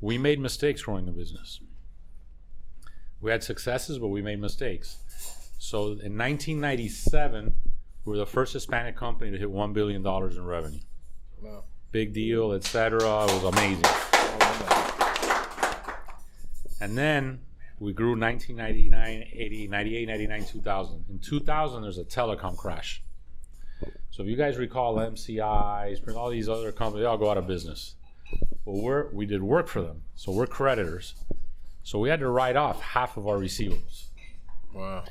we made mistakes growing the business. We had successes, but we made mistakes. So in 1997, we were the first Hispanic company to hit $1 billion in revenue. Wow. Big deal, etc. It was amazing. And then we grew 1999, 80, 98, 99, 2000. In 2000, there's a telecom crash. So if you guys recall MCI, Sprint, all these other companies, they all go out of business. Well, we did work for them, so we're creditors. So we had to write off half of our receivables. Wow.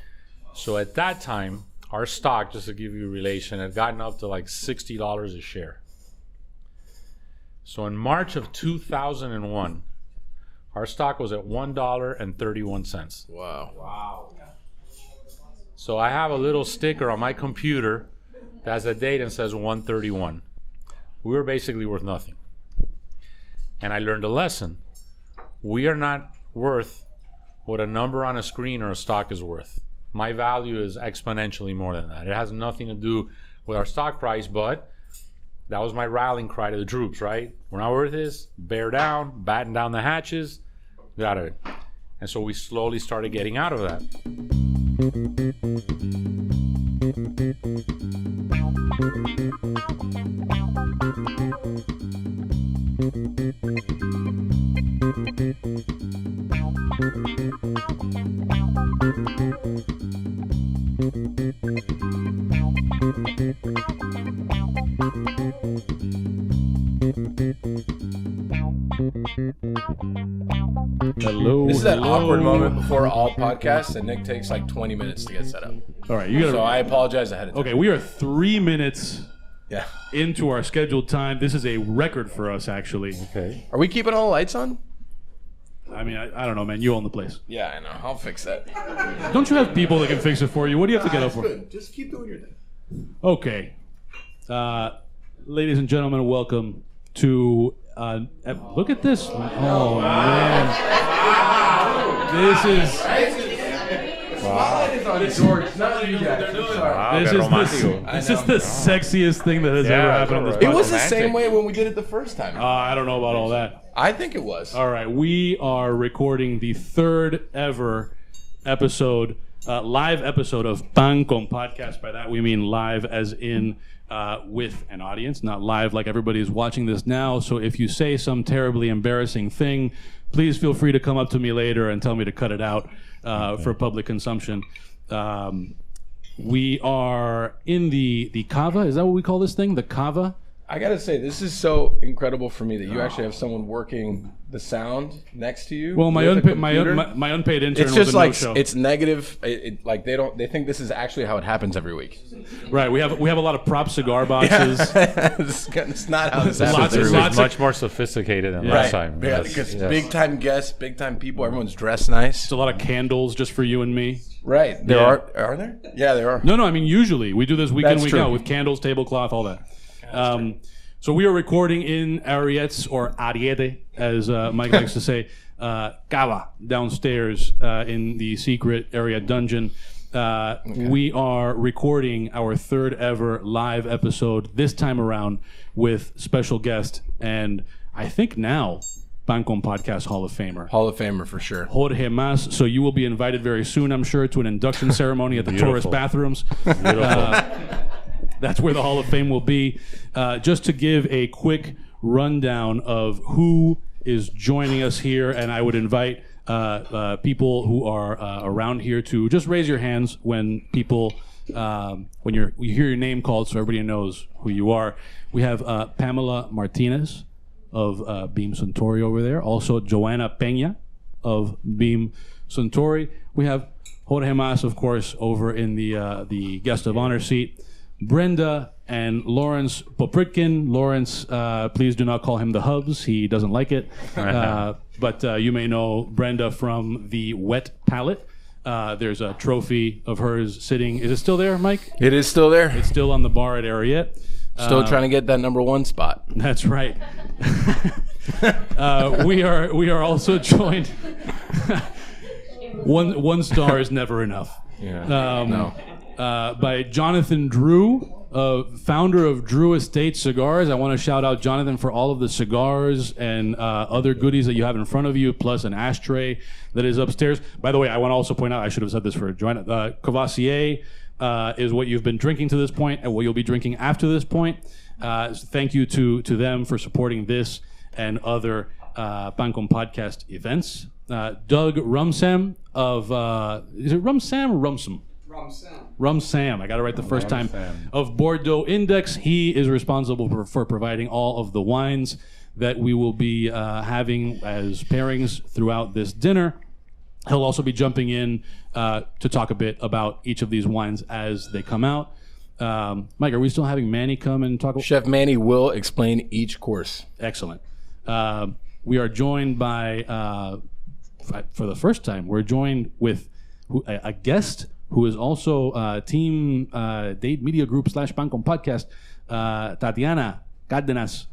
So at that time, our stock, just to give you a relation, had gotten up to like $60 a share. So in March of 2001, our stock was at $1.31. Wow. So I have a little sticker on my computer that has a date and says 131. We were basically worth nothing. And I learned a lesson. We are not worth what a number on a screen or a stock is worth. My value is exponentially more than that. It has nothing to do with our stock price, but that was my rallying cry to the troops, right? We're not worth this, bear down, batten down the hatches, got it. And so we slowly started getting out of that. Hello. This is that awkward moment before all podcasts, and Nick takes like 20 minutes to get set up. All right, you gotta. So I apologize ahead of time. Okay, we are 3 minutes Yeah. into our scheduled time. This is a record for us, actually. Okay. Are we keeping all the lights on? I mean, I don't know, man. You own the place. Yeah, I know. I'll fix that. Don't you have people that can fix it for you? What do you have to get up for? Good. Just keep doing your thing. Okay. Ladies and gentlemen, welcome to... look at this. Oh, man. This is... Spotlight is on George, not you guys. This is the sexiest thing that has ever happened on this It podcast. was the same way when we did it the first time. I don't know about all that. I think it was. All right, we are recording the third ever episode, live episode of Pan Con Podcast. By that we mean live as in with an audience, not live like everybody is watching this now. So if you say some terribly embarrassing thing, please feel free to come up to me later and tell me to cut it out for public consumption. We are in the cava. Is that what we call this thing? The cava? I gotta say, this is so incredible for me that you actually have someone working the sound next to you. Well, my with a unpaid intern. It's was just a like no-show. it's negative. Like they think this is actually how it happens every week. Right. We have a lot of prop cigar boxes. It's not how this happens. It Lots was of- much more sophisticated than last time. Yeah, Yes, because yes. big time guests, big time people. Everyone's dressed nice. It's a lot of candles just for you and me. Right. There Yeah. are there? Yeah, there are. No. I mean, usually we do this week in, That's week true. out with candles, tablecloth, all that. So we are recording in Ariet's, or Ariete, as Mike likes to say, cava, downstairs in the secret area dungeon. We are recording our third ever live episode this time around with special guest and I think now Pan Con Podcast Hall of Famer. Hall of Famer for sure. Jorge Mas. So you will be invited very soon, I'm sure, to an induction ceremony at the Beautiful. tourist bathrooms. Beautiful. That's where the Hall of Fame will be. Just to give a quick rundown of who is joining us here, and I would invite people who are around here to just raise your hands when people, when you hear your name called, so everybody knows who you are. We have Pamela Martinez of Beam Suntory over there. Also Joanna Peña of Beam Suntory. We have Jorge Mas, of course, over in the guest of honor seat. Brenda and Lawrence Popritkin. Lawrence, please do not call him the Hubs. He doesn't like it. But you may know Brenda from the Wet Palette. There's a trophy of hers sitting. Is it still there, Mike? It is still there. It's still on the bar at Ariete. Still trying to get that #1 spot. That's right. We are also joined. One star is never enough. Yeah. By Jonathan Drew founder of Drew Estate Cigars. I want to shout out Jonathan for all of the cigars and other goodies that you have in front of you, plus an ashtray that is upstairs. By the way, I want to also point out, I should have said this for Joanna, Courvoisier is what you've been drinking to this point and what you'll be drinking after this point. Thank you to them for supporting this and other Pan Con Podcast events. Doug Rumsam of, is it Rumsam or Rumsam? Rumsam, I got it right the first time, of Bordeaux Index. He is responsible for providing all of the wines that we will be having as pairings throughout this dinner. He'll also be jumping in to talk a bit about each of these wines as they come out. Mike, are we still having Manny come and talk? Chef Manny will explain each course. Excellent. We are joined by, for the first time, we're joined with a guest who is also Team DADE Media Group / Pan Con Podcast, Tatiana Cárdenas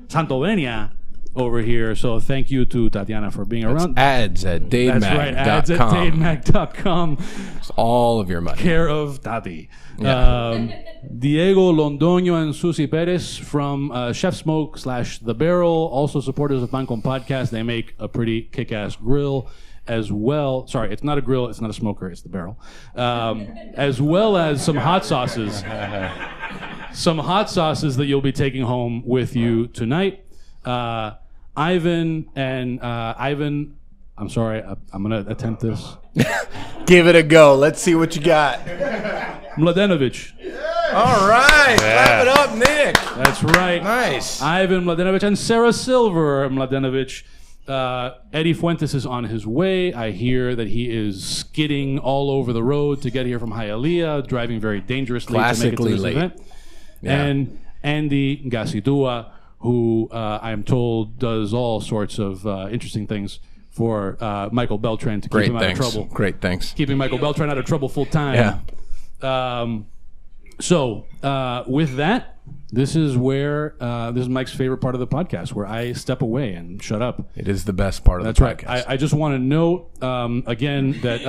Santovenia over here. So thank you to Tatiana for being around. Ads at dademag.com. That's right, ads at dademag.com. It's all of your money. Care of Tati. Yeah. Diego Londoño and Susie Perez from Chef Smoke / The Barrel, also supporters of Pan Con Podcast. They make a pretty kick-ass grill as well. Sorry, it's not a grill, it's not a smoker, it's The Barrel. As well as some hot sauces. Some hot sauces that you'll be taking home with you tonight. Ivan, I'm sorry, I'm going to attempt this. Give it a go. Let's see what you got. Mladenovic. All right. Clap it up, Nick. That's right. Nice. Ivan Mladenovic and Sarah Silver Mladenovic. Eddie Fuentes is on his way. I hear that he is skidding all over the road to get here from Hialeah, driving very dangerously to make it to this event. Yeah. And Andy Gasidua, who I am told does all sorts of interesting things for Michael Beltran to keep him out of trouble. Great, thanks. Keeping Michael Beltran out of trouble full time. Yeah. So with that, this is where this is Mike's favorite part of the podcast, where I step away and shut up. It is the best part of the podcast. That's right. I just want to note again that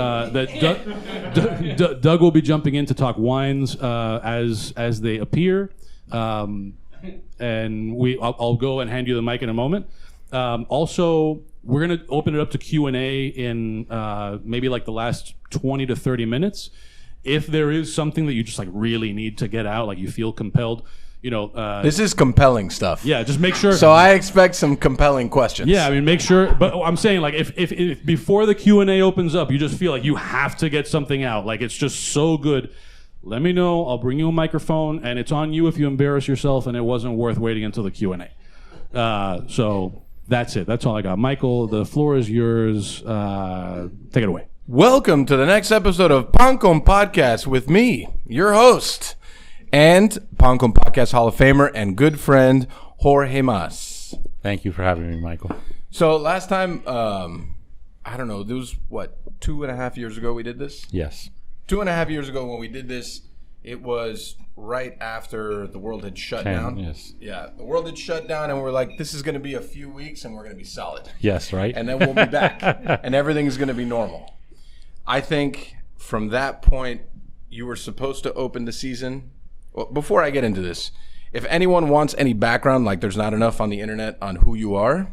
Doug will be jumping in to talk wines as they appear, and I'll go and hand you the mic in a moment. Also, we're going to open it up to Q&A in maybe like the last 20 to 30 minutes. If there is something that you just like really need to get out, like you feel compelled, you know. This is compelling stuff. Yeah, just make sure. So I expect some compelling questions. Yeah, I mean, make sure. But I'm saying, like, if before the Q&A opens up, you just feel like you have to get something out, like it's just so good, let me know. I'll bring you a microphone, and it's on you if you embarrass yourself and it wasn't worth waiting until the Q&A. So that's it. That's all I got. Michael, the floor is yours. Take it away. Welcome to the next episode of Pan Con Podcast with me, your host, and Pan Con Podcast Hall of Famer and good friend, Jorge Mas. Thank you for having me, Michael. So last time, I don't know, it was, 2.5 years ago we did this? Yes. 2.5 years ago when we did this, it was right after the world had shut down. Yes. Yeah, the world had shut down, and we're like, this is going to be a few weeks, and we're going to be solid. Yes, right? And then we'll be back, and everything's going to be normal. I think from that point, you were supposed to open the season. Well, before I get into this, if anyone wants any background, like there's not enough on the internet on who you are,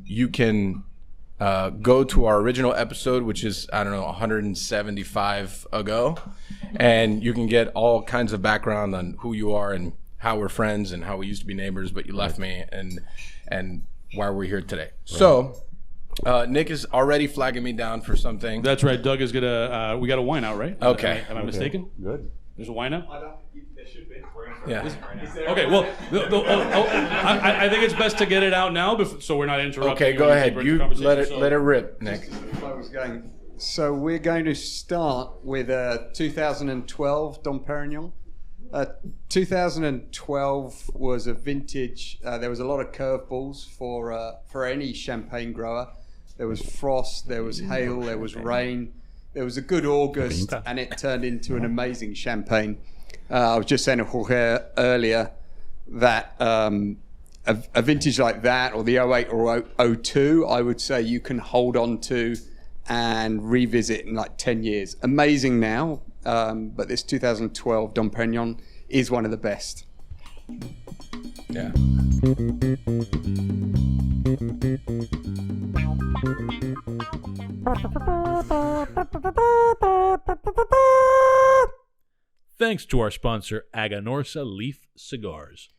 you can go to our original episode, which is, 175 ago, and you can get all kinds of background on who you are and how we're friends and how we used to be neighbors, but you left me and why we're here today. Right. So Nick is already flagging me down for something. That's right. Doug is gonna. We got a wine out, right? Okay. Am I mistaken? Good. There's a wine out. There should be. We're gonna Yeah. Okay. Well, I think it's best to get it out now, so we're not interrupting. Okay, go ahead. You let it rip, Nick. So we're going to start with 2012 Dom Perignon. 2012 was a vintage. There was a lot of curveballs for any champagne grower. There was frost, there was hail, there was rain. There was a good August, and it turned into an amazing champagne. I was just saying to Jorge earlier that a vintage like that, or the 08 or 02, I would say you can hold on to and revisit in like 10 years. Amazing now, but this 2012 Dom Perignon is one of the best. Yeah. Thanks to our sponsor, Aganorsa Leaf Cigars.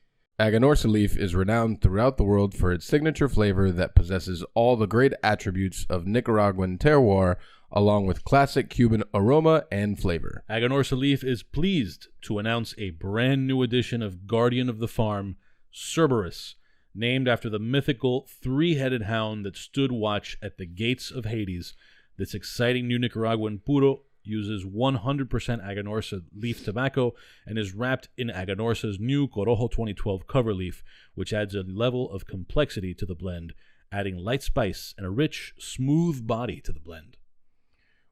Aganorsa Leaf is renowned throughout the world for its signature flavor that possesses all the great attributes of Nicaraguan terroir, along with classic Cuban aroma and flavor. Aganorsa Leaf is pleased to announce a brand new edition of Guardian of the Farm, Cerberus, named after the mythical three-headed hound that stood watch at the gates of Hades. This exciting new Nicaraguan puro uses 100% Aganorsa leaf tobacco and is wrapped in Aganorsa's new Corojo 2012 cover leaf, which adds a level of complexity to the blend, adding light spice and a rich, smooth body to the blend.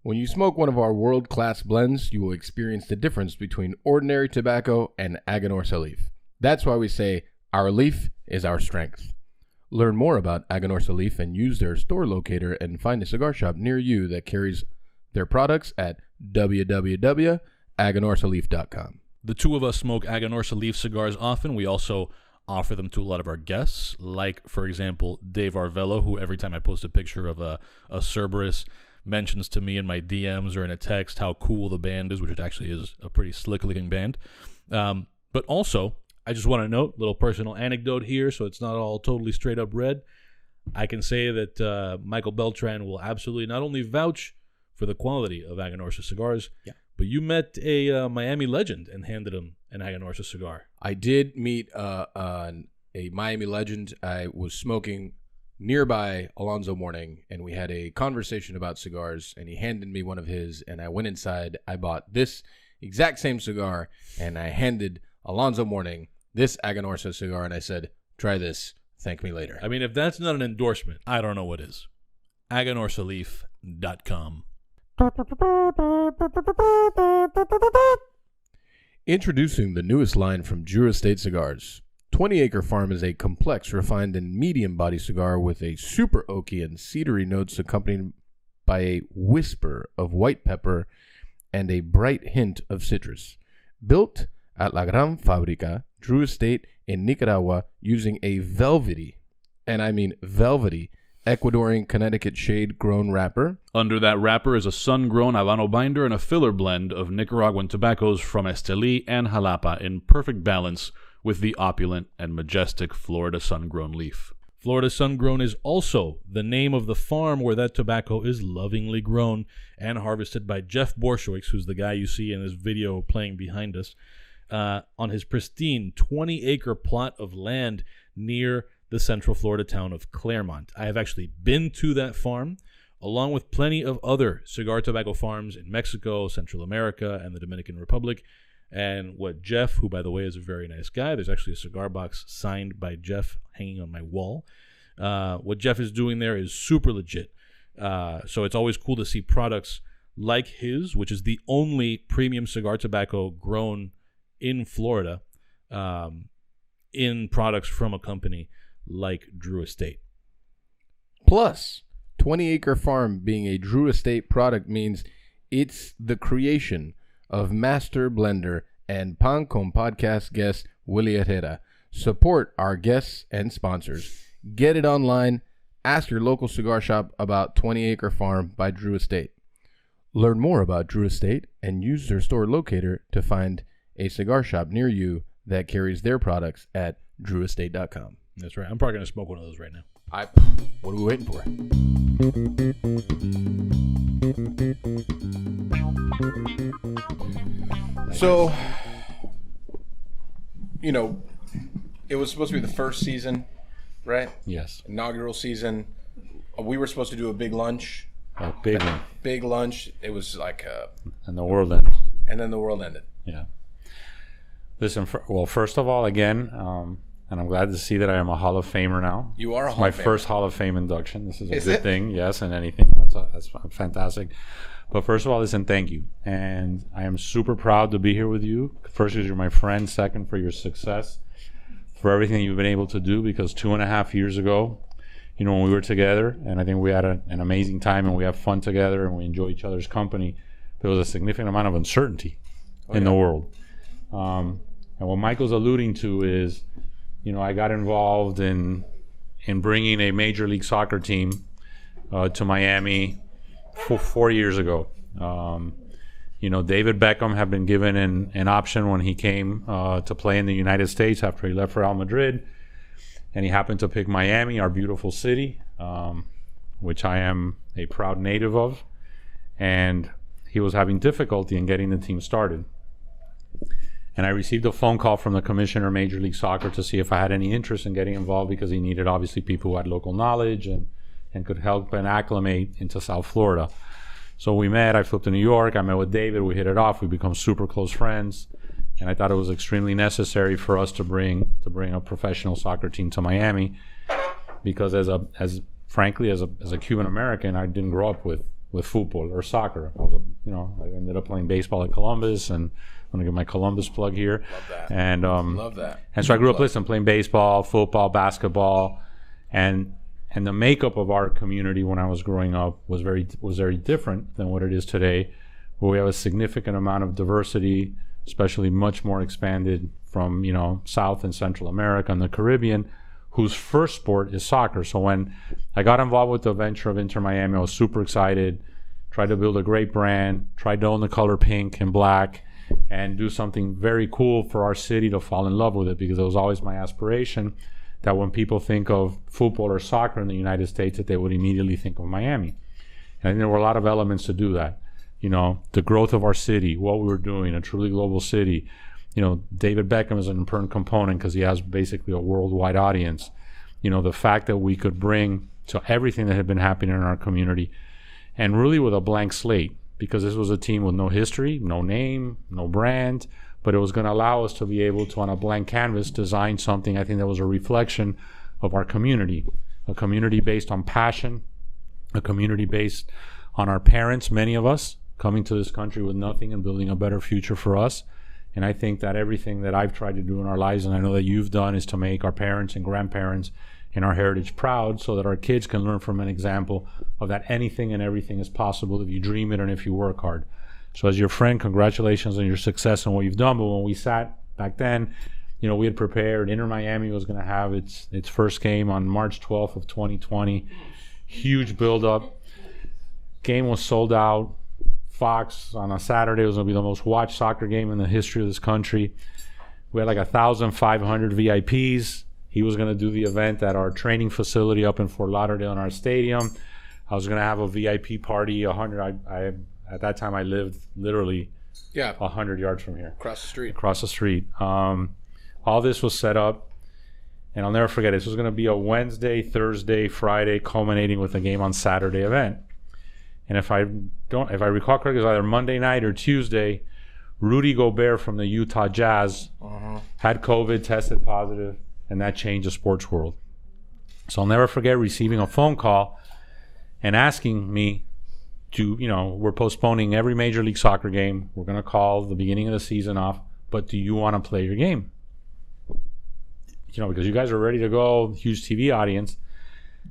When you smoke one of our world-class blends, you will experience the difference between ordinary tobacco and Aganorsa leaf. That's why we say our leaf is our strength. Learn more about Aganorsa leaf and use their store locator and find a cigar shop near you that carries their products at www.aganorsaleaf.com. The two of us smoke Aganorsa leaf cigars often. We also offer them to a lot of our guests, like, for example, Dave Arvello, who every time I post a picture of a Cerberus mentions to me in my DMs or in a text how cool the band is, which it actually is a pretty slick-looking band. But also, I just want to note, little personal anecdote here, so it's not all totally straight-up red. I can say that Michael Beltran will absolutely not only vouch for the quality of Aganorsa cigars, but you met a Miami legend and handed him an Aganorsa cigar. I did meet a Miami legend. I was smoking nearby Alonzo Mourning, and we had a conversation about cigars, and he handed me one of his, and I went inside. I bought this exact same cigar, and I handed Alonzo Mourning this Aganorsa cigar, and I said, try this. Thank me later. I mean, if that's not an endorsement, I don't know what is. AganorsaLeaf.com. Introducing the newest line from Drew Estate Cigars. 20 Acre Farm is a complex, refined, and medium body cigar with a super oaky and cedary notes accompanied by a whisper of white pepper and a bright hint of citrus. Built at La Gran Fabrica, Drew Estate in Nicaragua, using a velvety, and I mean velvety, Ecuadorian Connecticut shade grown wrapper. Under that wrapper is a sun-grown Habano binder and a filler blend of Nicaraguan tobaccos from Esteli and Jalapa in perfect balance with the opulent and majestic Florida sun-grown leaf. Florida sun-grown is also the name of the farm where that tobacco is lovingly grown and harvested by Jeff Borshoix, who's the guy you see in this video playing behind us, on his pristine 20-acre plot of land near the central Florida town of Claremont. I have actually been to that farm, along with plenty of other cigar tobacco farms in Mexico, Central America, and the Dominican Republic. And what Jeff, who by the way is a very nice guy, there's actually a cigar box signed by Jeff hanging on my wall. What Jeff is doing there is super legit. So it's always cool to see products like his, which is the only premium cigar tobacco grown in Florida, in products from a company like Drew Estate. Plus, 20 Acre Farm being a Drew Estate product means it's the creation of master blender and Pan Con podcast guest Willie Herrera. Support our guests and sponsors. Get it online. Ask your local cigar shop about 20 Acre Farm by Drew Estate. Learn more about Drew Estate and use their store locator to find a cigar shop near you that carries their products at drewestate.com. That's right. I'm probably going to smoke one of those right now. What are we waiting for? So, you know, it was supposed to be the first season, right? Yes. Inaugural season. We were supposed to do a big lunch. A big one. Big lunch. It was like And the world ended. and then the world ended. Yeah. Listen, well, first of all, again, and I'm glad to see that I am a Hall of Famer now. You are a It's Hall my of Famer. first Hall of Fame induction. This is a Is good it? thing, yes, and anything. That's fantastic. But first of all, listen, thank you. And I am super proud to be here with you. First, because you're my friend. Second, for your success, for everything you've been able to do. Because 2.5 years ago, you know, when we were together, and I think we had an amazing time, and we have fun together, and we enjoy each other's company, there was a significant amount of uncertainty in the world. And what Michael's alluding to is, I got involved in bringing a Major League Soccer team to Miami 4 years ago. David Beckham had been given an option when he came to play in the United States after he left Real Madrid. And he happened to pick Miami, our beautiful city, which I am a proud native of. And he was having difficulty in getting the team started. And I received a phone call from the commissioner of Major League Soccer to see if I had any interest in getting involved, because he needed obviously people who had local knowledge and could help and acclimate into South Florida. So we met. I flew to New York. I met with David. We hit it off. We become super close friends. And I thought it was extremely necessary for us to bring a professional soccer team to Miami, because as a Cuban American, I didn't grow up with football or soccer. I ended up playing baseball at Columbus, and I'm gonna give my Columbus plug here. Love that. And love that. And so I grew up playing baseball, football, basketball, and the makeup of our community when I was growing up was very different than what it is today, where we have a significant amount of diversity, especially much more expanded from South and Central America and the Caribbean, whose first sport is soccer. So when I got involved with the venture of Inter Miami, I was super excited, tried to build a great brand, tried to own the color pink and black, and do something very cool for our city to fall in love with it, because it was always my aspiration that when people think of football or soccer in the United States, that they would immediately think of Miami. And I think there were a lot of elements to do that. The growth of our city, what we were doing, a truly global city. David Beckham is an important component because he has basically a worldwide audience. The fact that we could bring to everything that had been happening in our community, and really with a blank slate, because this was a team with no history, no name, no brand, but it was going to allow us to be able to, on a blank canvas, design something I think that was a reflection of our community, a community based on passion, a community based on our parents, many of us, coming to this country with nothing and building a better future for us. And I think that everything that I've tried to do in our lives, and I know that you've done, is to make our parents and grandparents and our heritage proud, so that our kids can learn from an example of that anything and everything is possible if you dream it and if you work hard. So as your friend, congratulations on your success and what you've done. But when we sat back then, we had prepared. Inter Miami was going to have its first game on March 12th of 2020. Huge build-up. Game was sold out. Fox on a Saturday was going to be the most watched soccer game in the history of this country. We had like 1,500 VIPs. He was going to do the event at our training facility up in Fort Lauderdale in our stadium. I was going to have a VIP party, 100. At that time, I lived literally 100 yards from here. Across the street. All this was set up, and I'll never forget, this was going to be a Wednesday, Thursday, Friday, culminating with a game on Saturday event. And if I recall correctly, it was either Monday night or Tuesday, Rudy Gobert from the Utah Jazz had COVID, tested positive, and that changed the sports world. So I'll never forget receiving a phone call and asking me to, we're postponing every Major League Soccer game. We're going to call the beginning of the season off, but do you want to play your game? Because you guys are ready to go, huge TV audience.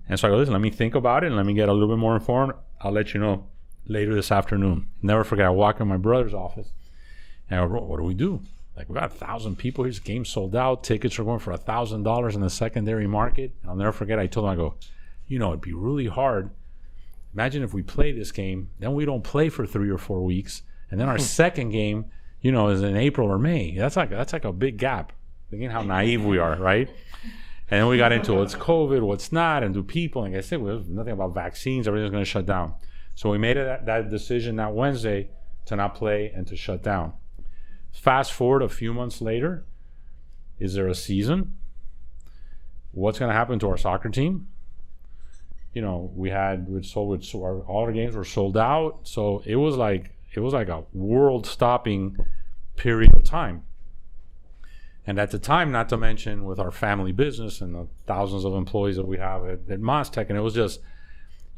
And so I go, listen, let me think about it and let me get a little bit more informed. I'll let you know later this afternoon. Never forget, I walk in my brother's office and I go, what do we do? Like, we got 1,000 people here. This game sold out. Tickets are going for $1,000 in the secondary market. And I'll never forget, I told him, I go, it'd be really hard. Imagine if we play this game, then we don't play for 3 or 4 weeks. And then our second game, is in April or May. That's like a big gap. Thinking how naive we are, right? And then we got into what's COVID, what's not, and do people. Like I said, there's nothing about vaccines. Everything's going to shut down. So we made that decision that Wednesday to not play and to shut down. Fast forward a few months later, is there a season? What's going to happen to our soccer team? All our games were sold out. So it was like a world-stopping period of time. And at the time, not to mention with our family business and the thousands of employees that we have at MasTec, and it was just,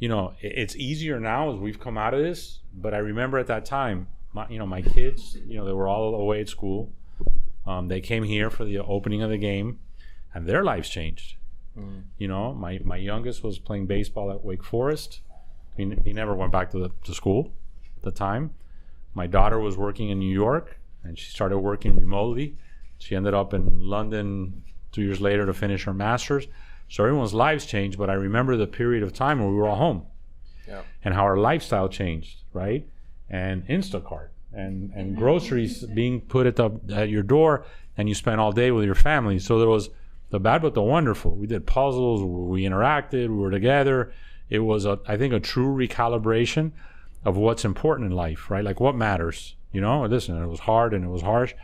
it's easier now as we've come out of this. But I remember at that time, my kids, they were all away at school. They came here for the opening of the game, and their lives changed. My youngest was playing baseball at Wake Forest. He never went back to school at the time. My daughter was working in New York, and she started working remotely. She ended up in London 2 years later to finish her master's. So everyone's lives changed, but I remember the period of time where we were all home. Yeah. And how our lifestyle changed, right? And Instacart and groceries being put at your door, and you spent all day with your family. So there was the bad but the wonderful. We did puzzles, we interacted, we were together. It was, I think, a true recalibration of what's important in life, right? Like what matters, you know? Listen, it was hard and it was harsh.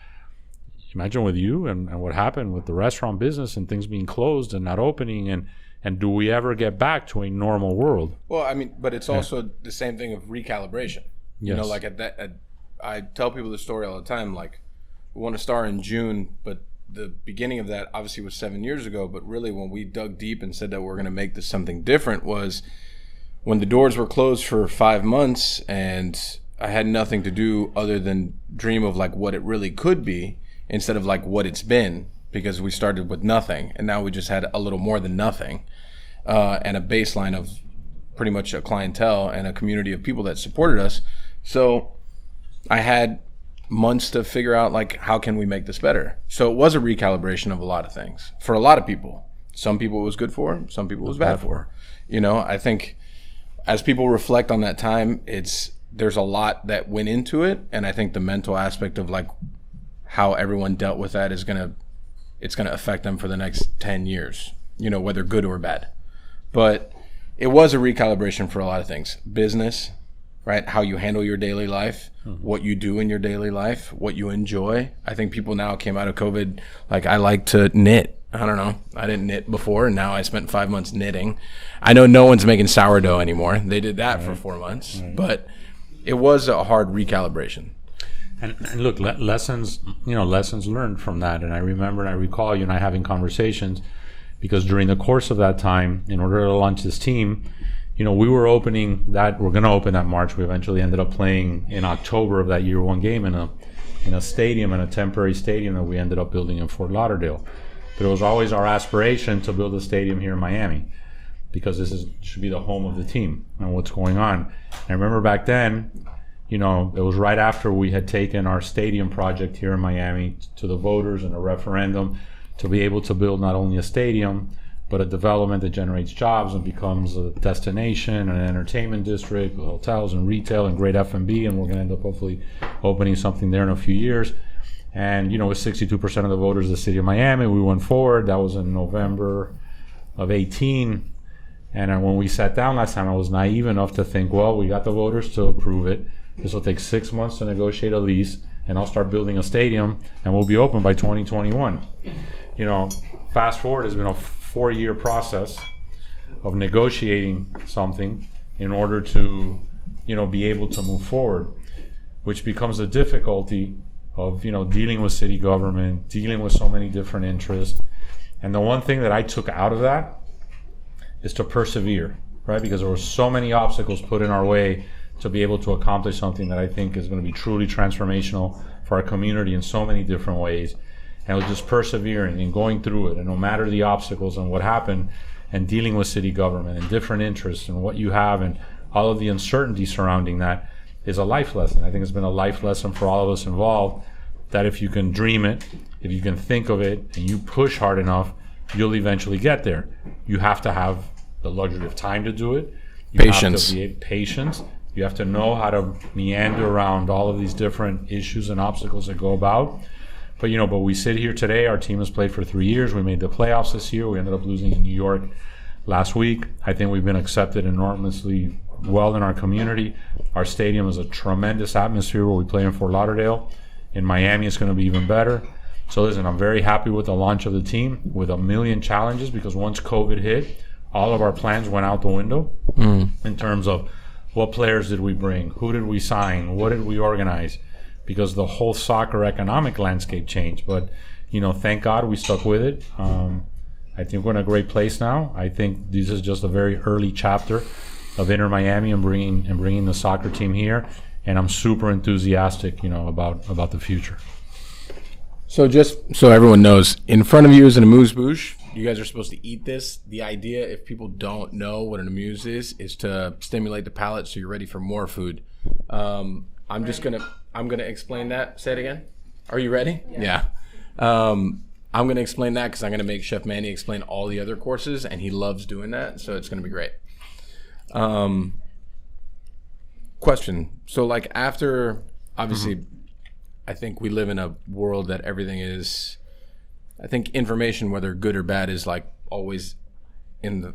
Imagine with you and what happened with the restaurant business and things being closed and not opening, and do we ever get back to a normal world? Well, I mean, but it's also the same thing of recalibration. You know, like I tell people the story all the time, like we won a star in June, but the beginning of that obviously was 7 years ago, but really when we dug deep and said that we're going to make this something different was when the doors were closed for 5 months and I had nothing to do other than dream of like what it really could be instead of like what it's been, because we started with nothing and now we just had a little more than nothing, and a baseline of pretty much a clientele and a community of people that supported us. So I had months to figure out like how can we make this better. So it was a recalibration of a lot of things for a lot of people. Some people it was good for, some people it was bad for. You know, I think as people reflect on that time, there's a lot that went into it, and I think the mental aspect of like how everyone dealt with that it's gonna affect them for the next 10 years, you know, whether good or bad. But it was a recalibration for a lot of things. Business, right? How you handle your daily life, what you do in your daily life, what you enjoy. I think people now came out of COVID, like I like to knit. I don't know. I didn't knit before, and now I spent 5 months knitting. I know no one's making sourdough anymore. They did that for 4 months, but it was a hard recalibration. And look, lessons learned from that. And I remember and I recall you and I having conversations, because during the course of that time, in order to launch this team, you know, we're going to open that March. We eventually ended up playing in October of that year one game in a stadium, in a temporary stadium that we ended up building in Fort Lauderdale. But it was always our aspiration to build a stadium here in Miami, because should be the home of the team and what's going on. I remember back then, you know, it was right after we had taken our stadium project here in Miami to the voters in a referendum to be able to build not only a stadium, but a development that generates jobs and becomes a destination, an entertainment district with hotels and retail and great F&B, and we're going to end up hopefully opening something there in a few years. And, you know, with 62% of the voters of the city of Miami, we went forward. That was in November of 18. And when we sat down last time, I was naive enough to think, well, we got the voters to approve it. This will take 6 months to negotiate a lease, and I'll start building a stadium, and we'll be open by 2021. You know, fast forward, it's been a 4-year process of negotiating something in order to, you know, be able to move forward, which becomes a difficulty of, you know, dealing with city government, dealing with so many different interests. And the one thing that I took out of that is to persevere, right? Because there were so many obstacles put in our way to be able to accomplish something that I think is going to be truly transformational for our community in so many different ways. And it was just persevering and going through it, and no matter the obstacles and what happened, and dealing with city government and different interests and what you have and all of the uncertainty surrounding that is a life lesson. I think it's been a life lesson for all of us involved, that if you can dream it, if you can think of it, and you push hard enough, you'll eventually get there. You have to have the luxury of time to do it. You Patience. have to be patient. You have to know how to meander around all of these different issues and obstacles that go about. But, you know, but we sit here today. Our team has played for 3 years. We made the playoffs this year. We ended up losing in New York last week. I think we've been accepted enormously well in our community. Our stadium is a tremendous atmosphere where we play in Fort Lauderdale. In Miami, it's going to be even better. So listen, I'm very happy with the launch of the team with a million challenges, because once COVID hit, all of our plans went out the window in terms of what players did we bring, who did we sign, what did we organize, because the whole soccer economic landscape changed. But, you know, thank God we stuck with it. I think we're in a great place now. I think this is just a very early chapter of Inter Miami and bringing the soccer team here. And I'm super enthusiastic, you know, about the future. So just so everyone knows, in front of you is an amuse-bouche. You guys are supposed to eat this. The idea, if people don't know what an amuse is to stimulate the palate so you're ready for more food. I'm gonna explain that. Say it again. Are you ready? Yeah. I'm going to explain that because I'm going to make Chef Manny explain all the other courses, and he loves doing that, so it's going to be great. Question. So, like, after, obviously, I think we live in a world that everything is, I think information, whether good or bad, is, like, always in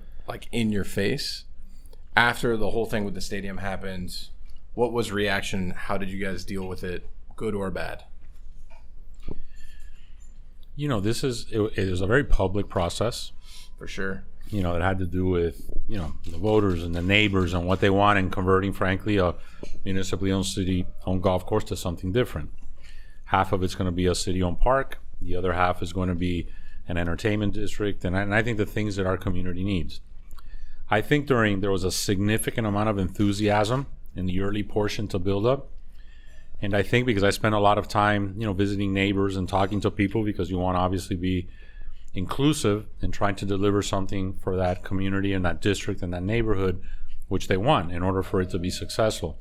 your face. After the whole thing with the stadium happened, what was reaction? How did you guys deal with it, good or bad? You know, it is a very public process. For sure. You know, it had to do with, you know, the voters and the neighbors and what they want, and converting, frankly, a municipally owned city-owned golf course to something different. Half of it's going to be a city-owned park. The other half is going to be an entertainment district. And I think the things that our community needs. I think there was a significant amount of enthusiasm in the early portion to build up. And I think because I spent a lot of time, you know, visiting neighbors and talking to people, because you want to obviously be inclusive and trying to deliver something for that community and that district and that neighborhood, which they want in order for it to be successful.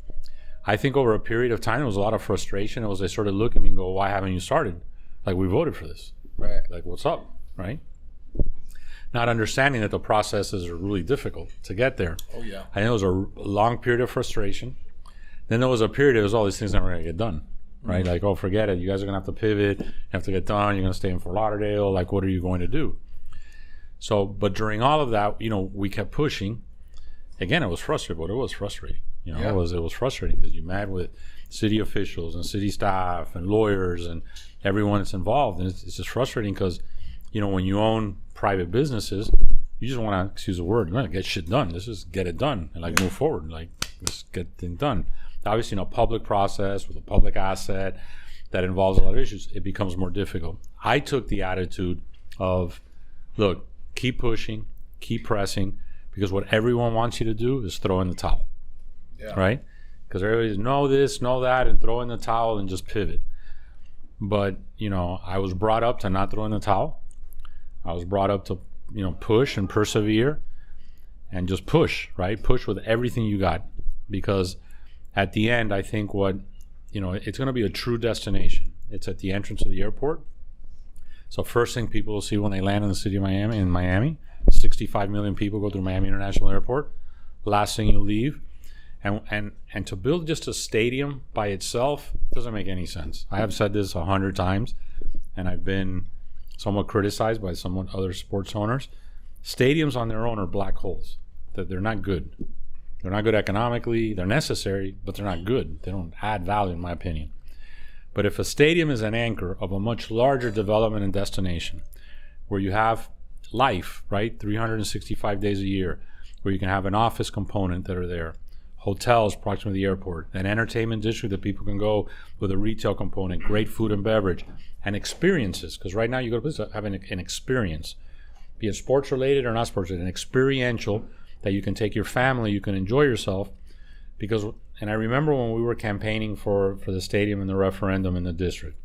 I think over a period of time, there was a lot of frustration. It was they sort of look at me and go, why haven't you started? Like, we voted for this. Right. Like, what's up, right? Not understanding that the processes are really difficult to get there. Oh, yeah. I think it was a long period of frustration. Then there was a period, there was all these things that were going to get done, right? Like, oh, forget it. You guys are going to have to pivot. You have to get done. You're going to stay in Fort Lauderdale. Like, what are you going to do? So, but during all of that, you know, we kept pushing. Again, it was frustrating, but it was frustrating. You know, Yeah. it was frustrating because you're mad with city officials and city staff and lawyers and everyone that's involved. And it's just frustrating because, you know, when you own private businesses, you just want to, excuse the word, you want to get shit done. Let's just get it done and, like, move forward. Like, let's get things done. Obviously, in a public process with a public asset that involves a lot of issues, it becomes more difficult. I took the attitude of, look, keep pushing, keep pressing, because what everyone wants you to do is throw in the towel, right? Because everybody's know this, know that, and throw in the towel and just pivot. But, you know, I was brought up to not throw in the towel. I was brought up to, you know, push and persevere and just push, right? Push with everything you got, because at the end, I think what, you know, it's going to be a true destination. It's at the entrance of the airport. So first thing people will see when they land in the city of Miami, 65 million people go through Miami International Airport. Last thing you'll leave. And to build just a stadium by itself doesn't make any sense. I have said this 100 times, and I've been somewhat criticized by some other sports owners. Stadiums on their own are black holes. That they're not good. They're not good economically. They're necessary, but they're not good. They don't add value, in my opinion. But if a stadium is an anchor of a much larger development and destination, where you have life, right, 365 days a year, where you can have an office component that are there, hotels proximate to the airport, an entertainment district that people can go with a retail component, great food and beverage, and experiences. Because right now you go to places that have an experience, be it sports related or not sports related, an experiential that you can take your family, you can enjoy yourself. Because, and I remember when we were campaigning for the stadium and the referendum in the district,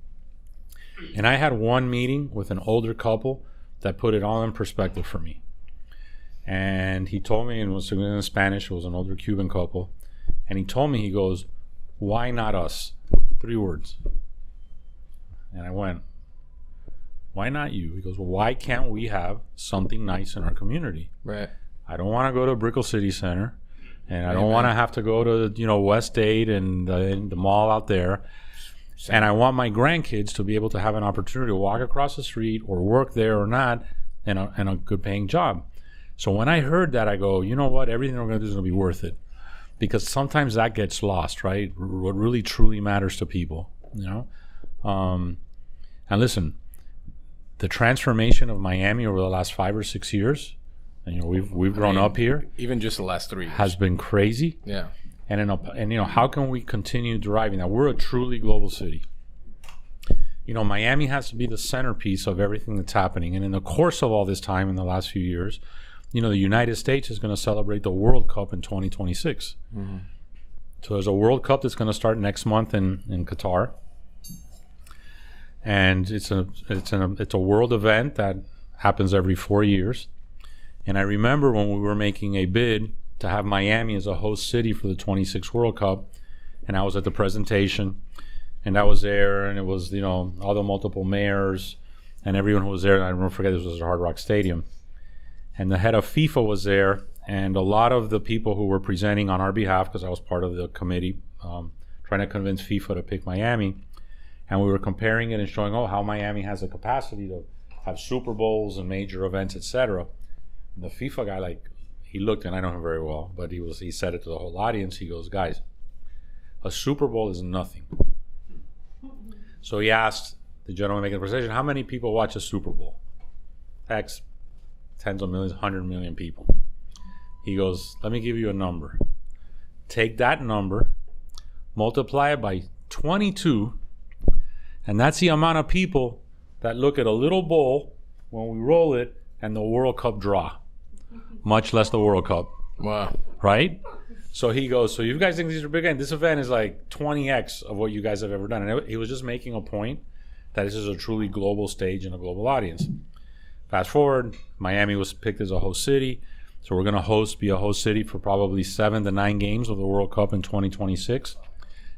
and I had one meeting with an older couple that put it all in perspective for me. And he told me, and it was in Spanish, it was an older Cuban couple, and he told me, he goes, why not us? 3 words. And I went, why not you? He goes, well, why can't we have something nice in our community? Right. I don't want to go to Brickell City Center, and I don't want to have to go to, you know, West Dade and the mall out there. And I want my grandkids to be able to have an opportunity to walk across the street or work there or not in a good paying job. So when I heard that, I go, you know what? Everything we're going to do is going to be worth it. Because sometimes that gets lost, right? What really truly matters to people, you know? And listen, the transformation of Miami over the last 5 or 6 years, and, you know, we've grown up here. Even just the last 3 years. Has been crazy. Yeah. And you know, how can we continue driving that? We're a truly global city. You know, Miami has to be the centerpiece of everything that's happening. And in the course of all this time in the last few years, you know, the United States is going to celebrate the World Cup in 2026. Mm-hmm. So there's a World Cup that's going to start next month in Qatar. And it's a world event that happens every 4 years. And I remember when we were making a bid to have Miami as a host city for the 26 World Cup, and I was at the presentation, and I was there, and it was, you know, all the multiple mayors and everyone who was there, I don't forget, this was at Hard Rock Stadium, and the head of FIFA was there, and a lot of the people who were presenting on our behalf, because I was part of the committee, trying to convince FIFA to pick Miami, and we were comparing it and showing, how Miami has the capacity to have Super Bowls and major events, etc. And the FIFA guy, he looked, and I know him very well, but he said it to the whole audience. He goes, guys, a Super Bowl is nothing. So he asked the gentleman making the presentation, how many people watch a Super Bowl? X, tens of millions, 100 million people. He goes, let me give you a number. Take that number, multiply it by 22, and that's the amount of people that look at a little bowl when we roll it and the World Cup draw, much less the World Cup. Wow. Right? So he goes, so you guys think these are big events? This event is like 20x of what you guys have ever done. And he was just making a point that this is a truly global stage and a global audience. Fast forward, Miami was picked as a host city. So we're going to be a host city for probably 7 to 9 games of the World Cup in 2026.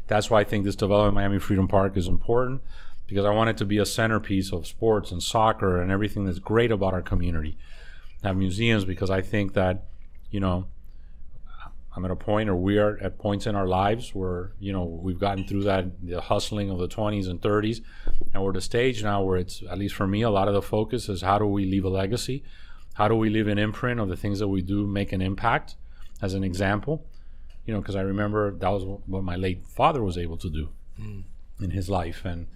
That's why I think this development Miami Freedom Park is important, because I want it to be a centerpiece of sports and soccer and everything that's great about our community. Have museums, because I think that, I'm at a point, or we are at points in our lives where, we've gotten through the hustling of the 20s and 30s, and we're at a stage now where it's, at least for me, a lot of the focus is how do we leave a legacy? How do we leave an imprint of the things that we do, make an impact, as an example? Because I remember that was what my late father was able to do in his life. And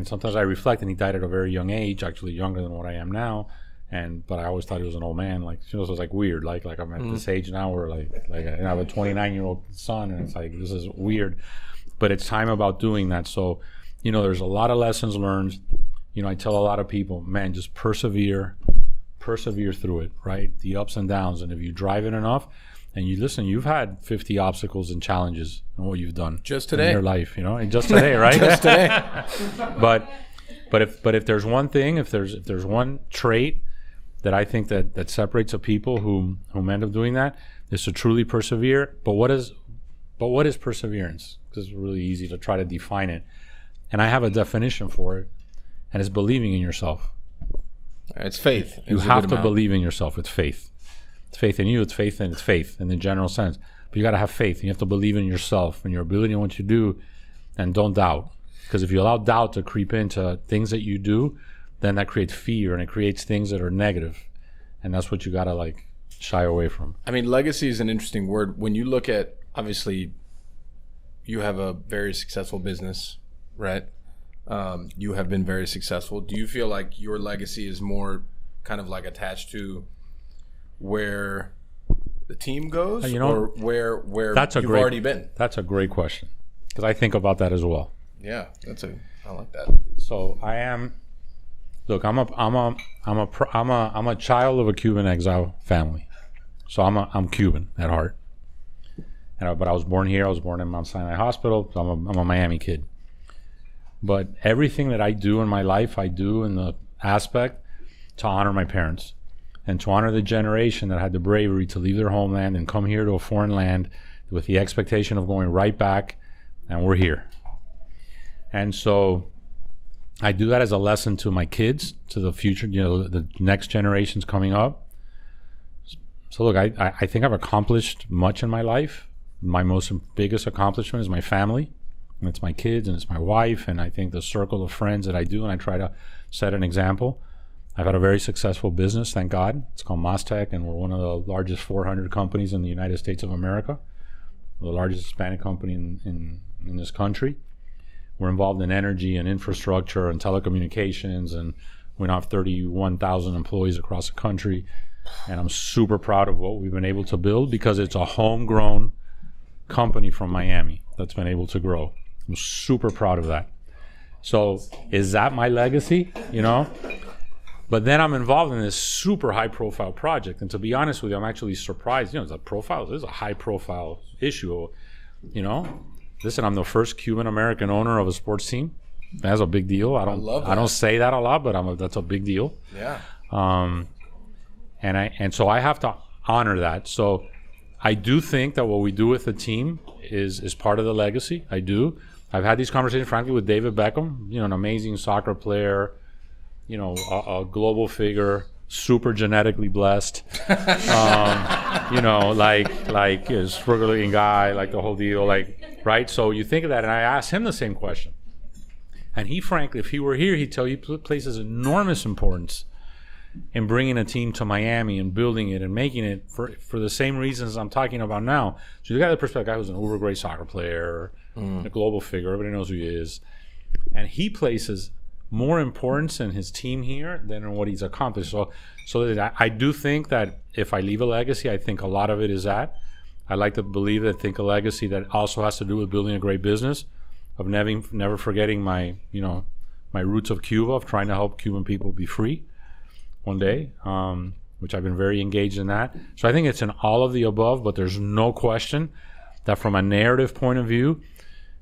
sometimes I reflect, and he died at a very young age, actually younger than what I am now. But I always thought he was an old man. So it was weird. Like I'm at this age now where I have a 29-year-old son, and it's this is weird. But it's time about doing that. So, there's a lot of lessons learned. I tell a lot of people, man, just persevere through it, right? The ups and downs. And if you drive it enough, and you listen, you've had 50 obstacles and challenges in what you've done just today in your life, and just today, right? Just today. But if there's one thing, if there's one trait that I think that separates a people who end up doing that, is to truly persevere. But what is perseverance? Because it's really easy to try to define it, and I have a definition for it, and it's believing in yourself. It's faith. You have to believe in yourself. It's faith. It's faith in you. It's faith in the general sense. But you got to have faith. You have to believe in yourself and your ability and what you do, and don't doubt. Because if you allow doubt to creep into things that you do, then that creates fear, and it creates things that are negative, and that's what you got to shy away from. I mean, legacy is an interesting word. When you look at, obviously, you have a very successful business, right? You have been very successful. Do you feel like your legacy is more kind of attached to where the team goes, or where you've already been? That's a great question, because I think about that as well. Yeah, I like that. So I am. Look, I'm a child of a Cuban exile family, so I'm Cuban at heart. But I was born here. I was born in Mount Sinai Hospital. So I'm a Miami kid. But everything that I do in my life, I do in the aspect to honor my parents and to honor the generation that had the bravery to leave their homeland and come here to a foreign land with the expectation of going right back, and we're here. And so I do that as a lesson to my kids, to the future, the next generations coming up. So look, I think I've accomplished much in my life. My biggest accomplishment is my family. And it's my kids, and it's my wife, and I think the circle of friends that I do, and I try to set an example. I've had a very successful business, thank God. It's called MasTec, and we're one of the largest 400 companies in the United States of America, the largest Hispanic company in this country. We're involved in energy and infrastructure and telecommunications, and we now have 31,000 employees across the country. And I'm super proud of what we've been able to build, because it's a homegrown company from Miami that's been able to grow. I'm super proud of that. So is that my legacy? But then I'm involved in this super high profile project. And to be honest with you, I'm actually surprised. This is a high profile issue. Listen, I'm the first Cuban American owner of a sports team. That's a big deal. I don't say that a lot, but that's a big deal. Yeah. And so I have to honor that. So I do think that what we do with the team is part of the legacy. I do. I've had these conversations, frankly, with David Beckham, an amazing soccer player, a global figure, super genetically blessed, like a struggling guy, like the whole deal, like, right? So you think of that, and I asked him the same question. And he, frankly, if he were here, he'd tell you places enormous importance in bringing a team to Miami and building it and making it for the same reasons I'm talking about now. So you got the perspective, guy who's an uber great soccer player, a global figure, everybody knows who he is. And he places more importance in his team here than in what he's accomplished. So that I do think that if I leave a legacy, I think a lot of it is that. I like to believe that think a legacy that also has to do with building a great business, of never forgetting my roots of Cuba, of trying to help Cuban people be free one day, which I've been very engaged in that. So I think it's in all of the above, but there's no question that from a narrative point of view,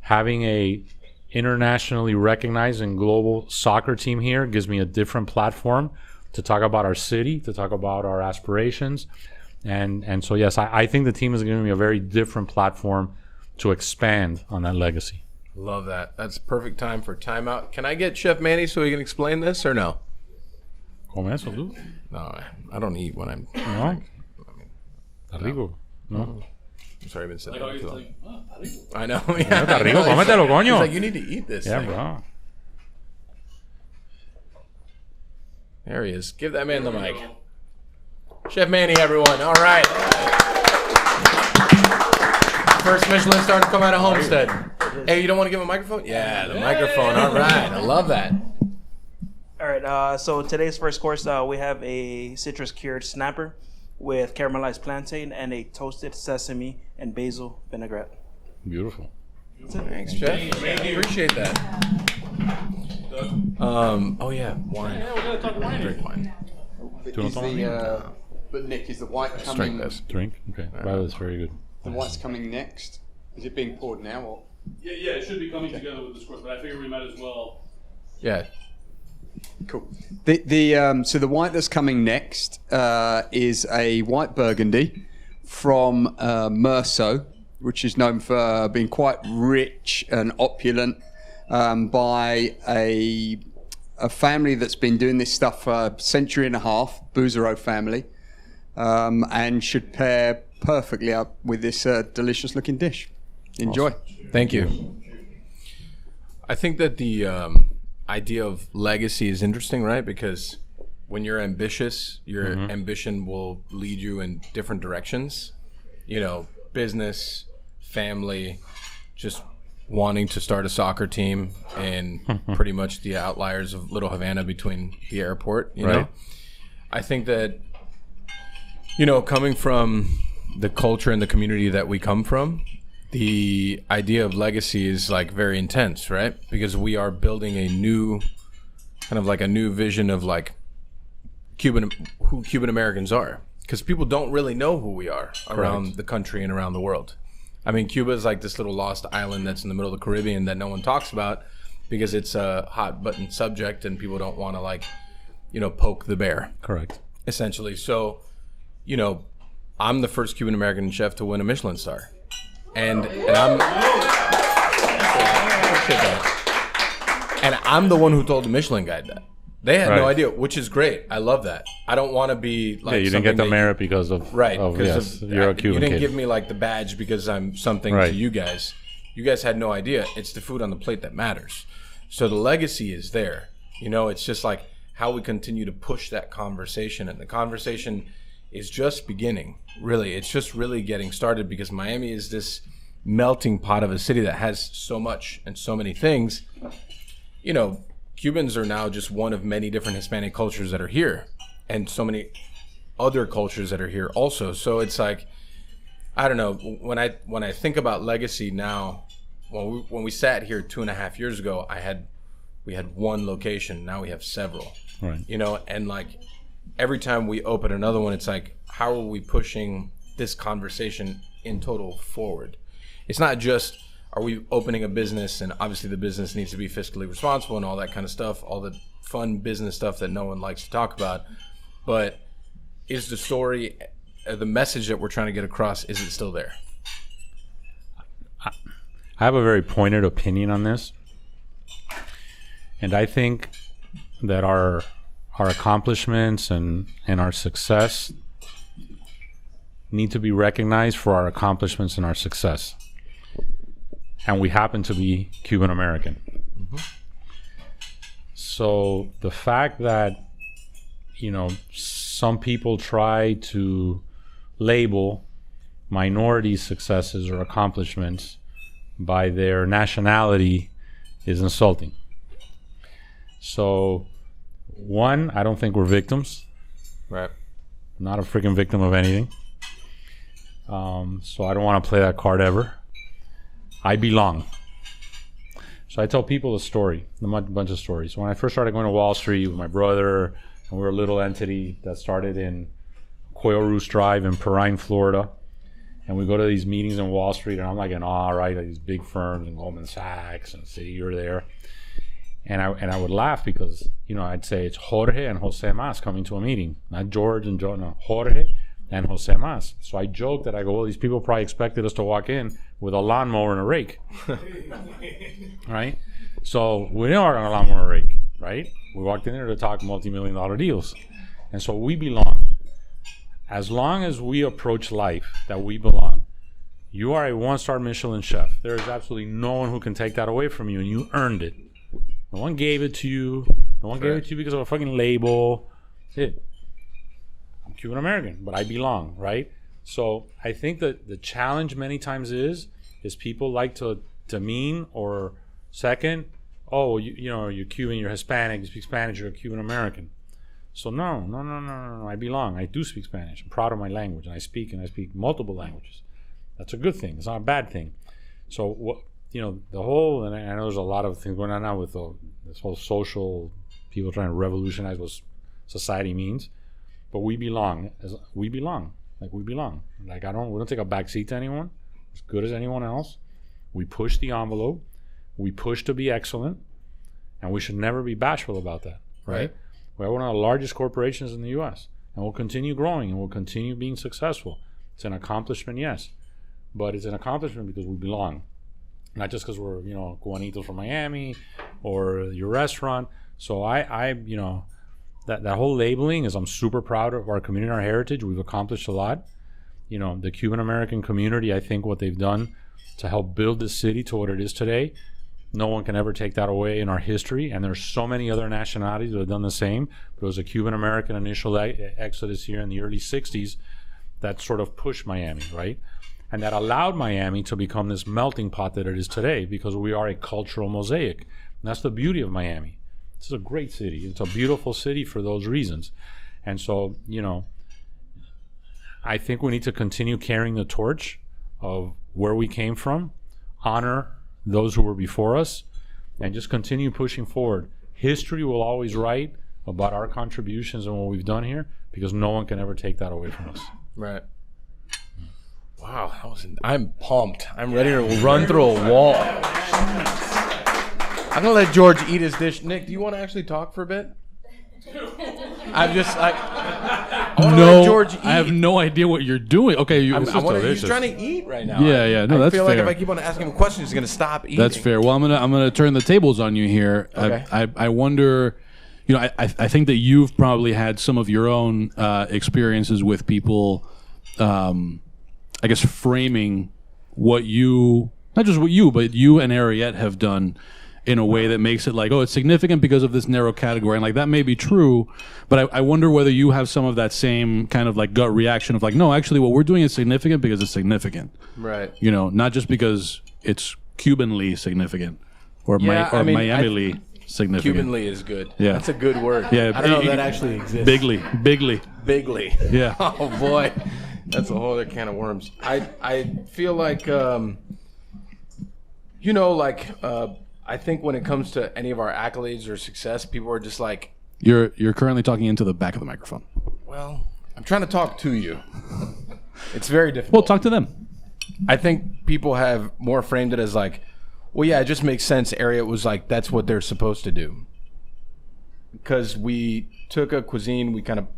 having a internationally recognized and global soccer team here gives me a different platform to talk about our city, to talk about our aspirations. And so, yes, I think the team is giving me a very different platform to expand on that legacy. Love that. That's perfect time for timeout. Can I get Chef Manny so he can explain this or no? Come eso, tú. No, I don't eat when I'm... No. Está rico. No. I'm sorry, I've been sitting Like, there too long. like, I know. Está rico, cómetelo, coño. He's like, you need to eat this Yeah, thing. bro. There he is. Give that man the mic. Chef Manny, everyone. All right. First Michelin star to come out of Homestead. Hey, you don't want to give him a microphone? Yeah, the microphone. All right. I love that. All right, so today's first course, we have a citrus-cured snapper with caramelized plantain and a toasted sesame and basil vinaigrette. Beautiful. Thanks, Chef. Appreciate that. Oh, yeah, wine. yeah, we gotta talk wine. Drink wine. But Nick, is the white Let's coming? drink this. Drink? Okay. Wow, that's very good. The white's coming next. Is it being poured now or? Yeah, it should be coming together with this course, but I figured we might as well. Yeah. Cool. So the white that's coming next is a white Burgundy from Merceau, which is known for being quite rich and opulent, by a family that's been doing this stuff for a century and a half, Bouzereau family, and should pair perfectly up with this delicious-looking dish. Enjoy. Awesome. Thank you. I think that the idea of legacy is interesting, right? Because when you're ambitious, your ambition will lead you in different directions. You know, business, family, just wanting to start a soccer team, and pretty much the outliers of Little Havana between the airport, you know? I think that, coming from the culture and the community that we come from, the idea of legacy is like very intense, right? Because we are building a new, kind of like a new vision of like who Cuban Americans are. Because people don't really know who we are around the country and around the world. I mean, Cuba is like this little lost island that's in the middle of the Caribbean that no one talks about because it's a hot button subject and people don't want to poke the bear. Correct. Essentially. So, I'm the first Cuban American chef to win a Michelin star. And I'm the one who told the Michelin Guide that. They had no idea, which is great. I love that. I don't want to be like you didn't get the merit because of you're a Cuban You didn't kid. give me like the badge because I'm something to you guys. You guys had no idea. It's the food on the plate that matters. So the legacy is there. It's just like how we continue to push that conversation, and the conversation is just beginning. Really, it's just really getting started because Miami is this melting pot of a city that has so much and so many things. Cubans are now just one of many different Hispanic cultures that are here, and so many other cultures that are here also. So it's like, I don't know, when I think about legacy now, when we sat here 2.5 years ago, we had one location. Now we have several. Right. And like every time we open another one, it's like, how are we pushing this conversation in total forward? It's not just, are we opening a business, and obviously the business needs to be fiscally responsible and all that kind of stuff, all the fun business stuff that no one likes to talk about, but is the story, the message that we're trying to get across, is it still there? I have a very pointed opinion on this, and I think that our our accomplishments and our success need to be recognized for our accomplishments and our success. And we happen to be Cuban American. So the fact that, some people try to label minority successes or accomplishments by their nationality is insulting. So, one, I don't think we're victims. Right. Not a freaking victim of anything. So I don't want to play that card ever. I belong. So I tell people a story, a bunch of stories. When I first started going to Wall Street with my brother, and we were a little entity that started in Coil Roost Drive in Perrine, Florida. And we go to these meetings in Wall Street, and I'm like in awe, right? Like these big firms and Goldman Sachs and Citi are there. And I would laugh because, I'd say it's Jorge and José Mas coming to a meeting. Not George and Joe, no, Jorge and José Mas. So I joke that I go, well, these people probably expected us to walk in with a lawnmower and a rake. Right? So we didn't walk on a lawnmower and a rake, right? We walked in there to talk multi-million-dollar deals. And so we belong. As long as we approach life that we belong, you are a one-star Michelin chef. There is absolutely no one who can take that away from you, and you earned it. No one gave it to you. No one gave it to you because of a fucking label. I'm Cuban American, but I belong, right? So I think that the challenge many times is people like to demean or second, oh, you're Cuban, you're Hispanic, you speak Spanish, you're a Cuban American. So no, I belong. I do speak Spanish. I'm proud of my language, and I speak multiple languages. That's a good thing. It's not a bad thing. So the whole, and I know there's a lot of things going on now with this whole social, people trying to revolutionize what society means, but we belong. We belong. Like we belong. Like we don't take a back seat to anyone. As good as anyone else. We push the envelope. We push to be excellent, and we should never be bashful about that, right? We're one of the largest corporations in the U.S., and we'll continue growing, and we'll continue being successful. It's an accomplishment, yes, but it's an accomplishment because we belong. Not just because we're, Juanitos from Miami or your restaurant. So that whole labeling is, I'm super proud of our community and our heritage. We've accomplished a lot. The Cuban American community, I think what they've done to help build this city to what it is today, no one can ever take that away in our history. And there's so many other nationalities that have done the same. But it was a Cuban American initial exodus here in the early 60s that sort of pushed Miami, right? And that allowed Miami to become this melting pot that it is today, because we are a cultural mosaic. And that's the beauty of Miami. This is a great city. It's a beautiful city for those reasons. And so, I think we need to continue carrying the torch of where we came from, honor those who were before us, and just continue pushing forward. History will always write about our contributions and what we've done here, because no one can ever take that away from us. Right. Wow, I'm pumped. I'm ready to run through a wall. I'm gonna let George eat his dish. Nick, do you want to actually talk for a bit? I want to let George eat. I have no idea what you're doing. Okay, he's trying to eat right now. Yeah. No, that's fair. I feel like if I keep on asking him questions, he's gonna stop eating. That's fair. Well, I'm gonna turn the tables on you here. Okay. I wonder. I think that you've probably had some of your own experiences with people. I guess framing what you, not just what you, but you and Ariette have done in a way that makes it like, oh, it's significant because of this narrow category. And like, that may be true, but I wonder whether you have some of that same kind of like gut reaction of like, no, actually what we're doing is significant because it's significant. Right. Not just because it's Cubanly significant or Miami-ly significant. Cubanly is good. Yeah. That's a good word. Yeah. I don't know if that actually exists. Bigly. Yeah. Oh boy. That's a whole other can of worms. I feel like, I think when it comes to any of our accolades or success, people are just like... You're currently talking into the back of the microphone. Well, I'm trying to talk to you. It's very difficult. Well, talk to them. I think people have more framed it as like, well, yeah, it just makes sense. Ariette was like, that's what they're supposed to do. Because we took a cuisine, we kind of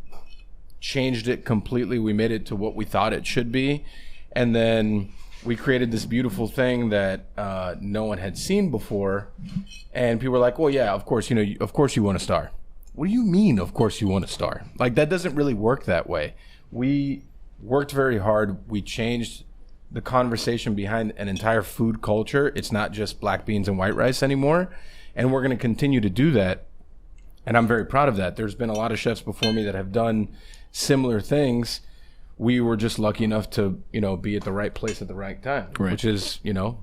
changed it completely. We made it to what we thought it should be. And then we created this beautiful thing that no one had seen before. And people were like, well, yeah, of course, you want a star. What do you mean, of course you want a star? Like, that doesn't really work that way. We worked very hard. We changed the conversation behind an entire food culture. It's not just black beans and white rice anymore. And we're going to continue to do that. And I'm very proud of that. There's been a lot of chefs before me that have done similar things. We were just lucky enough to, be at the right place at the right time, which is,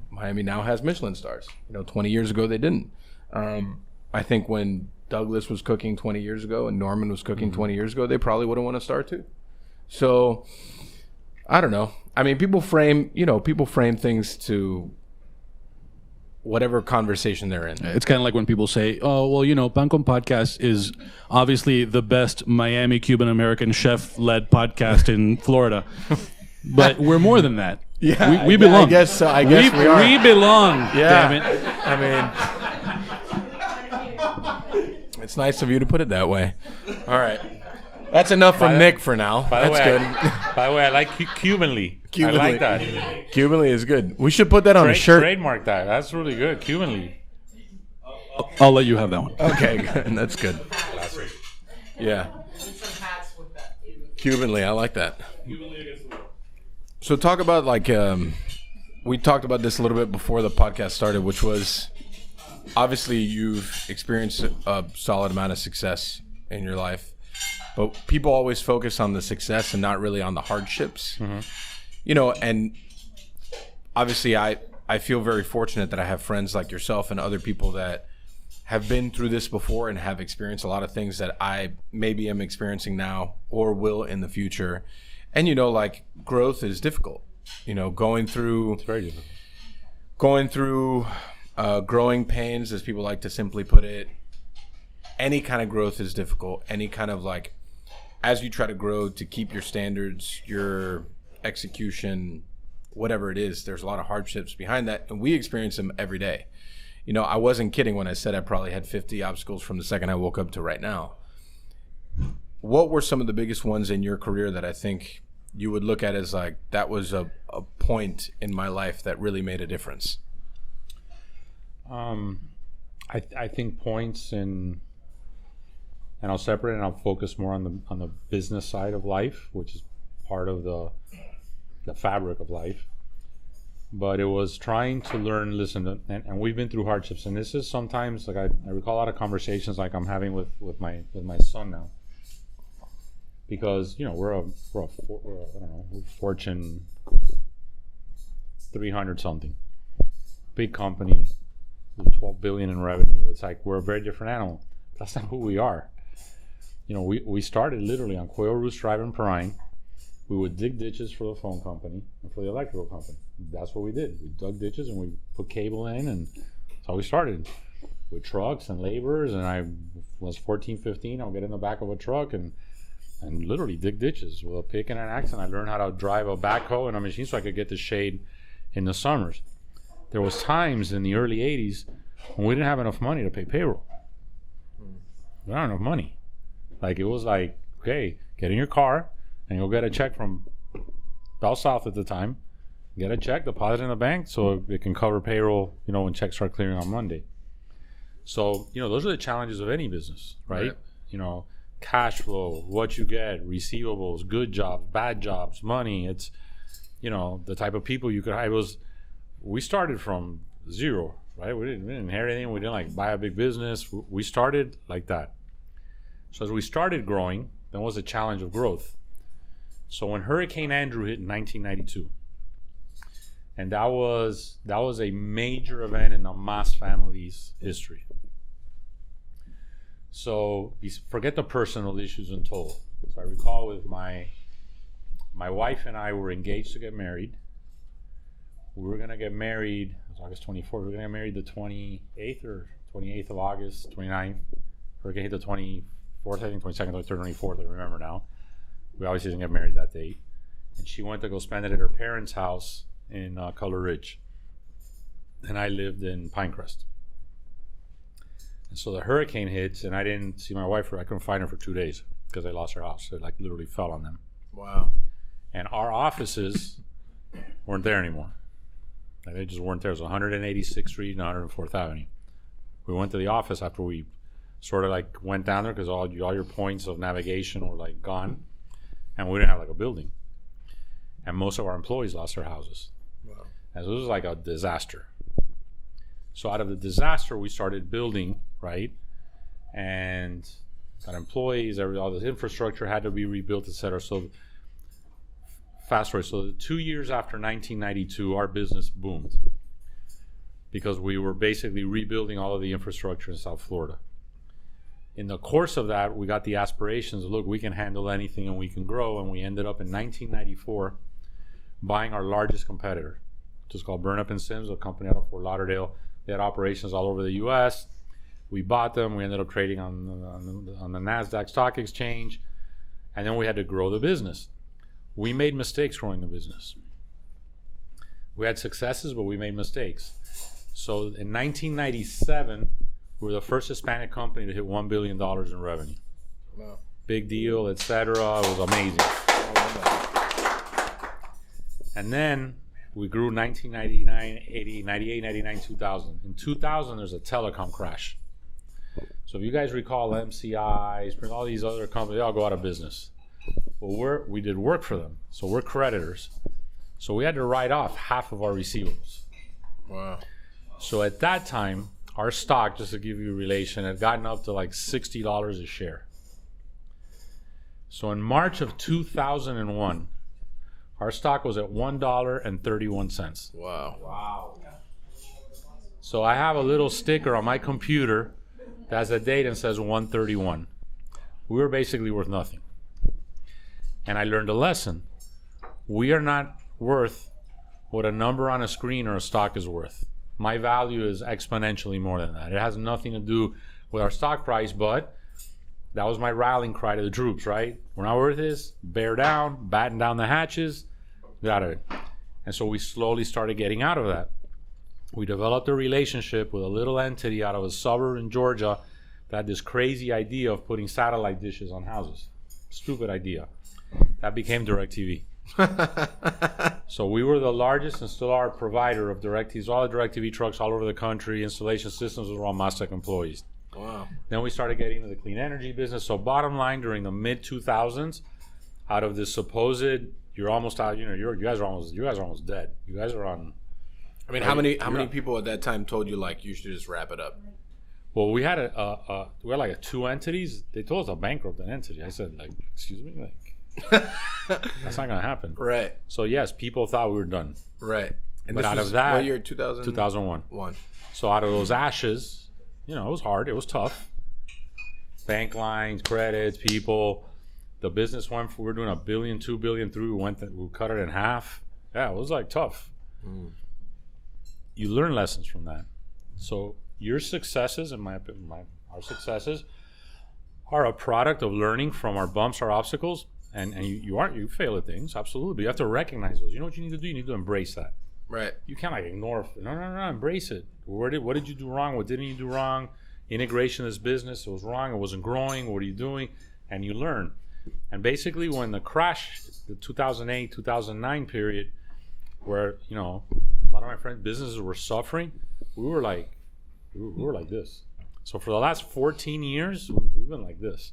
Miami now has Michelin stars. 20 years ago, they didn't. I think when Douglas was cooking 20 years ago and Norman was cooking 20 years ago, they probably would have won a star too. So I don't know. I mean, people frame things to whatever conversation they're in. It's kind of like when people say, oh, well, Pan Con Podcast is obviously the best Miami Cuban-American chef-led podcast in Florida. But we're more than that. Yeah, we belong. I guess so. I guess we are. We belong, Yeah. damn it. I mean, it's nice of you to put it that way. All right. That's enough from Nick for now. That's good. By the way, I like Cubanly. I like that. Cubanly is good. We should put that on a shirt. Trademark that. That's really good. Cubanly. I'll let you have that one. Okay, good. That's good. Yeah. Cubanly, I like that. So talk about we talked about this a little bit before the podcast started, which was obviously you've experienced a solid amount of success in your life. But people always focus on the success and not really on the hardships. And obviously I feel very fortunate that I have friends like yourself and other people that have been through this before and have experienced a lot of things that I maybe am experiencing now or will in the future. And, growth is difficult. Going through growing pains, as people like to simply put it, any kind of growth is difficult. Any kind of as you try to grow to keep your standards, your execution, whatever it is, there's a lot of hardships behind that. And we experience them every day. I wasn't kidding when I said I probably had 50 obstacles from the second I woke up to right now. What were some of the biggest ones in your career that I think you would look at as that was a point in my life that really made a difference? I think points and I'll separate and I'll focus more on the business side of life, which is part of the fabric of life. But it was trying to learn, listen, and we've been through hardships, and this is sometimes I recall a lot of conversations I'm having with my son now, because we're Fortune 300 something, big company, 12 billion in revenue. It's we're a very different animal. That's not who we are. We started literally on Quail Roost Drive in Perrine. We would dig ditches for the phone company and for the electrical company. That's what we did. We dug ditches and we put cable in, and that's how we started. With trucks and laborers, and I was 14, 15. I'll get in the back of a truck and literally dig ditches with a pick and an axe, and I learned how to drive a backhoe and a machine so I could get the shade in the summers. There was times in the early 80s when we didn't have enough money to pay payroll. We don't have enough money. It was okay, get in your car and you'll get a check from Bell South at the time. Get a check, deposit in the bank so it can cover payroll, when checks start clearing on Monday. So, those are the challenges of any business, right? Cash flow, what you get, receivables, good jobs, bad jobs, money. It's, the type of people you could hire. We started from zero, right? We didn't inherit anything. We didn't buy a big business. We started like that. So as we started growing, then was a challenge of growth. So when Hurricane Andrew hit in 1992, and that was a major event in the Mas family's history. So forget the personal issues in total. So I recall with my wife and I were engaged to get married. We were gonna get married, it was August 24th. We were gonna get married the 28th or 28th of August, 29th. Hurricane hit the 24th, I think 22nd, 23rd, 24th, I remember now. We obviously didn't get married that day. And she went to go spend it at her parents' house in Color Ridge. And I lived in Pinecrest. And so the hurricane hits, and I didn't see my wife, I couldn't find her for 2 days because I lost her house. It literally fell on them. Wow. And our offices weren't there anymore. They just weren't there. It was 186th Street and 104th Avenue. We went to the office after we sort of like went down there because all your points of navigation were like gone, and we didn't have like a building, and most of our employees lost their houses. Wow. And so it was like a disaster. So out of the disaster, we started building, right? And got employees, all this infrastructure had to be rebuilt, etc. So fast forward, so 2 years after 1992, our business boomed because we were basically rebuilding all of the infrastructure in South Florida. In the course of that, we got the aspirations of, look, we can handle anything and we can grow, and we ended up in 1994 buying our largest competitor, which is called Burnap & Sims, a company out of Fort Lauderdale. They had operations all over the U.S. We bought them. We ended up trading on the NASDAQ stock exchange, and then we had to grow the business. We made mistakes growing the business. We had successes, but we made mistakes. So in 1997, we were the first Hispanic company to hit $1 billion in revenue. Wow. Big deal, etc. It was amazing. And then we grew 1999, 80, 98, 99, 2000. In 2000, there's a telecom crash. So if you guys recall MCI, all these other companies, they all go out of business. Well, we did work for them, so we're creditors. So we had to write off half of our receivables. Wow. So at that time, our stock, just to give you a relation, had gotten up to like $60 a share. So in March of 2001, our stock was at $1.31. Wow. Wow. So I have a little sticker on my computer that has a date and says 131. We were basically worth nothing. And I learned a lesson. We are not worth what a number on a screen or a stock is worth. My value is exponentially more than that. It has nothing to do with our stock price, but that was my rallying cry to the troops, right? We're not worth this, bear down, batten down the hatches, got it. And so we slowly started getting out of that. We developed a relationship with a little entity out of a suburb in Georgia that had this crazy idea of putting satellite dishes on houses. Stupid idea. That became DirecTV. So we were the largest and still are provider of DirecTV. All the DirecTV trucks all over the country, installation systems were all MasTec employees. Wow. Then we started getting into the clean energy business. So bottom line, during the mid 2000s, out of this supposed, you're almost out. You guys are almost dead. You guys are on. I mean, how many people at that time told you like you should just wrap it up? Well, we had like two entities. They told us to bankrupt an entity. I said, like, excuse me, like. That's not gonna happen. Right. So yes, people thought we were done. Right. And but this out was of that, what year? 2001. So out of those ashes, it was hard. It was tough. Bank lines, credits, people. The business went. We were doing $1 billion, $2 billion through. We cut it in half. Yeah, it was like tough. You learn lessons from that. So your successes and our successes are a product of learning from our bumps, our obstacles. And you fail at things, absolutely, but you have to recognize those. You know what you need to do? You need to embrace that. Right. You can't like ignore. No, embrace it. What did you do wrong? What didn't you do wrong? Integration of this business, it was wrong. It wasn't growing. What are you doing? And you learn. And basically, when the crash, the 2008, 2009 period, where a lot of my friends' businesses were suffering, we were like this. So for the last 14 years, we've been like this,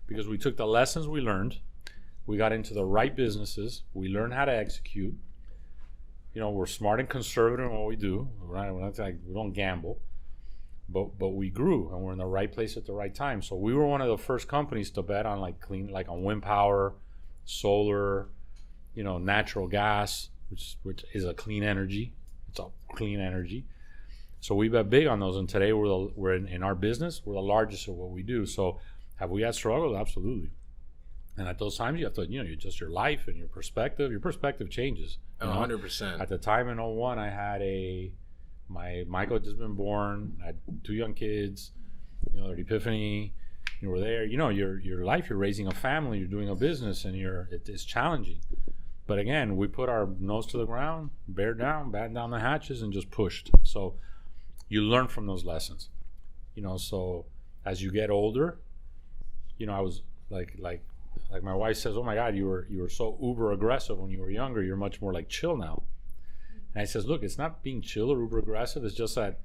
because we took the lessons we learned. We got into the right businesses. We learned how to execute. We're smart and conservative in what we do. We don't gamble, but we grew, and we're in the right place at the right time. So we were one of the first companies to bet on on wind power, solar, natural gas, which is a clean energy. It's a clean energy. So we bet big on those, and today we're in our business. We're the largest of what we do. So have we had struggles? Absolutely. And at those times, you have to, adjust your life and your perspective. Your perspective changes. 100%. At the time in 01, I had Michael had just been born. I had 2 young kids. Their epiphany. You were there. Your life. You're raising a family. You're doing a business, and it's challenging. But again, we put our nose to the ground, bear down, batten down the hatches, and just pushed. So you learn from those lessons. So as you get older, I was like my wife says, oh my God, you were so uber aggressive when you were younger. You're much more like chill now. And I says, look, it's not being chill or uber aggressive. It's just that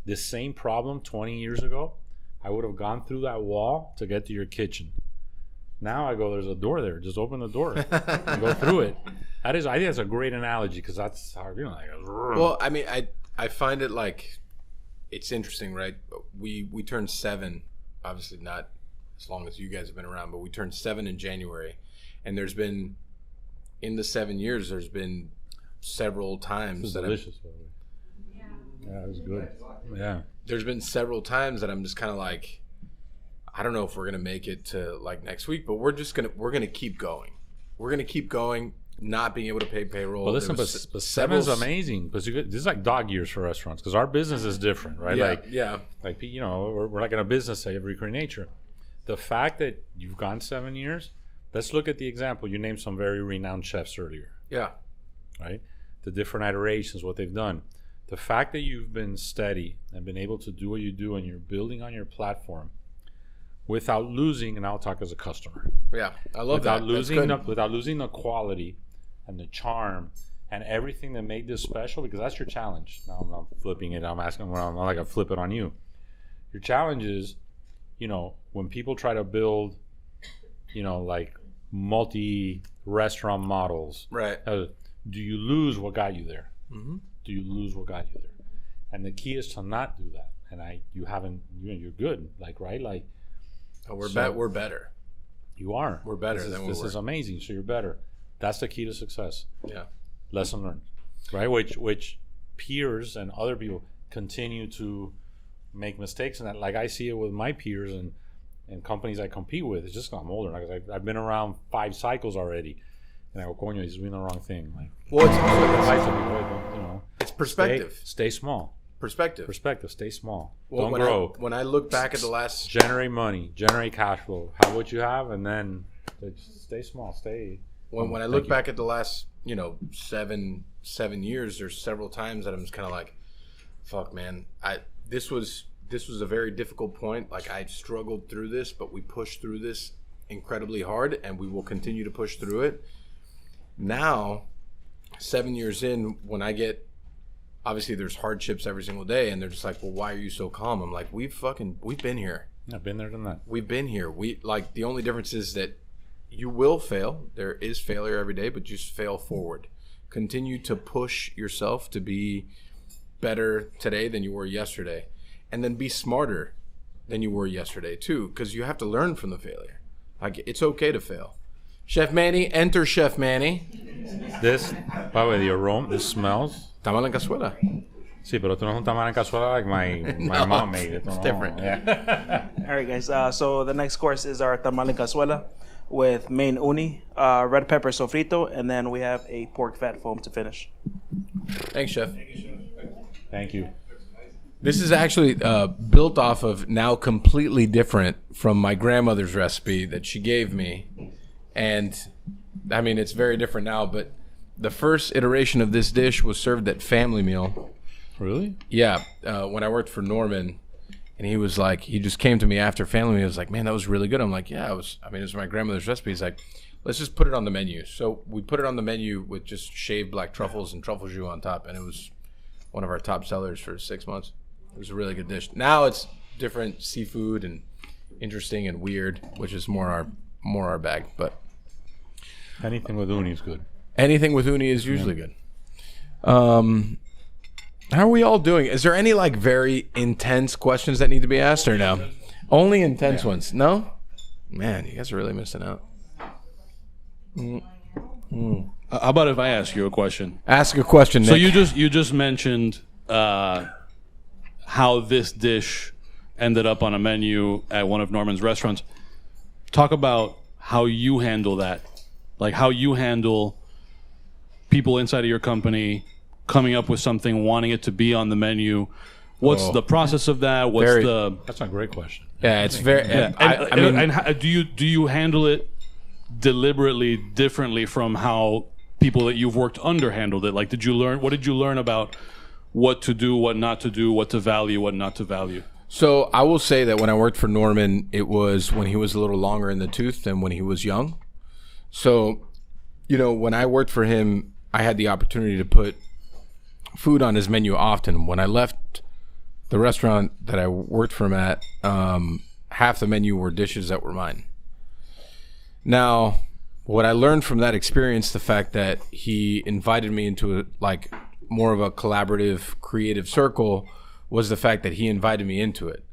this same problem 20 years ago I would have gone through that wall to get to your kitchen. Now I go, there's a door there. Just open the door and go through it. I think that's a great analogy because that's how, Well, I mean, I find it like, it's interesting, right? We turned 7, obviously not as long as you guys have been around, but we turned 7 in January. And there's been, in the 7 years, there's been several times that delicious, by the way. Yeah, it was good. Yeah. There's been several times that I'm just kind of like, I don't know if we're gonna make it to like next week, but we're gonna keep going. We're gonna keep going, not being able to pay payroll. Well, listen, but 7 is amazing because this is like dog years for restaurants because our business is different, right? Yeah, like we're like in a business of recurring nature. The fact that you've gone 7 years, let's look at the example. You named some very renowned chefs earlier. Yeah. Right? The different iterations, what they've done. The fact that you've been steady and been able to do what you do and you're building on your platform without losing, and I'll talk as a customer. Yeah, I love that. Without losing the quality and the charm and everything that made this special, because that's your challenge. Now I'm not flipping it. I'm asking, I'm like I flip it on you. Your challenge is, when people try to build, like multi-restaurant models. Right. Do you lose what got you there? Mm-hmm. Do you lose what got you there? And the key is to not do that. And you haven't. You're good. Like right. Like. Oh, we're better. You are. We're better than we were. This is amazing. So you're better. That's the key to success. Yeah. Lesson learned. Right. Which peers and other people continue to make mistakes in that. Like I see it with my peers and companies I compete with. It's just I'm older because I've been around 5 cycles already. And I go, coño, he's doing the wrong thing. Like, well, it's perspective. Stay small. Perspective. Stay small. Well, Don't grow. When I look back at the last... Generate money. Generate cash flow. Have what you have, and then stay small. When I look back at the last, 7 years, there's several times that I'm just kind of like, fuck, man. This was a very difficult point. Like, I struggled through this, but we pushed through this incredibly hard, and we will continue to push through it. Now, 7 years in, when I get... Obviously, there's hardships every single day, and they're just like, well, why are you so calm? I'm like, we've been here. I've been there, done that. We've been here. The only difference is that you will fail. There is failure every day, but just fail forward. Continue to push yourself to be better today than you were yesterday. And then be smarter than you were yesterday, too, because you have to learn from the failure. Like, it's okay to fail. Chef Manny, enter Chef Manny. This, by the way, the aroma, this smells. Tamal en cazuela. Sí, pero tú no es un tamal en cazuela like my mom made it. It's different. Yeah. All right, guys. So the next course is our tamal en cazuela with main uni, red pepper sofrito, and then we have a pork fat foam to finish. Thanks, Chef. Thank you. This is actually built off of now completely different from my grandmother's recipe that she gave me. And, I mean, it's very different now, but the first iteration of this dish was served at family meal. Really? Yeah. When I worked for Norman, and he was like, he just came to me after family meal. He was like, man, that was really good. I'm like, yeah, it was my grandmother's recipe. He's like, let's just put it on the menu. So we put it on the menu with just shaved black truffles and truffle jus on top. And it was one of our top sellers for 6 months. It was a really good dish. Now it's different seafood and interesting and weird, which is more our bag. But anything with uni is good. Anything with uni is usually good. How are we all doing? Is there any like very intense questions that need to be asked or no? Only intense ones. No? Man, you guys are really missing out. How about if I ask you a question? Ask a question, Nick. So you just mentioned how this dish ended up on a menu at one of Norman's restaurants. Talk about how you handle that. Like how you handle people inside of your company coming up with something, wanting it to be on the menu. What's the process of that? That's a great question. Yeah, it's very. Yeah. I mean, do you handle it deliberately differently from how people that you've worked under handled it? Like, what did you learn about what to do, what not to do, what to value, what not to value? So I will say that when I worked for Norman, it was when he was a little longer in the tooth than when he was young. So, when I worked for him, I had the opportunity to put food on his menu often. When I left the restaurant that I worked from at, half the menu were dishes that were mine. Now, what I learned from that experience, the fact that he invited me into like more of a collaborative, creative circle, was the fact that he invited me into it.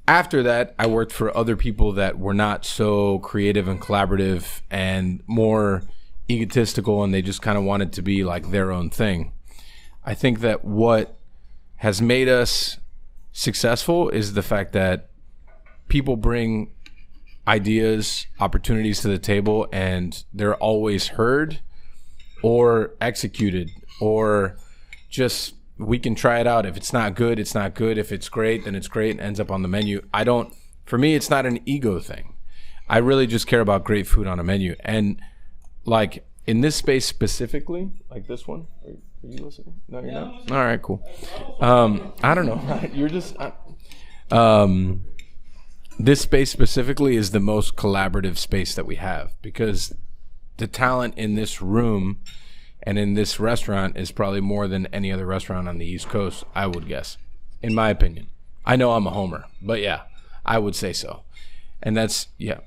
After that, I worked for other people that were not so creative and collaborative and more egotistical, and they just kind of wanted to be like their own thing. I think that what has made us successful is the fact that people bring ideas, opportunities to the table, and they're always heard or executed, or just, we can try it out. If it's not good, it's not good. If it's great, then it's great and ends up on the menu. For me, it's not an ego thing. I really just care about great food on a menu. And like in this space specifically, like this one, are you listening? No, you're not? All right, cool. I don't know. You're just, this space specifically is the most collaborative space that we have, because the talent in this room and in this restaurant is probably more than any other restaurant on the East Coast, I would guess, in my opinion. I know I'm a homer, but yeah, I would say so. And that's, yeah.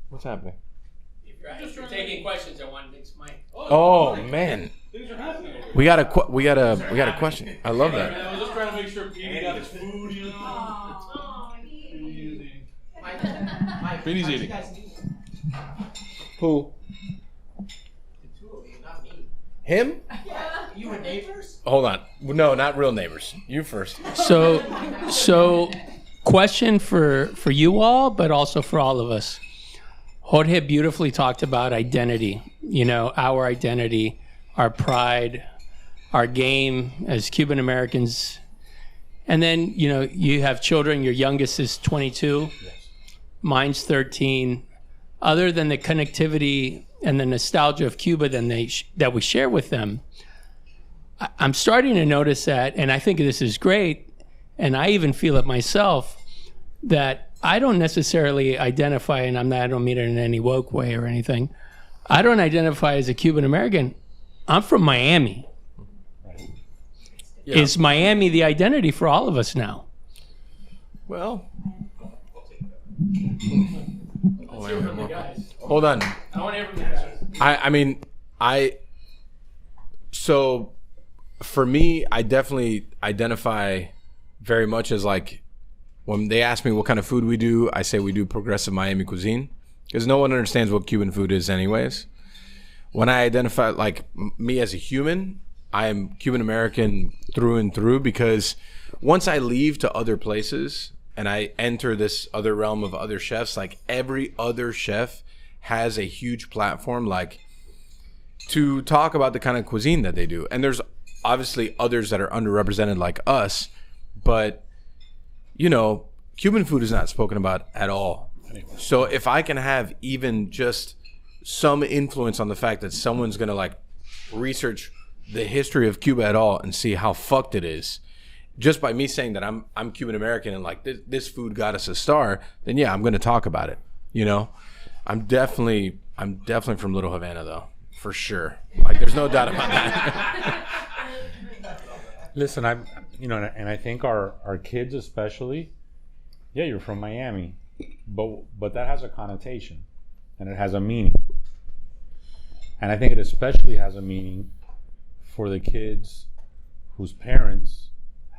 What's happening? If you're taking questions, I want to Mike. Oh man, we got a question. I love that. I was just trying to make sure Petey got his food, you know. Petey's eating. Who? Him? Yeah. You were neighbors? Hold on. No, not real neighbors. You first. So question for you all, but also for all of us. Jorge beautifully talked about identity. You know, our identity, our pride, our game as Cuban Americans. And then, you know, you have children. Your youngest is 22. Yes. Mine's 13. Other than the connectivity and the nostalgia of Cuba that we share with them, I'm starting to notice that, and I think this is great, and I even feel it myself, that I don't necessarily identify, and I don't mean it in any woke way or anything, I don't identify as a Cuban American. I'm from Miami. Yeah. Is Miami the identity for all of us now? Well, hold on. I want to hear from the guys. So for me, I definitely identify very much as like, when they ask me what kind of food we do, I say we do progressive Miami cuisine, because no one understands what Cuban food is anyways. When I identify like me as a human, I am Cuban American through and through, because once I leave to other places and I enter this other realm of other chefs, like every other chef has a huge platform like to talk about the kind of cuisine that they do. And there's obviously others that are underrepresented like us, but you know, Cuban food is not spoken about at all. So if I can have even just some influence on the fact that someone's going to like research the history of Cuba at all and see how fucked it is, just by me saying that I'm Cuban American and like this food got us a star, then yeah, I'm going to talk about it. You know, I'm definitely from Little Havana though, for sure. Like there's no doubt about that. Listen, and I think our kids especially, yeah, you're from Miami, but that has a connotation and it has a meaning. And I think it especially has a meaning for the kids whose parents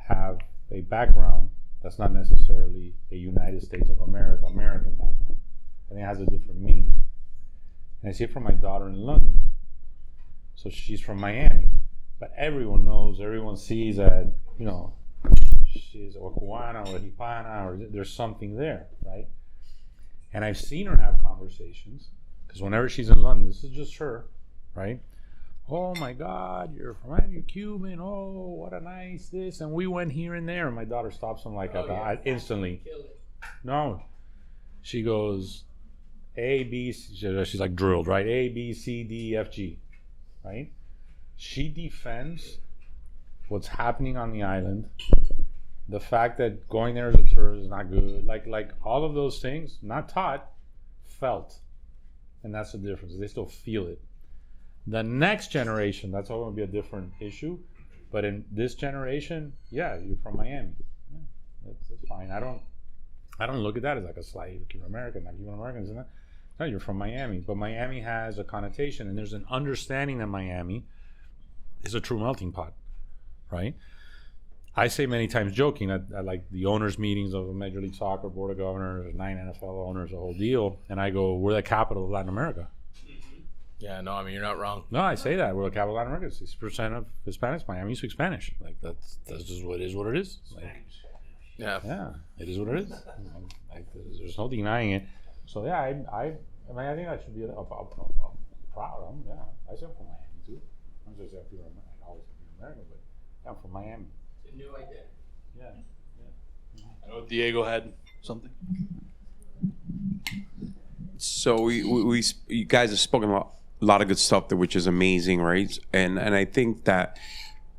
have a background that's not necessarily a United States of American background. I think it has a different meaning. And I see it from my daughter in London. So she's from Miami, but everyone sees that, you know, she's a Cubana or a Hispana, or there's something there, right? And I've seen her have conversations, because whenever she's in London, this is just her, right? Oh my God, you're Cuban. Oh, what a nice this. And we went here and there. And my daughter stops him like instantly. No. She goes, A, B, C. She's like drilled, right? A, B, C, D, F, G, right? She defends what's happening on the island. The fact that going there as a tourist is not good. Like all of those things, not taught, felt. And that's the difference. They still feel it. The next generation, that's all going to be a different issue. But in this generation, yeah, you're from Miami. Yeah, that's fine. I don't look at that as like a slight Cuban American, like Cuban Americans, isn't it? No, you're from Miami. But Miami has a connotation, and there's an understanding that Miami is a true melting pot, right? I say many times joking at like the owners' meetings of a Major League Soccer, Board of Governors, 9 NFL owners, the whole deal, and I go, we're the capital of Latin America. Yeah, no, I mean, you're not wrong. No, I say that. We're the capital of Latin America. 60% of Hispanics, Miami speak Spanish. Like, that's just what it is, what it is. Like, yeah, it is what it is. Like, there's no denying it. So, yeah, I mean, I think I should be proud of them. Yeah, I say I'm from Miami, too. I'm just saying I always feel American, but yeah, I'm from Miami. It's a new idea. Yeah. I know Diego had something. So you guys have spoken about a lot of good stuff there, which is amazing, right? And I think that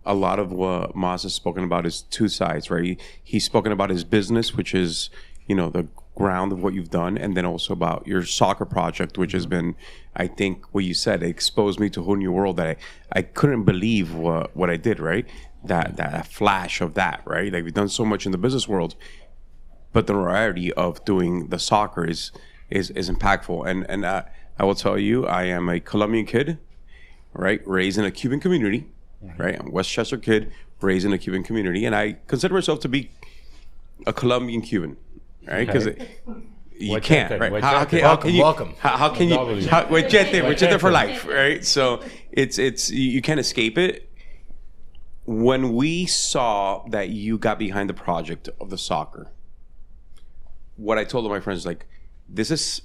a lot of what Mas has spoken about is two sides, right? He's spoken about his business, which is, the ground of what you've done, and then also about your soccer project, which has been, I think, what you said, it exposed me to a whole new world that I couldn't believe what I did, right? That flash of that, right? Like, we've done so much in the business world, but the variety of doing the soccer is impactful. And I will tell you, I am a Colombian kid, right, raised in a Cuban community, right? I'm a Westchester kid, raised in a Cuban community, and I consider myself to be a Colombian Cuban, right? Because you can't, right? How can you? Welcome. How can you? We're for life, right? So it's you can't escape it. When we saw that you got behind the project of the soccer, what I told my friends is like, this is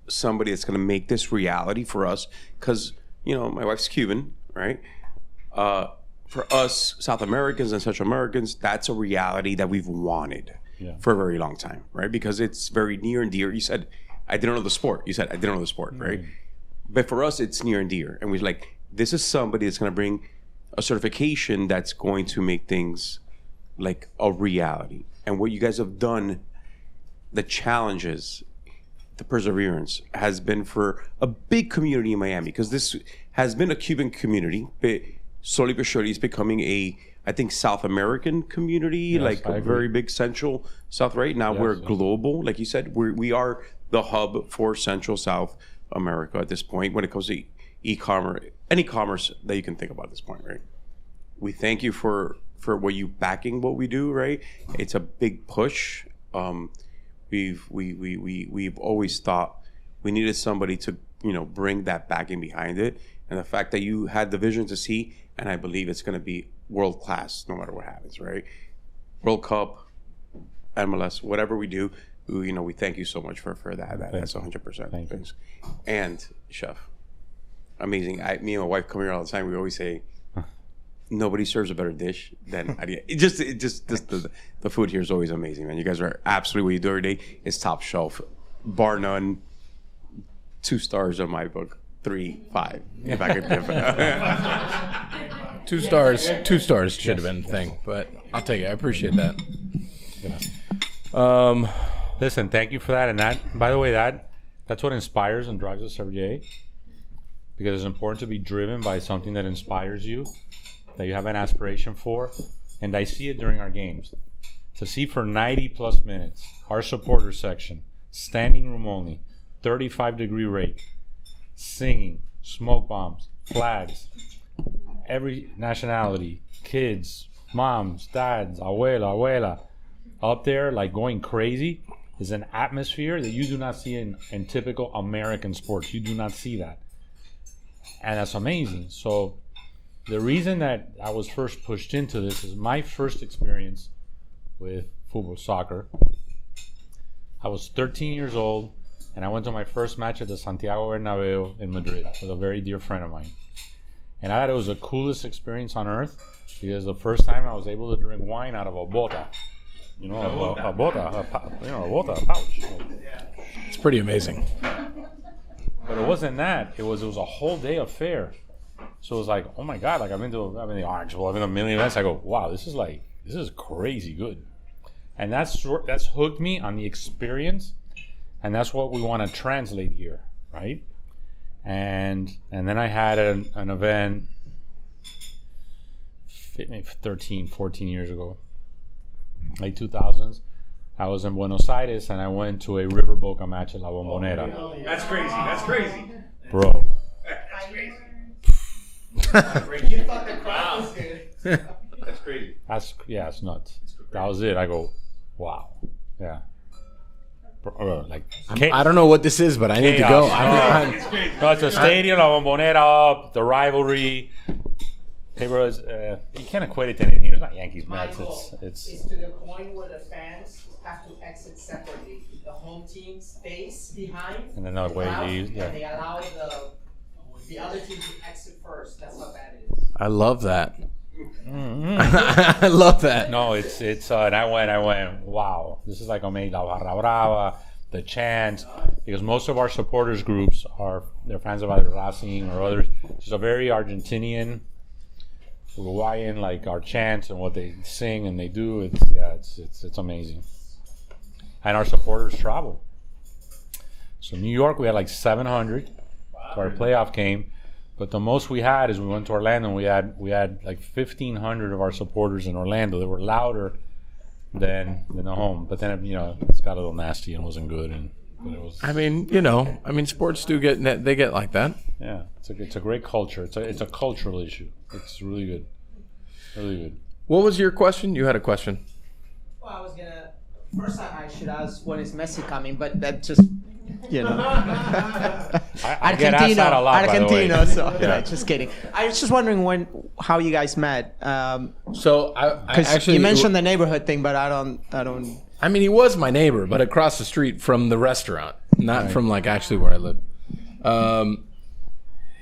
somebody that's going to make this reality for us, because my wife's Cuban, right? For us South Americans and Central Americans, that's a reality that we've wanted for a very long time, right? Because it's very near and dear. You said I didn't know the sport. You said I didn't know the sport, right? But for us, it's near and dear, and we're like, this is somebody that's going to bring a certification that's going to make things like a reality. And what you guys have done, the challenges, the perseverance has been for a big community in Miami, because this has been a Cuban community, but slowly but surely it's becoming I think South American community, Yes, like a very big Central South, right? Now we're global, like you said, we are the hub for Central South America at this point when it comes to e-commerce, any commerce that you can think about at this point, right? We thank you for what you backing what we do, right? It's a big push. We've always thought we needed somebody to bring that backing behind it, and the fact that you had the vision to see, and I believe it's going to be world class no matter what happens, right? World Cup, MLS, whatever we do, we thank you so much for that. That's 100%. Thanks. And chef, amazing. Me and my wife come here all the time. We always say, nobody serves a better dish than Adia. The food here is always amazing, man. You guys are absolutely, what you do every day is top shelf, bar none. 2 stars on my book, 3, 5. If I could give 2 stars. 2 stars should have been the thing, but I'll take it. I appreciate that. Listen, thank you for that. And that, by the way, that's what inspires and drives us every day, because it's important to be driven by something that inspires you, that you have an aspiration for. And I see it during our games. To see for 90 plus minutes, our supporter section, standing room only, 35-degree rate, singing, smoke bombs, flags, every nationality, kids, moms, dads, abuela, up there like going crazy, is an atmosphere that you do not see in typical American sports. You do not see that. And that's amazing. So the reason that I was first pushed into this is my first experience with football, soccer. I was 13 years old, and I went to my first match at the Santiago Bernabeu in Madrid with a very dear friend of mine. And I thought it was the coolest experience on earth, because the first time I was able to drink wine out of a bota. A pouch. It's pretty amazing. But it wasn't that. It was a whole day affair. So it was like, oh my God, like I've been to the Orange Bowl, I've been to a million events. I go, wow, this is crazy good. And that's hooked me on the experience, and that's what we want to translate here, right? And then I had an event maybe 13, 14 years ago, late 2000s. I was in Buenos Aires and I went to a River Boca match at La Bombonera. That's crazy. That's crazy. Bro. You thought the crowd was good. That's crazy. It's nuts. That was it. I go, wow. Yeah. Like I don't know what this is, but I need to go. No, it's a stadium, La Bombonera up, the rivalry. Hey, bro, you can't equate it to anything here. It's not Yankees Mets. It's to the point where the fans have to exit separately. The home team stays behind, And then the way leaves. and Yeah. they allow the other team to exit first. That's how bad it is. I love that. I love that. No, it's and I went, wow, this is like amazing. La Barra Brava, the chants, because most of our supporters groups they're fans of either Racing or others. It's a very Argentinian, Uruguayan, like our chants and what they sing and they do. It's amazing. And our supporters travel. So New York, we had like 700 for our playoff game. But the most we had is we went to Orlando and we had like 1,500 of our supporters in Orlando. They were louder than the home. But then it's got a little nasty and wasn't good. But it was. I mean, sports do get like that. Yeah, it's a great culture. It's a cultural issue. It's really good, really good. What was your question? You had a question. Well, I was gonna. First, I should ask when is Messi coming, but that just. I get asked that a lot, by the way. So Yeah. just kidding. I was just wondering how you guys met. So I actually you mentioned the neighborhood thing, but I don't. I mean, he was my neighbor, but across the street from the restaurant, not from like actually where I live.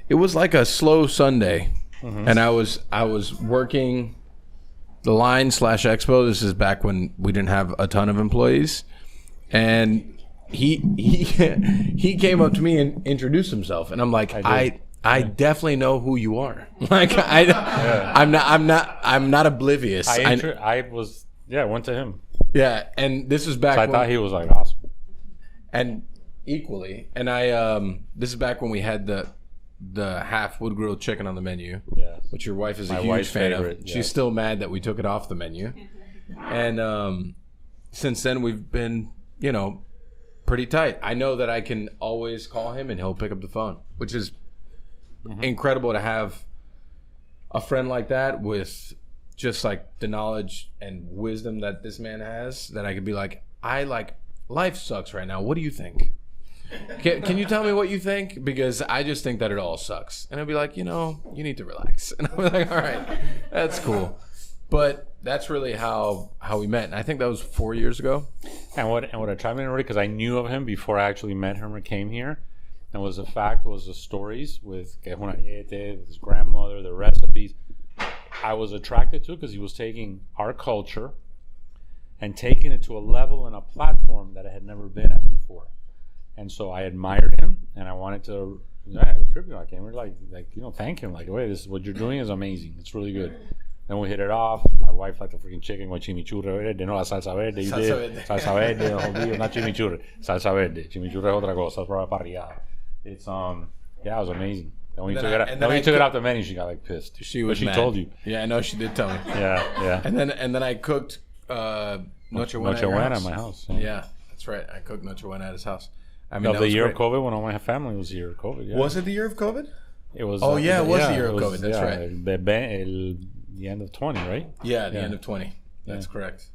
It was like a slow Sunday, and I was working the line / expo. This is back when we didn't have a ton of employees, and he came up to me and introduced himself, and I'm like, I definitely know who you are. Like I'm not oblivious. I went to him. Yeah, and this was back. So I when, thought he was like awesome. and equally, and this is back when we had the half wood grilled chicken on the menu. Yeah. Which your wife is a My huge wife's fan favorite, of. yeah. She's still mad that we took it off the menu. And since then we've been, pretty tight. I know that I can always call him and he'll pick up the phone, which is incredible to have a friend like that with just like the knowledge and wisdom that this man has, that I could be like, life sucks right now. What do you think? Can you tell me what you think? Because I just think that it all sucks. And he'll be like, you need to relax. And I'll be like, all right, that's cool. But that's really how we met. And I think that was 4 years ago. And what attracted me to because I knew of him before I actually met him or came here, and was the stories with his grandmother, the recipes. I was attracted to because he was taking our culture and taking it to a level and a platform that I had never been at before. And so I admired him, and I wanted to tribute. I came here thank him. Like, wait, this is what you're doing is amazing. It's really good. Then we hit it off. My wife liked the freaking chicken with chimichurri verde, no la salsa verde. You did salsa verde, the whole deal, not chimichurri, salsa verde. Chimichurri es otra cosa, para parrillada. It's it was amazing. Then when you took it off the menu, she got like pissed. She was mad. Told you. Yeah, I know she did tell me. Yeah. And then I cooked Noche Buena at my house. Yeah, that's right. I cooked Noche Buena at his house. I mean, of the year of COVID, when all my family was here. COVID. Yeah. Was it the year of COVID? It was. Oh yeah, it was the year of COVID. That's right. The end of 20, right? Yeah, the end of 20. That's correct.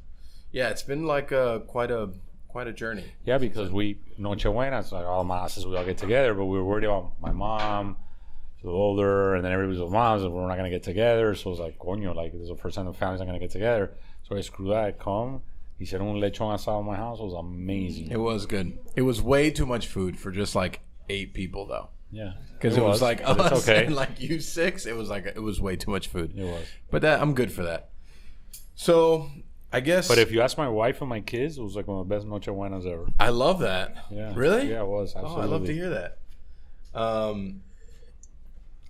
Yeah, it's been like quite a journey. Yeah, because Noche Buena, it's like all masses, we all get together, but we were worried about my mom. She's a little older, and then everybody's with moms, and we're not going to get together. So it was like, coño, like, this is the first time the family's not going to get together. So I screwed that, come. Hicieron un lechón asado in my house. It was amazing. It was good. It was way too much food for just like 8 people, though. Yeah. Because it was like us okay. and like you 6. It was way too much food. It was. But I'm good for that. So I guess. But if you ask my wife and my kids, it was like one of the best Noche Buenas ever. I love that. Yeah. Really? Yeah, it was. Absolutely. Oh, I love to hear that.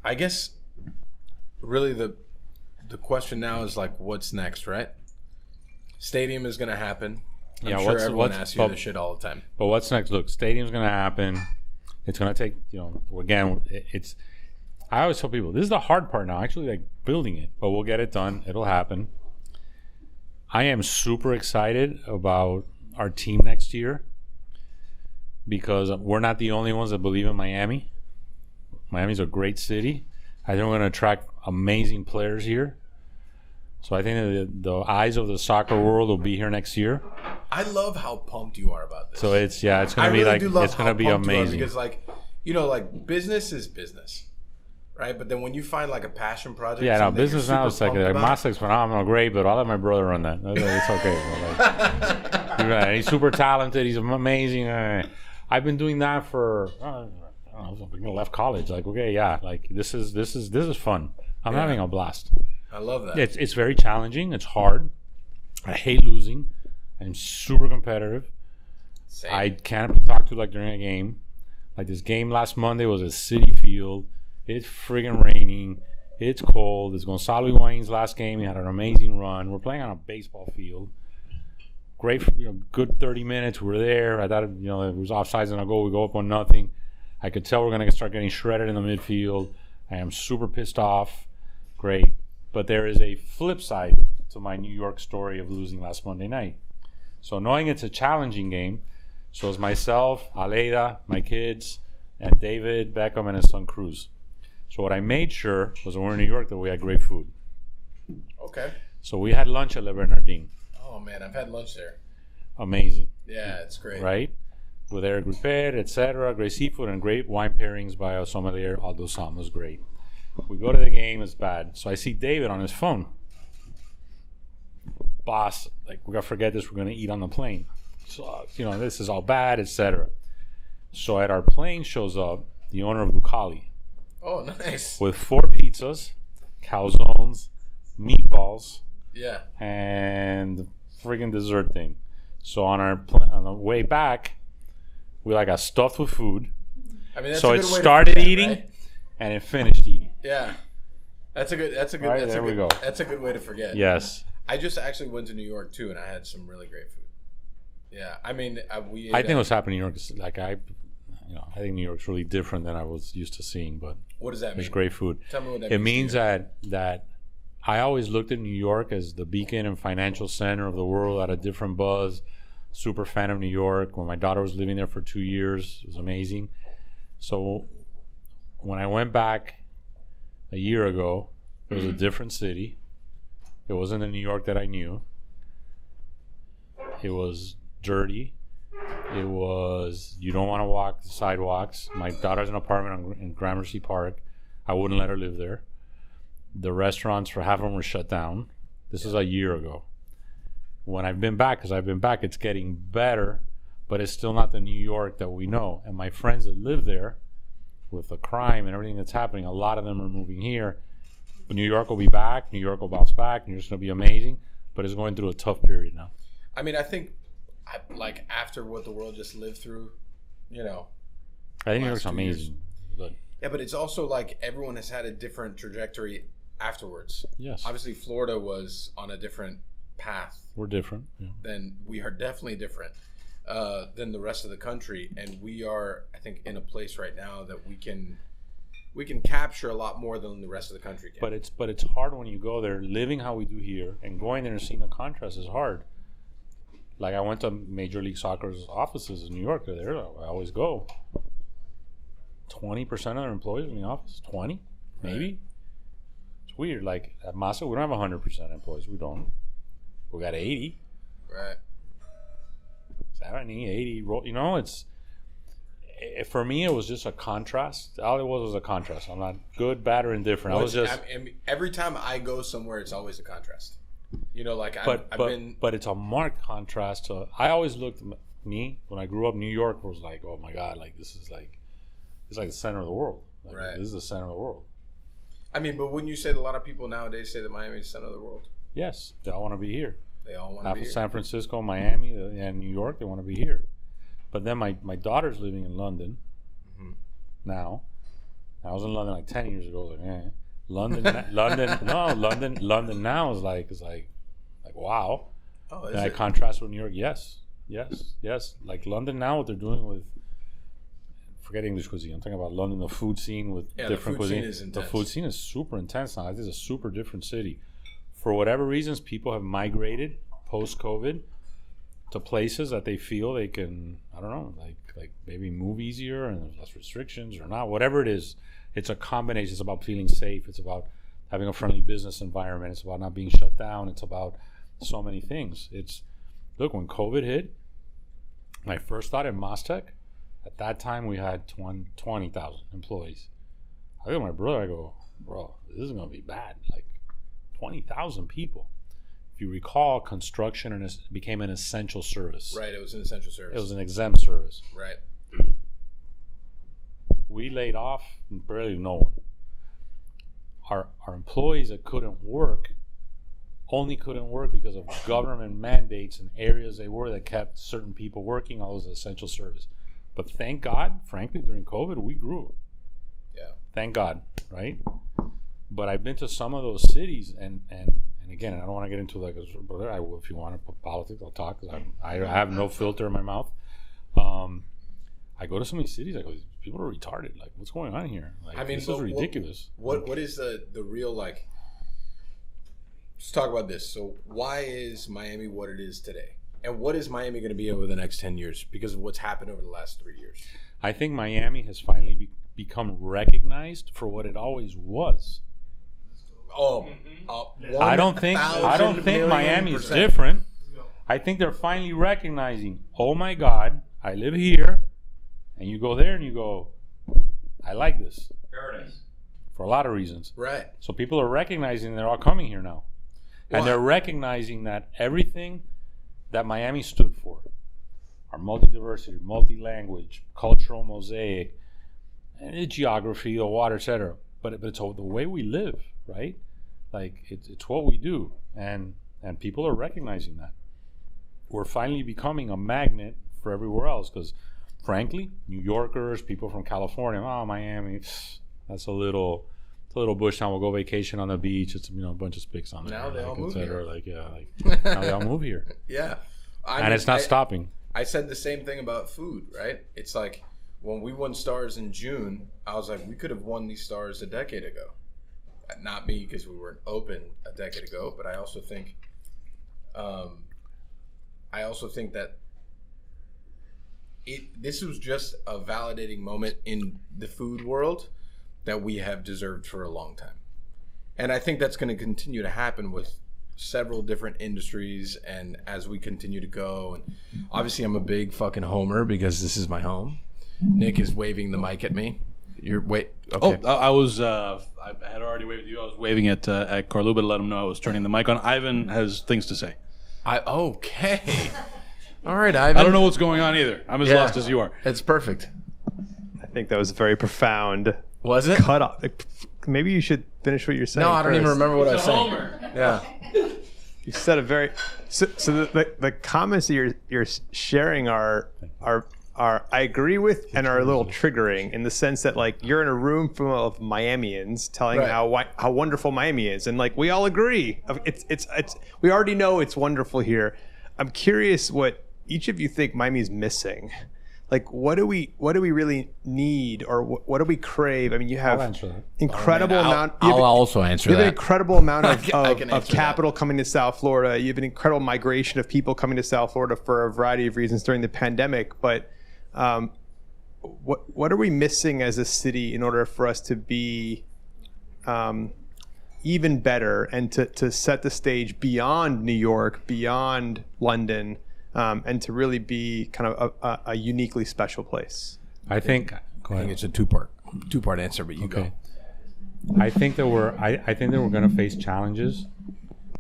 I guess really the question now is like, what's next, right? Stadium is going to happen. I'm sure everyone asks you this shit all the time. But what's next? Look, stadium's going to happen. It's going to take, again, I always tell people, this is the hard part now, actually, like building it, but we'll get it done. It'll happen. I am super excited about our team next year because we're not the only ones that believe in Miami. Miami's a great city. I think we're going to attract amazing players here. So I think that the eyes of the soccer world will be here next year. I love how pumped you are about this. So it's going to be like, it's going to be amazing. Because like, you know, like business is business. Right, but then when you find like a passion project, yeah, no, business now is like MasTec's phenomenal, great, but I'll let my brother run that. It's okay. You're right. He's super talented. He's amazing. I've been doing that for I left college. Like, okay, yeah, like this is fun. I'm having a blast. I love that. It's very challenging. It's hard. I hate losing. I'm super competitive. Same. I can't talk to like during a game. Like this game last Monday was a city field. It's friggin' raining. It's cold. It's Gonzalo Higuain's last game. He had an amazing run. We're playing on a baseball field. Great, good 30 minutes. We're there. I thought, it was offsides and a goal. We go up 1-0. I could tell we're going to start getting shredded in the midfield. I am super pissed off. Great. But there is a flip side to my New York story of losing last Monday night. So knowing it's a challenging game, so it's myself, Aleida, my kids, and David Beckham and his son Cruz. So what I made sure was when we were in New York that we had great food. Okay. So we had lunch at Le Bernardin. Oh man, I've had lunch there. Amazing. Yeah, it's great. Right? With Eric Rupert, etc. Great seafood and great wine pairings by our sommelier, Aldo Sam was great. We go to the game, it's bad. So I see David on his phone. Boss, like, we're going to forget this, we're going to eat on the plane. So, this is all bad, etc. So at our plane shows up the owner of Lucali. Oh, nice. With 4 pizzas, calzones, meatballs, yeah, and the friggin' dessert thing. So on the way back, we got stuffed with food. I mean, that's so a it good way started to forget, eating, right? And it finished eating. Yeah, that's a good. Right, there we go. That's a good way to forget. Yes. I just actually went to New York too, and I had some really great food. Yeah, I mean, I think what's happening in New York is I think New York's really different than I was used to seeing. But what does that mean? It's great food. Tell me what that means. It means that I always looked at New York as the beacon and financial center of the world, had a different buzz. Super fan of New York. When my daughter was living there for 2 years, it was amazing. So when I went back a year ago, it was a different city. It wasn't the New York that I knew. It was dirty. It was, you don't want to walk the sidewalks. My daughter has an apartment in Gramercy Park. I wouldn't let her live there. The restaurants, for half of them, were shut down. This is a year ago. When I've been back, it's getting better, but it's still not the New York that we know. And my friends that live there, with the crime and everything that's happening, a lot of them are moving here. But New York will be back. New York will bounce back. New York's going to be amazing, but it's going through a tough period now. I mean, I think, like, after what the world just lived through, I think New York's amazing. But yeah, but it's also like everyone has had a different trajectory afterwards. Yes. Obviously, Florida was on a different path. We're different. Yeah. Then we are definitely different than the rest of the country, and we are, I think, in a place right now that we can capture a lot more than the rest of the country can. But it's hard when you go there, living how we do here, and going there and seeing the contrast is hard. Like, I went to Major League Soccer's offices in New York. They're there. I always go. 20% of their employees in the office. 20, maybe. Right. It's weird. Like at MasTec, we don't have 100% employees. We don't. We got 80. Right. 70, 80. It's for me. It was just a contrast. All it was a contrast. I'm not good, bad, or indifferent. Every time I go somewhere, it's always a contrast. I've been. But it's a marked contrast to. I always looked at me when I grew up. New York was like, oh my God, like this is like, it's like the center of the world. Like, right. This is the center of the world. I mean, but wouldn't you say that a lot of people nowadays say that Miami is the center of the world? Yes, they all want to be here. They all want to be here. San Francisco, Miami, and New York, they want to be here. But then my daughter's living in London now. I was in London like 10 years ago. Like, London now is like wow. Oh, and I contrast with New York. Yes. Like London now, what they're doing with forget English cuisine. I'm talking about London, the food scene with different cuisine. The food scene is super intense now. This is a super different city. For whatever reasons, people have migrated post-COVID to places that they feel they can, I don't know, like maybe move easier and there's less restrictions or not. Whatever it is, it's a combination. It's about feeling safe. It's about having a friendly business environment. It's about not being shut down. It's about so many things. Look, when COVID hit, when I first started MasTec, at that time we had 20,000 employees. I look at my brother, I go, bro, this is going to be bad. Like 20,000 people. If you recall, construction became an essential service. Right, it was an essential service. It was an exempt service. Right. We laid off barely no one. Our employees that couldn't work only couldn't work because of government mandates in areas they were that kept certain people working. All those essential service. But thank God, frankly, during COVID, we grew. Yeah. Thank God, right? But I've been to some of those cities, and again, I don't want to get into like, brother, I will, if you want to put politics, I'll talk. Cause I have no filter in my mouth. I go to so many cities, I go, people are retarded. Like, what's going on here? Like, I mean, this is ridiculous. What is the real, like, let's talk about this. So why is Miami what it is today? And what is Miami going to be over the next 10 years because of what's happened over the last 3 years? I think Miami has finally become recognized for what it always was. I don't think Miami is different. I think they're finally recognizing, oh my God, I live here, and you go there and you go, I like this. Paradise. For a lot of reasons. Right. So people are recognizing they're all coming here now. And they're recognizing that everything that Miami stood for, our multi-diversity, multi-language, cultural mosaic, and the geography, the water, etc. But it's the way we live, right? Like it's what we do, and people are recognizing that. We're finally becoming a magnet for everywhere else because, frankly, New Yorkers, people from California, Miami, that's a little bush town. We'll go vacation on the beach. It's a bunch of spics on there. Now they all move here. Now they all move here. Yeah, and it's not stopping. I said the same thing about food, right? It's like when we won stars in June, I was like, we could have won these stars a decade ago. Not me, because we weren't open a decade ago, but I also think that this was just a validating moment in the food world that we have deserved for a long time. And I think that's going to continue to happen with several different industries and as we continue to go. And obviously I'm a big fucking homer because this is my home. Nick is waving the mic at me. Okay. I had already waved you. I was waving at Carluba to let him know I was turning the mic on. Ivan has things to say. Okay. All right, Ivan. I don't know what's going on either. I'm as lost as you are. It's perfect. I think that was very profound. Was it? Cut off. Maybe you should finish what you're saying. No, I don't even remember what I was saying. Yeah. You said a very so the comments that you're sharing are I agree with and are a little triggering in the sense that like you're in a room full of Miamians telling how wonderful Miami is, and like we all agree it's we already know it's wonderful here. I'm curious what each of you think Miami's missing. Like what do we really need, or what do we crave? I mean, you have incredible amount. I'll also answer that. You have an incredible amount of capital coming to South Florida. You have an incredible migration of people coming to South Florida for a variety of reasons during the pandemic. But what are we missing as a city in order for us to be even better and to set the stage beyond New York, beyond London? And to really be kind of a uniquely special place. I think it's a two-part answer, but you go. I think that we're going to face challenges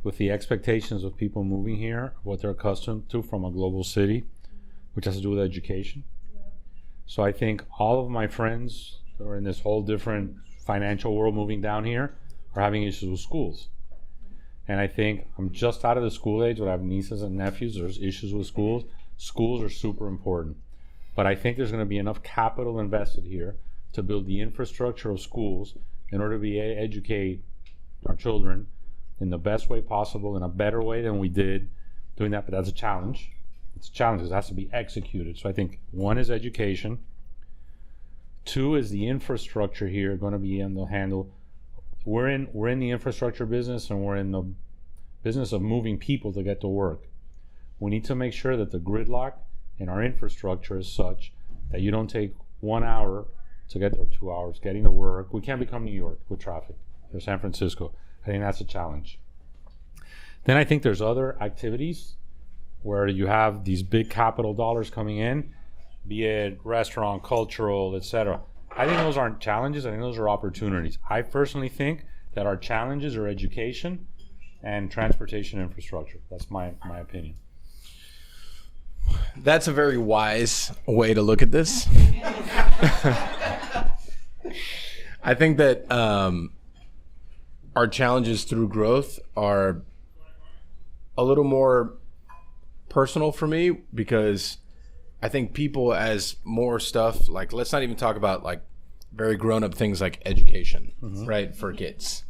with the expectations of people moving here, what they're accustomed to from a global city, which has to do with education. So I think all of my friends that are in this whole different financial world moving down here are having issues with schools. And I think I'm just out of the school age, but I have nieces and nephews. There's issues with schools. Schools are super important. But I think there's going to be enough capital invested here to build the infrastructure of schools in order to be educate our children in the best way possible, in a better way than we did doing that. But that's a challenge. It's a challenge. It has to be executed. So I think one is education. Two is the infrastructure here going to be in the handle. We're in the infrastructure business, and we're in the business of moving people to get to work. We need to make sure that the gridlock in our infrastructure is such that you don't take 1 hour to get there, 2 hours getting to work. We can't become New York with traffic or San Francisco. I think that's a challenge. Then I think there's other activities where you have these big capital dollars coming in, be it restaurant, cultural, etc. I think those aren't challenges. I think those are opportunities. I personally think that our challenges are education and transportation infrastructure. That's my opinion. That's a very wise way to look at this. I think that our challenges through growth are a little more personal for me, because I think people, as more stuff, like, let's not even talk about like very grown-up things like education, right, for kids.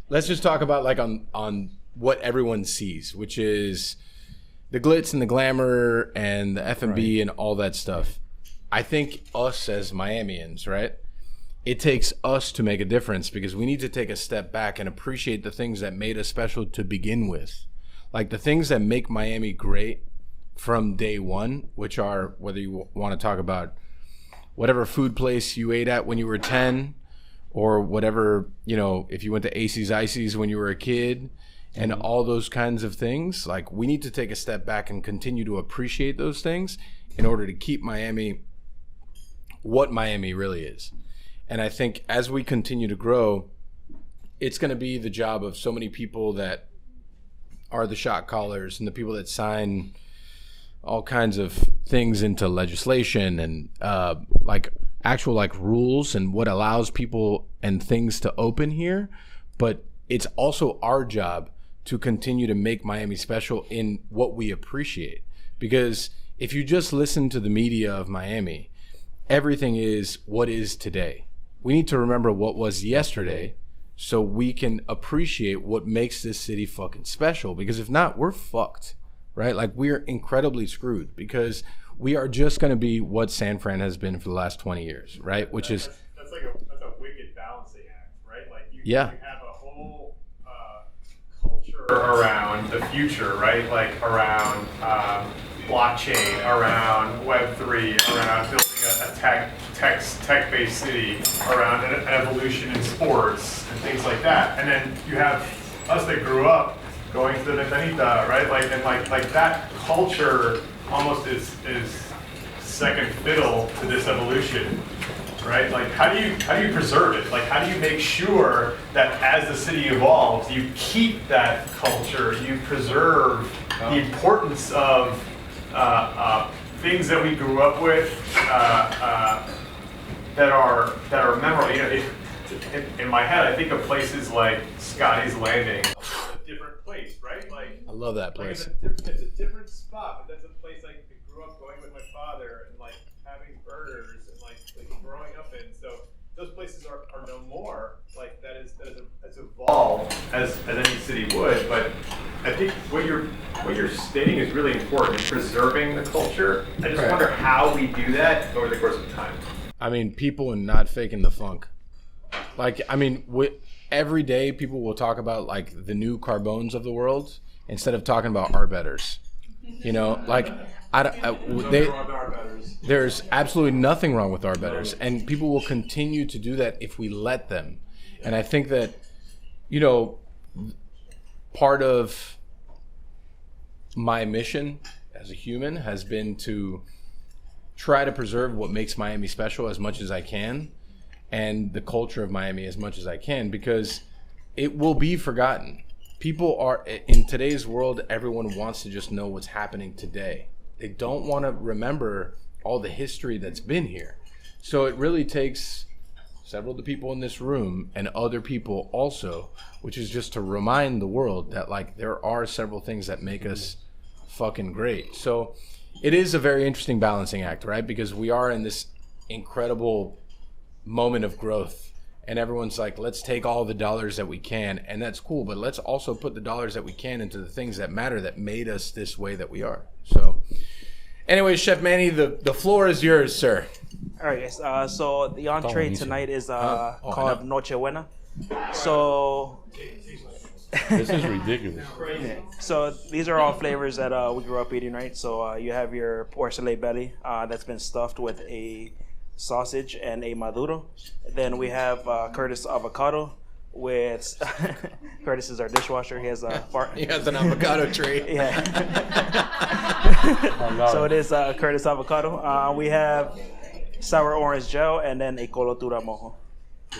Let's just talk about like on what everyone sees, which is the glitz and the glamour and the F&B and all that stuff. I think us as Miamians, right, it takes us to make a difference, because we need to take a step back and appreciate the things that made us special to begin with. Like the things that make Miami great from day one, which are, whether you want to talk about whatever food place you ate at when you were 10, or whatever, you know, if you went to AC's Icy's when you were a kid, and all those kinds of things. Like, we need to take a step back and continue to appreciate those things in order to keep Miami what Miami really is. And I think as we continue to grow, it's going to be the job of so many people that are the shot callers and the people that sign all kinds of things into legislation and like actual like rules and what allows people and things to open here. But it's also our job to continue to make Miami special in what we appreciate. Because if you just listen to the media of Miami, everything is what is today. We need to remember what was yesterday so we can appreciate what makes this city fucking special. Because if not, we're fucked, right? Like, we're incredibly screwed, because we are just going to be what San Fran has been for the last 20 years, right? Which is... That's a wicked balancing act, right? Like, you have a whole culture around the future, right? Like, around blockchain, around Web3, around building a tech-based city, around an evolution in sports and things like that. And then you have us that grew up going to the Ventanita, right? Like that culture almost is second fiddle to this evolution, right? Like, how do you preserve it? Like, how do you make sure that as the city evolves, you keep that culture, you preserve the importance of things that we grew up with that are memorable. You know, in my head, I think of places like Scotty's Landing. Different place, right? Like, I love that place. Like it's a different spot, but that's a place I grew up going with my father and like having burgers and like growing up in. So those places are no more. Like, that is evolved as any city would. But I think what you're stating is really important, preserving the culture. I just wonder how we do that over the course of time. I mean, people and not faking the funk. Like, I mean, every day people will talk about like the new Carbones of the world instead of talking about our betters. You know, like there's absolutely nothing wrong with our betters, and people will continue to do that if we let them. And I think that, you know, part of my mission as a human has been to try to preserve what makes Miami special as much as I can, and the culture of Miami as much as I can, because it will be forgotten. People are, in today's world, everyone wants to just know what's happening today. They don't want to remember all the history that's been here. So it really takes several of the people in this room and other people also, which is just to remind the world that like there are several things that make us fucking great. So it is a very interesting balancing act, right? Because we are in this incredible moment of growth, and everyone's like, let's take all the dollars that we can, and that's cool, but let's also put the dollars that we can into the things that matter, that made us this way that we are. So anyways, Chef Manny, the floor is yours, sir. All right, guys. So the entree tonight is called Noche Buena. So this is ridiculous. So these are all flavors that we grew up eating, right? So you have your porcelé belly that's been stuffed with a sausage and a maduro. Then we have Curtis avocado with Curtis is our dishwasher. He has a He has an avocado tree. Yeah. So it is Curtis avocado. We have sour orange gel and then a colotura mojo.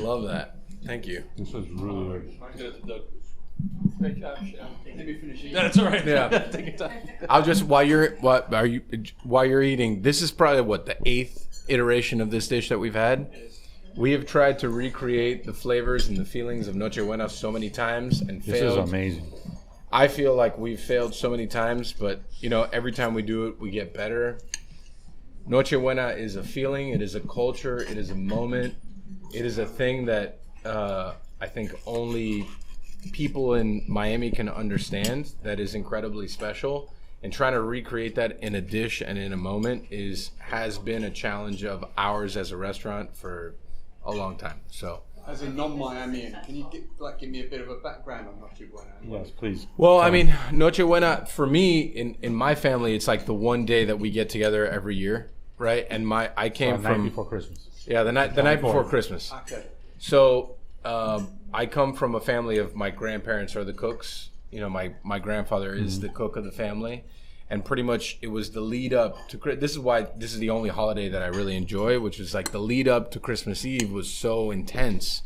Love that. Thank you. This is really good. That's all right. Yeah. Take your time. I'll just while you're eating. This is probably the 8th iteration of this dish that we've had. We have tried to recreate the flavors and the feelings of Noche Buena so many times and failed. This is amazing. I feel like we've failed so many times, but every time we do it, we get better. Noche Buena is a feeling. It is a culture. It is a moment. It is a thing that I think only people in Miami can understand. That is incredibly special. And trying to recreate that in a dish and in a moment has been a challenge of ours as a restaurant for a long time. So, as a non-Miamian, can you give me a bit of a background on Noche Buena? Yes, please. Well, I mean, Noche Buena for me in my family, it's like the one day that we get together every year, right? And I came the from night before Christmas. Yeah, the night before Christmas. Okay. So I come from a family of my grandparents are the cooks. My grandfather is the cook of the family. And pretty much it was the lead up to this is why this is the only holiday that I really enjoy, which is like the lead up to Christmas Eve was so intense.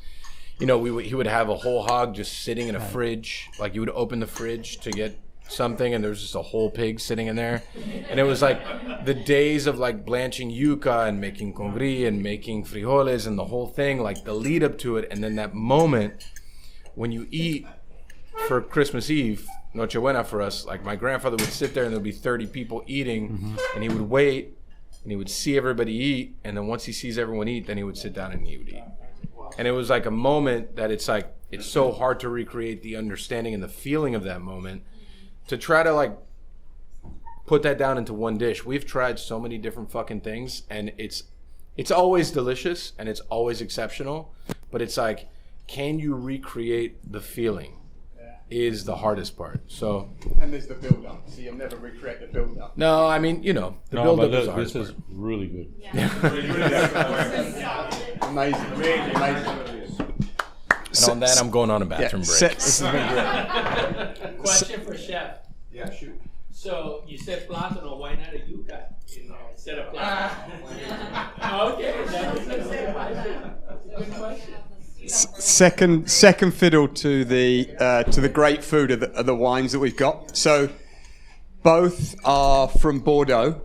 He would have a whole hog just sitting in a fridge. Like you would open the fridge to get something and there was just a whole pig sitting in there. And it was like the days of like blanching yuca and making congri and making frijoles and the whole thing, like the lead up to it. And then that moment when you eat for Christmas Eve, Noche Buena for us, like my grandfather would sit there and there'd be 30 people eating and he would wait and he would see everybody eat, and then once he sees everyone eat, then he would sit down and he would eat. And it was like a moment that it's so hard to recreate the understanding and the feeling of that moment, to try to like put that down into one dish. We've tried so many different fucking things and it's always delicious and it's always exceptional, but it's like, can you recreate the feeling? Is the hardest part. So, and there's the build up. So you'll never recreate the build up. No, I mean, the build up is the hardest part. This is really good. Amazing. And on that, I'm going on a bathroom break. Question for Chef. Yeah, shoot. So you said plátano, why not a yuca instead of plátano? Okay, that was a good question. Second fiddle to the great food of the wines that we've got. So both are from Bordeaux,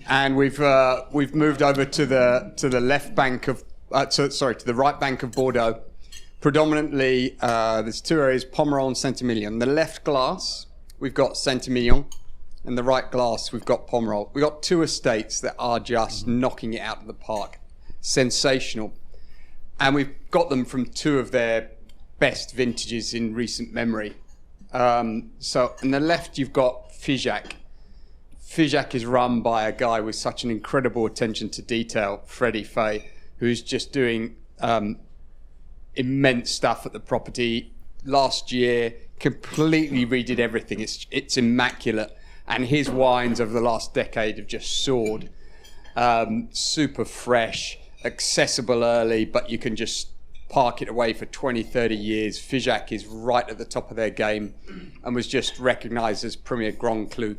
and we've moved over to the left bank of to the right bank of Bordeaux. Predominantly, there's two areas: Pomerol and Saint-Emilion. The left glass we've got Saint-Emilion, and the right glass we've got Pomerol. We've got two estates that are just knocking it out of the park, sensational. And we've got them from two of their best vintages in recent memory. So on the left, you've got Figeac. Figeac is run by a guy with such an incredible attention to detail, Freddie Fay, who's just doing immense stuff at the property. Last year, completely redid everything. It's immaculate. And his wines over the last decade have just soared. Super fresh, accessible early, but you can just park it away for 20, 30 years. Figeac is right at the top of their game and was just recognized as Premier Grand Cru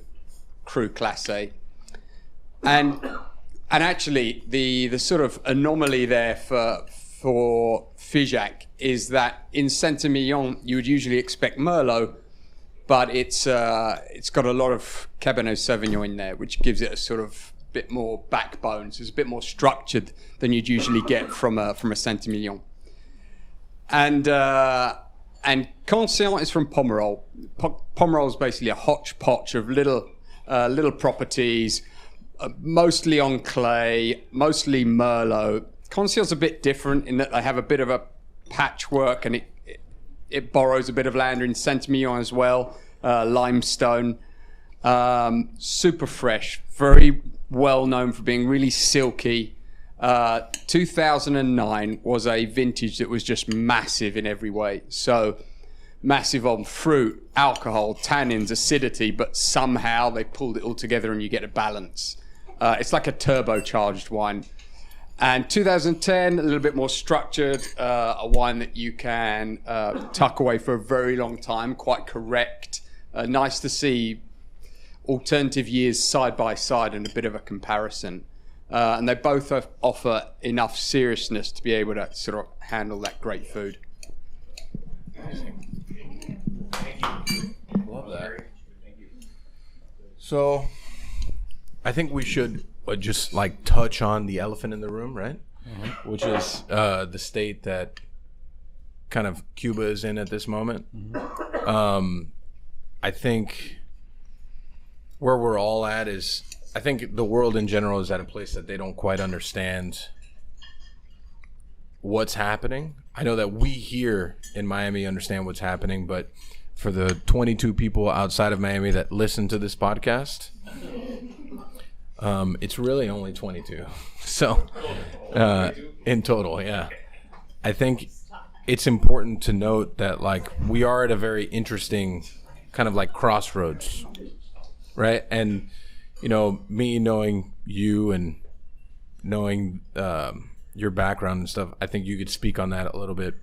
Classé. And actually, the sort of anomaly there for Figeac is that in Saint-Emilion, you would usually expect Merlot, but it's got a lot of Cabernet Sauvignon in there, which gives it a sort of bit more backbone. So it's a bit more structured than you'd usually get from a Saint-Emilion. And Conscient is from Pomerol. Pomerol is basically a hodgepodge of little properties, mostly on clay, mostly Merlot. Conscient's a bit different in that they have a bit of a patchwork, and it borrows a bit of land in Saint-Emilion as well, limestone. Super fresh, very well known for being really silky, 2009 was a vintage that was just massive in every way. So massive on fruit, alcohol, tannins, acidity, but somehow they pulled it all together and you get a balance. It's like a turbocharged wine. And 2010, a little bit more structured, a wine that you can tuck away for a very long time, quite correct. Nice to see alternative years side by side and a bit of a comparison. And they both offer enough seriousness to be able to sort of handle that great food. Love that. So, I think we should just like touch on the elephant in the room, right? Mm-hmm. Which is the state that kind of Cuba is in at this moment. Mm-hmm. I think where we're all at is, I think the world in general is at a place that they don't quite understand what's happening. I know that we here in Miami understand what's happening, but for the 22 people outside of Miami that listen to this podcast, it's really only 22. So, in total, yeah. I think it's important to note that, like, we are at a very interesting kind of like crossroads, right? And, you know, me knowing you and knowing your background and stuff, I think you could speak on that a little bit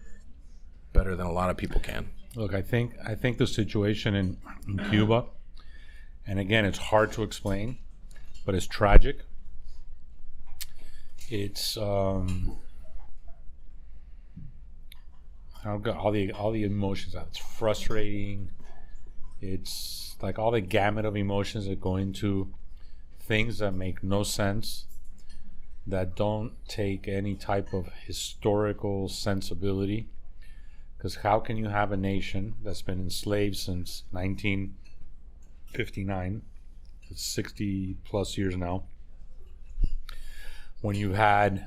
better than a lot of people can. Look, I think the situation in Cuba, and again, it's hard to explain, but it's tragic. It's I've got all the emotions out. It's frustrating. It's like all the gamut of emotions that go into things that make no sense, that don't take any type of historical sensibility. Because how can you have a nation that's been enslaved since 1959, it's 60 plus years now, when you've had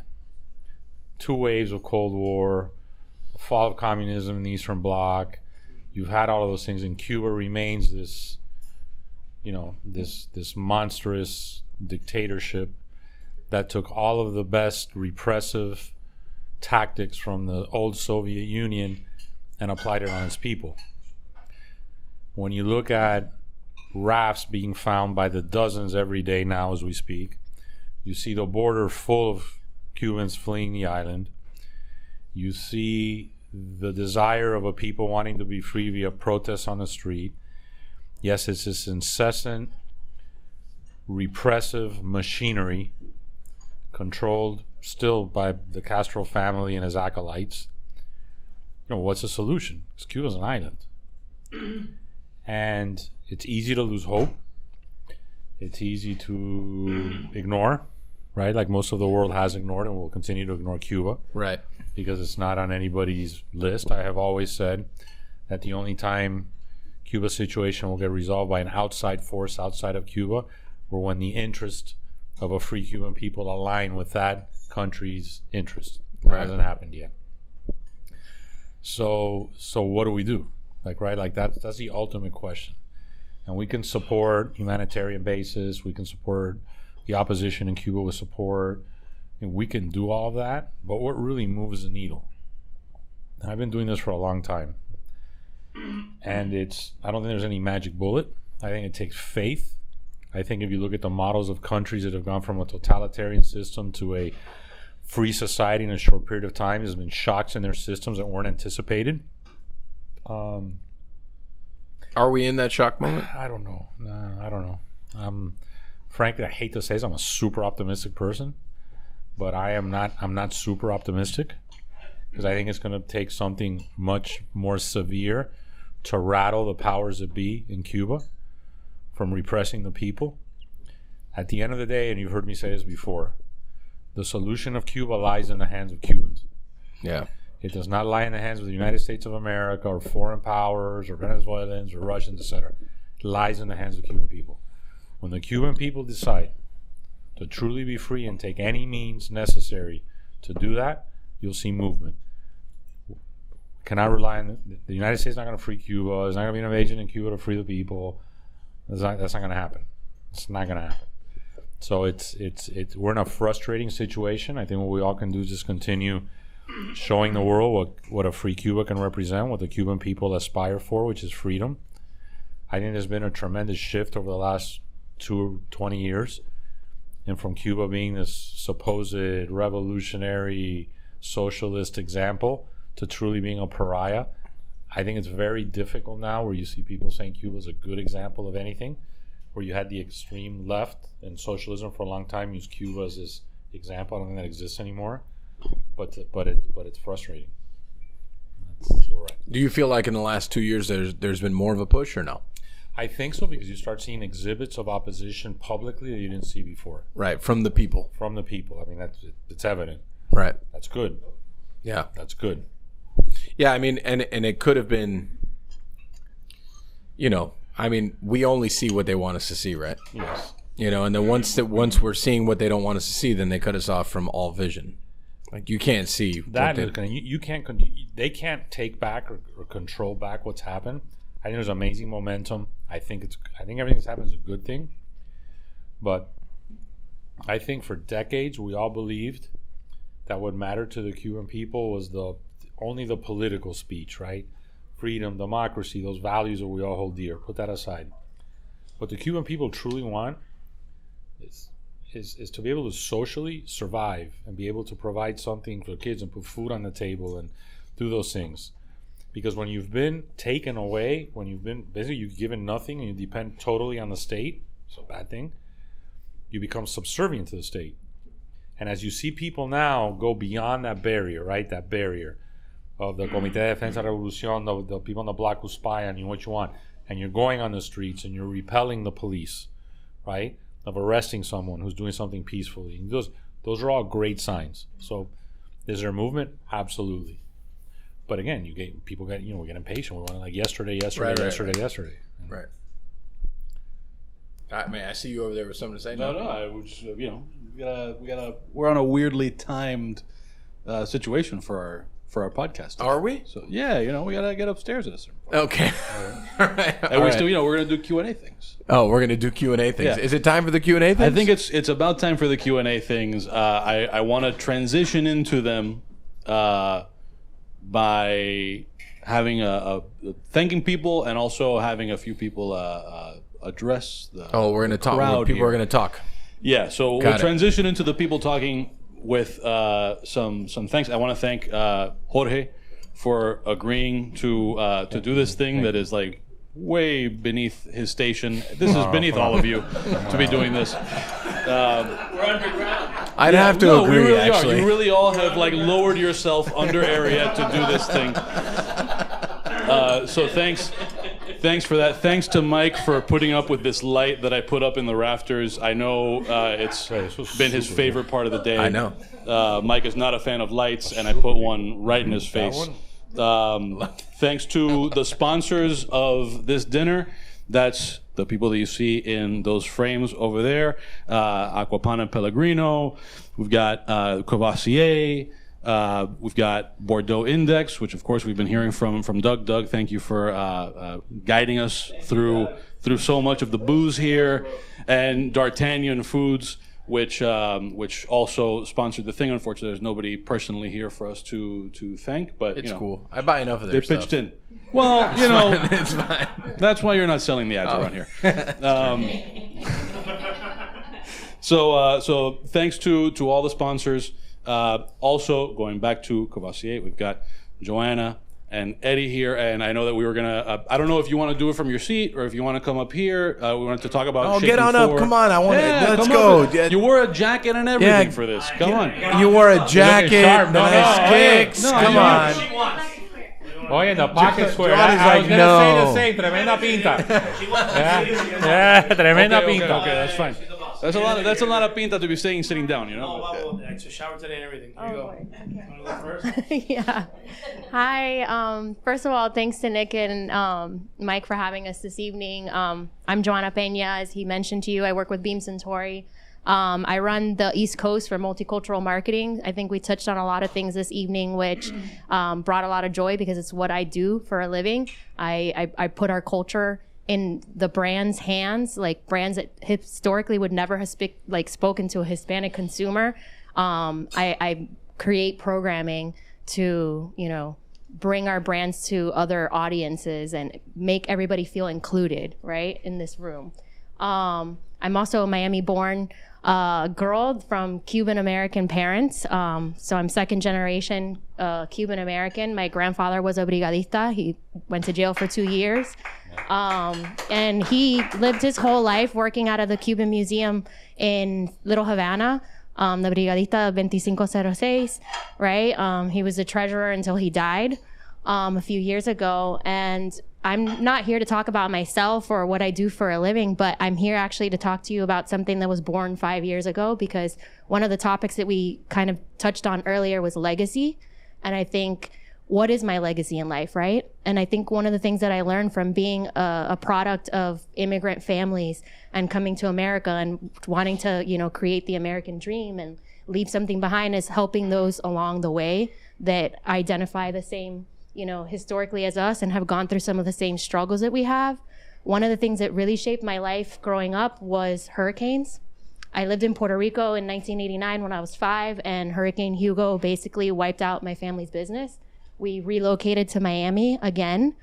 2 waves of Cold War, fall of communism in the Eastern Bloc, you've had all of those things, and Cuba remains this, you know, this monstrous dictatorship that took all of the best repressive tactics from the old Soviet Union and applied it on its people. When you look at rafts being found by the dozens every day now as we speak, you see the border full of Cubans fleeing the island. You see the desire of a people wanting to be free via protests on the street. Yes, it's this incessant repressive machinery controlled still by the Castro family and his acolytes. You know, what's the solution? Because Cuba's an island. And it's easy to lose hope. It's easy to ignore, right? Like most of the world has ignored and will continue to ignore Cuba. Right. Because it's not on anybody's list. I have always said that the only time Cuba's situation will get resolved by an outside force outside of Cuba or when the interest of a free Cuban people align with that country's interest. That hasn't happened yet. So what do we do? Like, right, like that's the ultimate question. And we can support humanitarian bases, we can support the opposition in Cuba with support, and we can do all of that, but what really moves the needle? And I've been doing this for a long time. And I don't think there's any magic bullet. I think it takes faith. I think if you look at the models of countries that have gone from a totalitarian system to a free society in a short period of time, there's been shocks in their systems that weren't anticipated. Are we in that shock moment? I don't know. No, I don't know. Frankly, I hate to say this, I'm a super optimistic person, but I'm not super optimistic because I think it's going to take something much more severe to rattle the powers that be in Cuba from repressing the people. At the end of the day, and you've heard me say this before, the solution of Cuba lies in the hands of Cubans. Yeah. It does not lie in the hands of the United States of America or foreign powers or Venezuelans or Russians, etc. It lies in the hands of Cuban people. When the Cuban people decide to truly be free and take any means necessary to do that, you'll see movement. Cannot rely on the United States. Not going to free Cuba. There's not going to be an agent in Cuba to free the people. That's not going to happen. It's not going to happen. So it's we're in a frustrating situation. I think what we all can do is just continue showing the world what a free Cuba can represent, what the Cuban people aspire for, which is freedom. I think there's been a tremendous shift over the last 20 years. And from Cuba being this supposed revolutionary socialist example to truly being a pariah, I think it's very difficult now where you see people saying Cuba is a good example of anything, where you had the extreme left and socialism for a long time use Cuba as this example. I don't think that exists anymore, but it's frustrating. That's all right. Do you feel like in the last 2 years there's been more of a push or no? I think so, because you start seeing exhibits of opposition publicly that you didn't see before. Right, from the people. From the people. I mean, it's evident. Right. That's good. Yeah. That's good. Yeah, I mean, and it could have been, I mean, we only see what they want us to see, right? Yes. And then once we're seeing what they don't want us to see, then they cut us off from all vision. Like, you can't see that. You can't. They can't take back or control back what's happened. I think there's amazing momentum. I think everything that's happened is a good thing. But I think for decades we all believed that what mattered to the Cuban people was only the political speech, right? Freedom, democracy, those values that we all hold dear. Put that aside. What the Cuban people truly want is to be able to socially survive and be able to provide something for kids and put food on the table and do those things. Because when you've been taken away, when you've been basically you've given nothing and you depend totally on the state, it's a bad thing, you become subservient to the state. And as you see people now go beyond that barrier, right? That barrier of the Comité de Defensa Revolución, the people on the block who spy on you, what you want, and you're going on the streets and you're repelling the police, right? Of arresting someone who's doing something peacefully. And those are all great signs. So is there movement? Absolutely. But again, people get we get impatient. We want it like yesterday. Right. I mean, I see you over there with something to say. No, I was we're on a weirdly timed situation for our podcast today. Are we? So yeah, we gotta get upstairs at a certain point. Okay. All right. And we're still, we're gonna do Q&A things. Oh, we're gonna do Q&A things. Yeah. Is it time for the Q&A things? I think it's about time for the Q&A things. I want to transition into them by having a thanking people and also having a few people address the we're gonna talk. People here. are gonna talk. Yeah, so we'll transition into the people talking with some thanks. I want to thank Jorge for agreeing to do this thing that is like way beneath his station. This is beneath all of you to be doing this. We're underground. I'd have to agree. We really actually, are. You really all have like lowered yourself under area to do this thing. So thanks for that. Thanks to Mike for putting up with this light that I put up in the rafters. I know it's been his favorite part of the day. I know. Mike is not a fan of lights, and I put one right in his face. Thanks to the sponsors of this dinner. That's the people that you see in those frames over there. Aquapan and Pellegrino. We've got Courvoisier. We've got Bordeaux Index, which of course we've been hearing from Doug. Doug, thank you for guiding us through so much of the booze here. And D'Artagnan Foods, which also sponsored the thing. Unfortunately, there's nobody personally here for us to thank, but it's cool. I buy enough of their stuff. They pitched in. Well, it's fine. That's why you're not selling the ads around here. So thanks to all the sponsors. Also, going back to Courvoisier, we've got Joanna and Eddie here, and I know that we were gonna. I don't know if you want to do it from your seat or if you want to come up here. We wanted to talk about. Oh, get on up! Come on, I want. Yeah, let's go. You wore a jacket and everything for this. Come on. You wore a jacket, nice kicks. Come on. Oye, the pocket square. I was going to say the same. Tremenda pinta. Yeah, tremenda pinta. Okay, that's fine. That's a lot of pinta to be saying sitting down, I took a shower today and everything. Here you go. Okay. You want to go first? Yeah. Hi. First of all, thanks to Nick and Mike for having us this evening. I'm Joanna Peña, as he mentioned to you. I work with Beam Centauri. I run the East Coast for multicultural marketing. I think we touched on a lot of things this evening, which brought a lot of joy because it's what I do for a living. I put our culture in the brand's hands, like brands that historically would never have spoken to a Hispanic consumer. I create programming to, bring our brands to other audiences and make everybody feel included, right, in this room. I'm also a Miami-born girl from Cuban-American parents. So I'm second generation Cuban-American. My grandfather was a brigadista. He went to jail for 2 years. And he lived his whole life working out of the Cuban Museum in Little Havana, the Brigadista 2506, right? He was the treasurer until he died a few years ago. And I'm not here to talk about myself or what I do for a living, but I'm here actually to talk to you about something that was born 5 years ago, because one of the topics that we kind of touched on earlier was legacy. And I think, what is my legacy in life, right? And I think one of the things that I learned from being a product of immigrant families and coming to America and wanting to, create the American dream and leave something behind is helping those along the way that identify the same, historically as us and have gone through some of the same struggles that we have. One of the things that really shaped my life growing up was hurricanes. I lived in Puerto Rico in 1989 when I was 5, and Hurricane Hugo basically wiped out my family's business. We relocated to Miami again.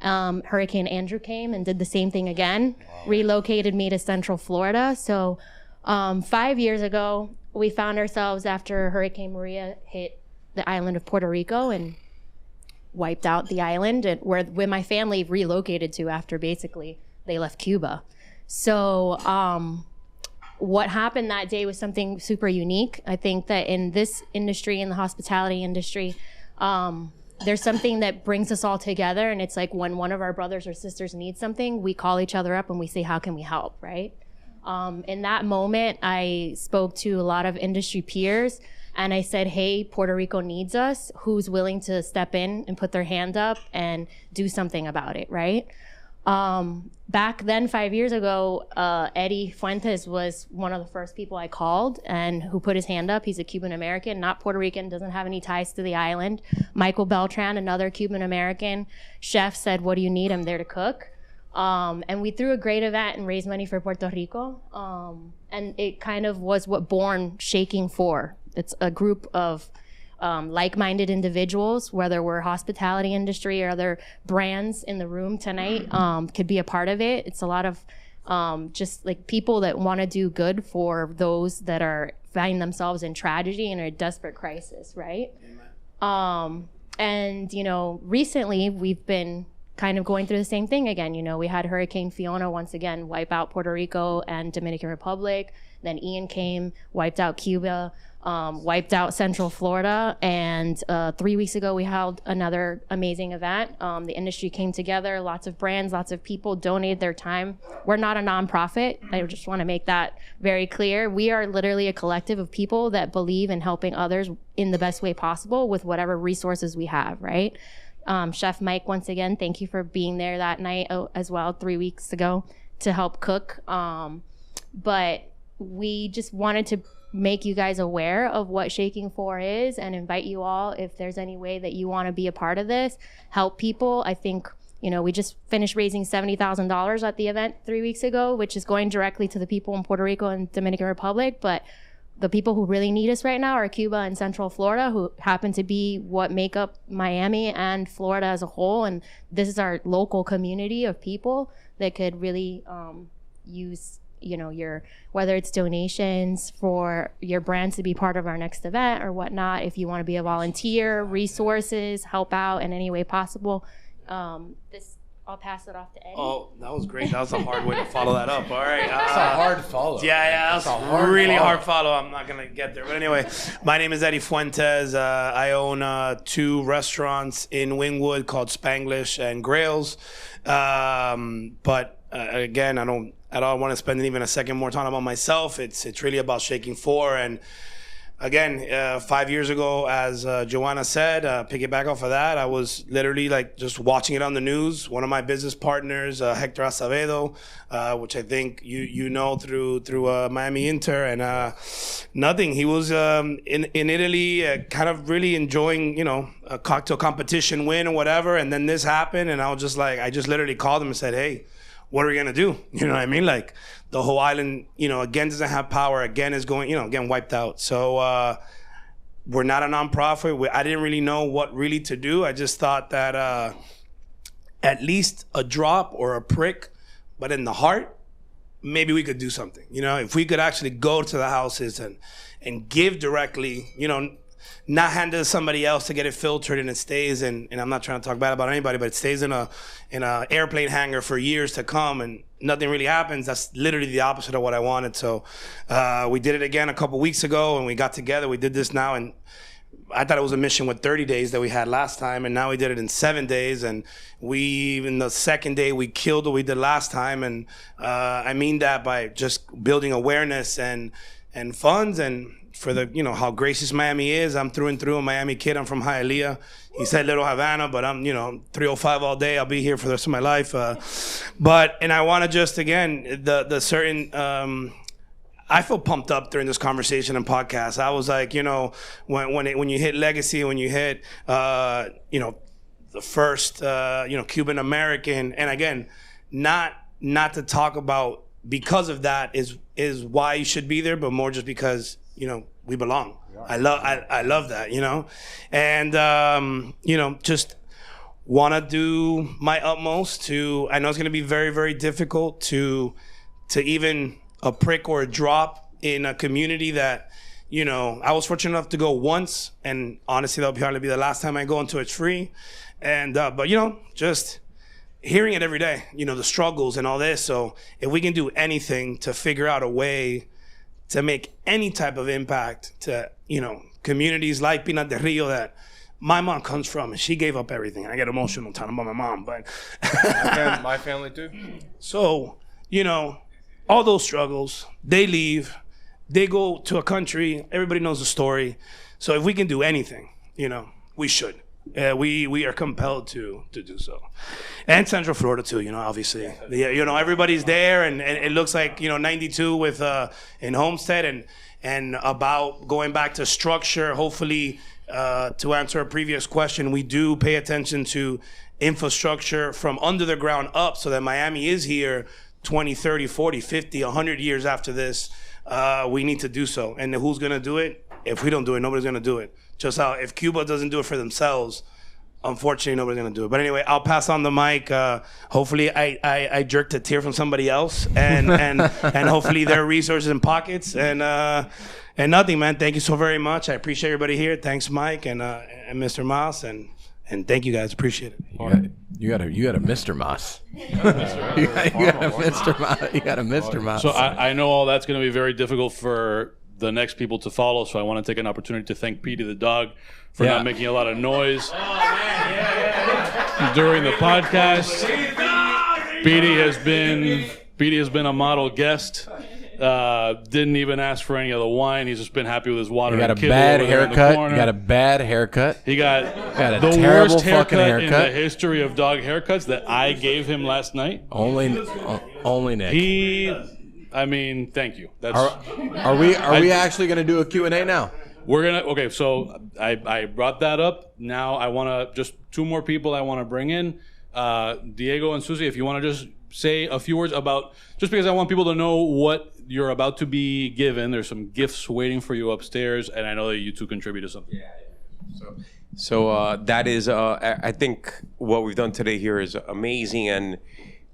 Hurricane Andrew came and did the same thing again, relocated me to Central Florida. So 5 years ago, we found ourselves after Hurricane Maria hit the island of Puerto Rico and wiped out the island, and where my family relocated to after basically they left Cuba. So what happened that day was something super unique. I think that in this industry, in the hospitality industry, there's something that brings us all together, and it's like when one of our brothers or sisters needs something, we call each other up and we say, how can we help, right? In that moment, I spoke to a lot of industry peers, and I said, hey, Puerto Rico needs us. Who's willing to step in and put their hand up and do something about it, right? Back then, 5 years ago, Eddie Fuentes was one of the first people I called and who put his hand up. He's a Cuban American, not Puerto Rican, doesn't have any ties to the island. Mike Beltran, another Cuban American chef, said, what do you need? I'm there to cook. And we threw a great event and raised money for Puerto Rico. And it kind of was what born Shaking For. It's a group of like-minded individuals, whether we're hospitality industry or other brands in the room tonight, could be a part of it. It's a lot of just like people that want to do good for those that are finding themselves in tragedy and a desperate crisis, right? And recently we've been kind of going through the same thing again. We had Hurricane Fiona once again wipe out Puerto Rico and Dominican Republic. Then Ian came, wiped out Cuba, wiped out Central Florida. And 3 weeks ago, we held another amazing event. The industry came together, lots of brands, lots of people donated their time. We're not a nonprofit. I just want to make that very clear. We are literally a collective of people that believe in helping others in the best way possible with whatever resources we have, right? Chef Mike, once again, thank you for being there that night as well, 3 weeks ago, to help cook. But we just wanted to make you guys aware of what Shaking For is and invite you all, if there's any way that you want to be a part of this, help people. I think, we just finished raising $70,000 at the event 3 weeks ago, which is going directly to the people in Puerto Rico and Dominican Republic. But the people who really need us right now are Cuba and Central Florida, who happen to be what make up Miami and Florida as a whole. And this is our local community of people that could really use your, whether it's donations for your brands to be part of our next event or whatnot. If you want to be a volunteer, resources, help out in any way possible. I'll pass it off to Eddie. Oh, that was great. That was a hard way to follow that up. All right. That's a hard follow. Yeah, that's a really hard follow. I'm not going to get there. But anyway, my name is Eddie Fuentes. I own 2 restaurants in Wingwood called Spanglish and Grails. But again, I don't want to spend even a second more time about myself. It's really about Shaking For. And again, 5 years ago, as Joanna said, piggyback off of that, I was literally like just watching it on the news. One of my business partners, Hector Acevedo, which I think you know through Miami Inter, and nothing. He was in Italy, kind of really enjoying, a cocktail competition win or whatever, and then this happened, and I was just like, I just literally called him and said, hey, what are we gonna do? You know what I mean? Like the whole island, again doesn't have power. Again is going, again wiped out. So we're not a nonprofit. I didn't really know what really to do. I just thought that at least a drop or a prick, but in the heart, maybe we could do something. If we could actually go to the houses and give directly, not hand it to somebody else to get it filtered and it stays and I'm not trying to talk bad about anybody, but it stays in a airplane hangar for years to come and nothing really happens. That's literally the opposite of what I wanted. So we did it again a couple weeks ago and we got together. We did this now, and I thought it was a mission with 30 days that we had last time, and now we did it in 7 days, and in the second day we killed what we did last time. And I mean that by just building awareness and funds, and for the how gracious Miami is. I'm through and through a Miami kid. I'm from Hialeah. He said Little Havana, but I'm 305 all day. I'll be here for the rest of my life. And I want to just again the certain. I feel pumped up during this conversation and podcast. I was like, when you hit legacy, when you hit the first Cuban American, and again, not to talk about because of that is why you should be there, but more just because we belong. I love that, and just want to do my utmost to. I know it's going to be very, very difficult to even a prick or a drop in a community that I was fortunate enough to go once, and honestly that'll probably be the last time I go until it's free. And but just hearing it every day, the struggles and all this. So if we can do anything to figure out a way to make any type of impact to communities like Pinar del Rio that my mom comes from, and she gave up everything. I get emotional talking about my mom, but my family too. So all those struggles, they leave, they go to a country, everybody knows the story. So if we can do anything, we should. We are compelled to do so. And Central Florida too, obviously. Everybody's there, and it looks like, 92 with in Homestead, and about going back to structure. Hopefully, to answer a previous question, we do pay attention to infrastructure from under the ground up so that Miami is here 20, 30, 40, 50, 100 years after this. We need to do so. And who's going to do it? If we don't do it, nobody's going to do it. Just how if Cuba doesn't do it for themselves, unfortunately, nobody's going to do it. But anyway, I'll pass on the mic. Hopefully, I jerked a tear from somebody else, and hopefully there are resources and pockets. And nothing, man. Thank you so very much. I appreciate everybody here. Thanks, Mike and Mr. Mas, and thank you guys. Appreciate it. You got a Mr. Mas. you got a Mr. Mas. You got a Mr. Mas. So I know all that's going to be very difficult for the next people to follow. So I want to take an opportunity to thank Petey the dog for not making a lot of noise during the podcast. Petey has been a model guest. Didn't even ask for any of the wine. He's just been happy with his water. He got a bad haircut. He got a bad haircut. He got a the terrible worst fucking haircut in haircut the history of dog haircuts that I gave him last night. Only Nick. Thank you. Are we actually going to do a Q&A now? We're gonna. Okay, so I brought that up. Now I want to just two more people I want to bring in. Diego and Susie, if you want to just say a few words about, just because I want people to know what you're about to be given. There's some gifts waiting for you upstairs, and I know that you two contribute to something. So that is, I think what we've done today here is amazing, and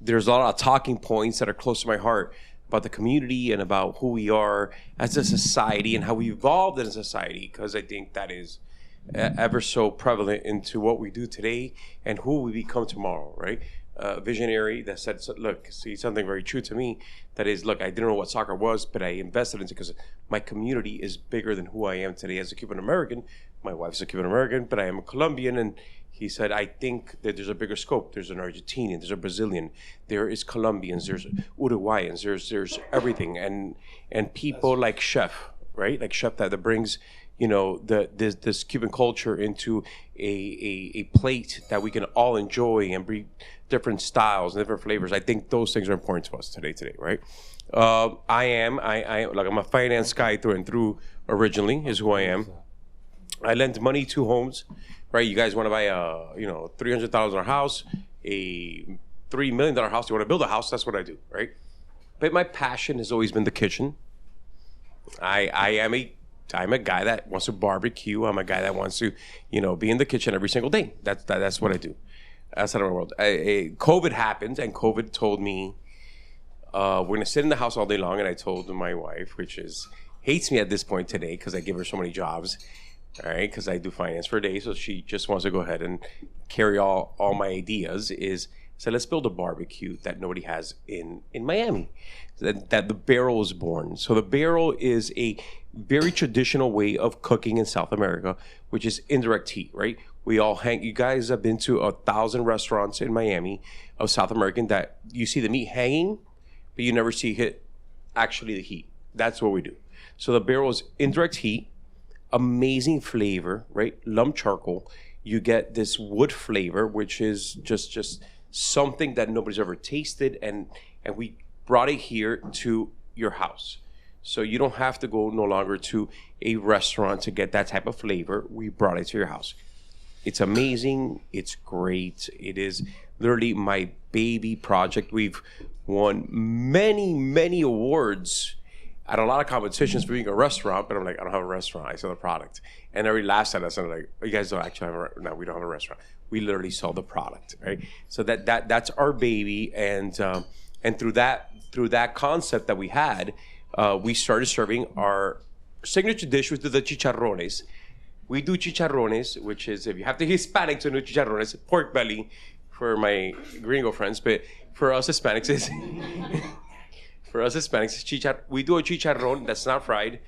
there's a lot of talking points that are close to my heart about the community and about who we are as a society and how we evolved as a society, because I think that is ever so prevalent into what we do today and who we become tomorrow, right? Visionary that said, see something very true to me, that is, I didn't know what soccer was, but I invested in it because my community is bigger than who I am today as a Cuban American. My wife's a Cuban American, but I am a Colombian, and he said, I think that there's a bigger scope. There's an Argentinian, there's a Brazilian, there is Colombians, there's Uruguayans, there's everything, and people like Chef, right? Like Chef that brings, this Cuban culture into a plate that we can all enjoy and bring different styles and different flavors. I think those things are important to us today, right? I'm a finance guy through and through. Originally, is who I am. I lent money to homes, right? You guys want to buy $300,000 house, a $3 million house, you want to build a house, that's what I do, right? But my passion has always been the kitchen. I'm a guy that wants to barbecue. I'm a guy that wants to, be in the kitchen every single day. That's what I do. That's out of my world. COVID happened, and COVID told me we're gonna sit in the house all day long. And I told my wife, which hates me at this point today because I give her so many jobs, all right? Because I do finance for a day, so she just wants to go ahead and carry all my ideas. So let's build a barbecue that nobody has in Miami. That the barrel is born. So the barrel is a very traditional way of cooking in South America, which is indirect heat, right? You guys have been to 1,000 restaurants in Miami of South American that you see the meat hanging, but you never see actually the heat. That's what we do. So the barrel is indirect heat, amazing flavor, right? Lump charcoal. You get this wood flavor, which is just something that nobody's ever tasted, and we brought it here to your house. So you don't have to go no longer to a restaurant to get that type of flavor. We brought it to your house. It's amazing. It's great. It is literally my baby project. We've won many, many awards at a lot of competitions for being a restaurant, but I'm like, I don't have a restaurant. I sell the product. And every last time I said, like, oh, you guys don't actually have no, we don't have a restaurant. We literally sell the product, right? So that's our baby, and through that concept that we had, we started serving our signature dish, which is the chicharrones. We do chicharrones, which is, if you have the Hispanic to know chicharrones, pork belly for my gringo friends, but for us Hispanics, we do a chicharron that's not fried,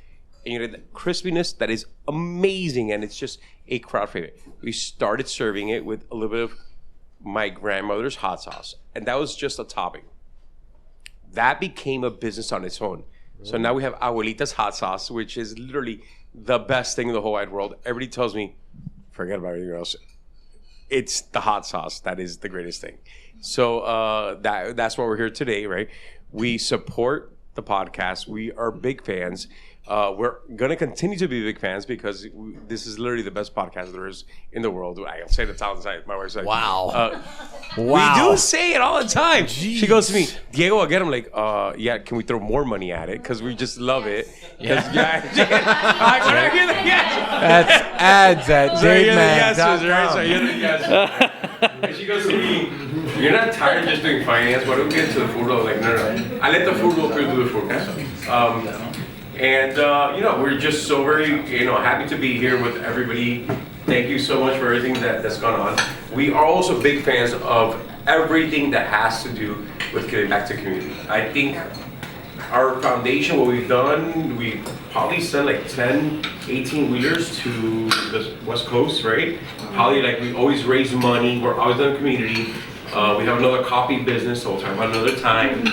and you get the crispiness that is amazing, and it's just a crowd favorite. We started serving it with a little bit of my grandmother's hot sauce, and that was just a topping. That became a business on its own. So now we have Abuelita's hot sauce, which is literally the best thing in the whole wide world. Everybody tells me, forget about everything else. It's the hot sauce that is the greatest thing. So that's why we're here today, right? We support the podcast. We are big fans. We're going to continue to be big fans because this is literally the best podcast there is in the world. I'll say it 1,000 times. My wife's like, wow. We do say it all the time. Jeez. She goes to me, Diego, again, I'm like, yeah, can we throw more money at it? Because we just love it. Yeah. That's ads at DadeMan.com. And she goes to me, you're not tired of just doing finance? Why don't we get to the food? I was like, no. I let the food go through the food. And we're just so very, happy to be here with everybody. Thank you so much for everything that's gone on. We are also big fans of everything that has to do with giving back to community. I think our foundation, what we've done, we probably sent like 10, 18 wheelers to the West Coast, right? Probably we always raise money. We're always in the community. We have another coffee business, so we'll talk about another time.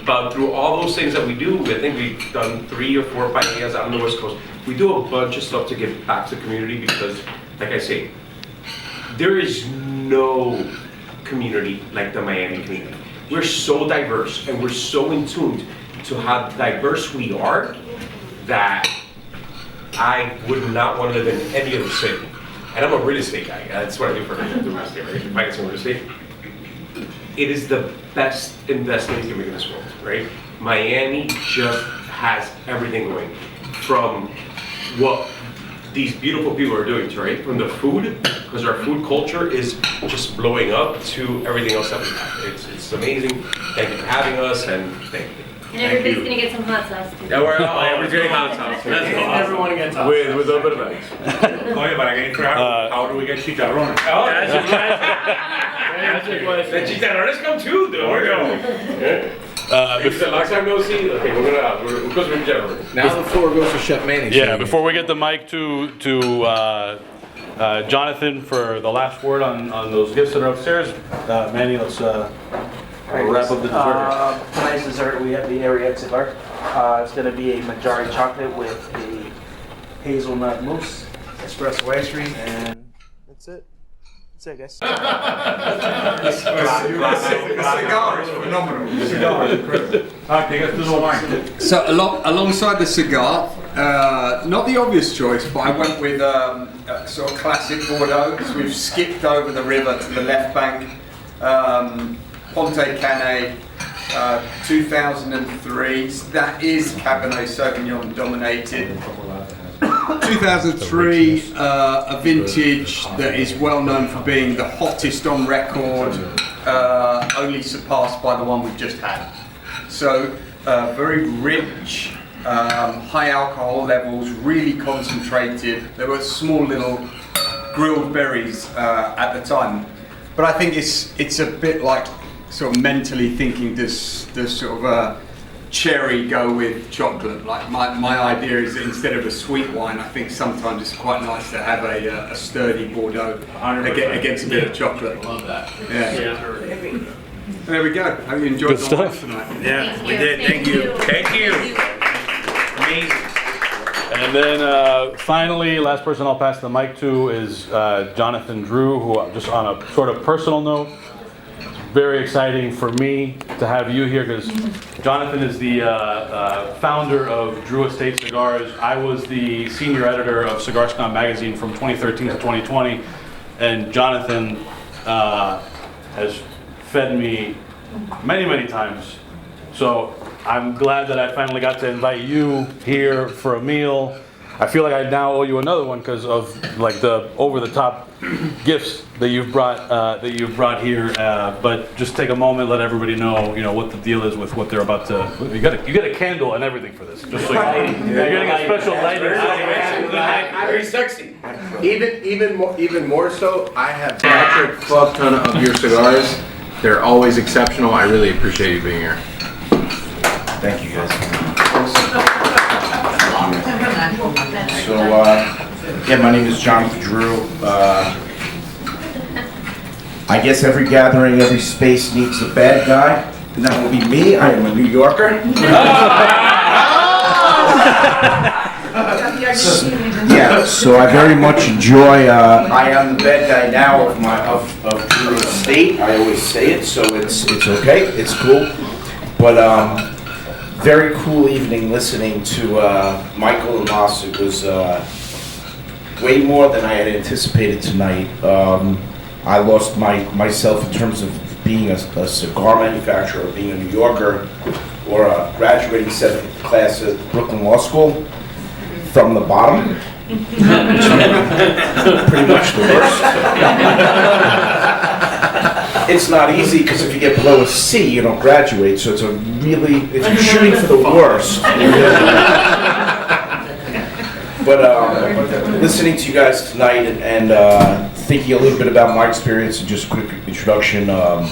But through all those things that we do, I think we've done 3 or 4 or 5 years out on the West Coast. We do a bunch of stuff to give back to the community because, like I say, there is no community like the Miami community. We're so diverse and we're so in tune to how diverse we are that I would not want to live in any other city. And I'm a real estate guy. That's what I do for real estate, right? Finance and real estate. It is the best investment you can make in this world, right? Miami just has everything going. From what these beautiful people are doing, right? From the food, because our food culture is just blowing up, to everything else that we have. It's amazing. Thank you for having us, and thank you. And everybody's gonna get some hot sauce too. Yeah, we're getting hot sauce. Everyone gets hot sauce. With a little bit of ice. Oye, para que how do we get chicharrones? Oh, that's a question. The chicharrones come too, though. There we go. It's the last time no see. Okay, we're close to chicharrones. Now the floor goes to Chef Manny. Yeah, before we get the mic to Jonathan for the last word on those gifts that are upstairs, Manny, let's wrap up the dessert. Tonight's dessert, we have the area cigar. It's going to be a Manjari chocolate with a hazelnut mousse, espresso ice cream, and that's it. That's it, guys. The cigar is phenomenal. The cigar is incredible. Okay, let's do the wine. So alongside the cigar, not the obvious choice, but I went with sort of classic Bordeaux. So we've skipped over the river to the left bank. Ponte Canet, 2003. That is Cabernet Sauvignon dominated. 2003, a vintage that is well known for being the hottest on record, only surpassed by the one we've just had. So very rich, high alcohol levels, really concentrated. There were small little grilled berries at the time. But I think it's a bit like sort of mentally thinking, does sort of cherry go with chocolate? Like my idea is that instead of a sweet wine, I think sometimes it's quite nice to have a sturdy Bordeaux against a bit of chocolate. Love that. Yeah. There we go. Hope you enjoyed the wine tonight. Yeah, we did. Thank you. Thank you. Amazing. And then finally, last person I'll pass the mic to is Jonathan Drew, who just on a sort of personal note, very exciting for me to have you here because Jonathan is the founder of Drew Estate Cigars. I was the senior editor of Cigar Snob magazine from 2013 to 2020, and Jonathan has fed me many, many times. So I'm glad that I finally got to invite you here for a meal. I feel like I now owe you another one because of like the over-the-top gifts that you've brought here. But just take a moment, let everybody know, what the deal is with what they're about to. You get a candle and everything for this. Just so you're getting a special lighting. Very sexy. Even more so, I have Patrick fuck ton of your cigars. They're always exceptional. I really appreciate you being here. Thank you guys. So, my name is Jonathan Drew. I guess every gathering, every space needs a bad guy. And that will be me. I am a New Yorker. So I very much enjoy. I am the bad guy now of Drew Estate. I always say it, so it's okay. It's cool. But very cool evening listening to Michael and Mas. It was way more than I had anticipated tonight. I lost myself in terms of being a cigar manufacturer, being a New Yorker, or a graduating 7th class at Brooklyn Law School from the bottom. Pretty much the worst. It's not easy because if you get below a C, you don't graduate. So if you're shooting for the worst. But listening to you guys tonight and thinking a little bit about my experience and just a quick introduction. Not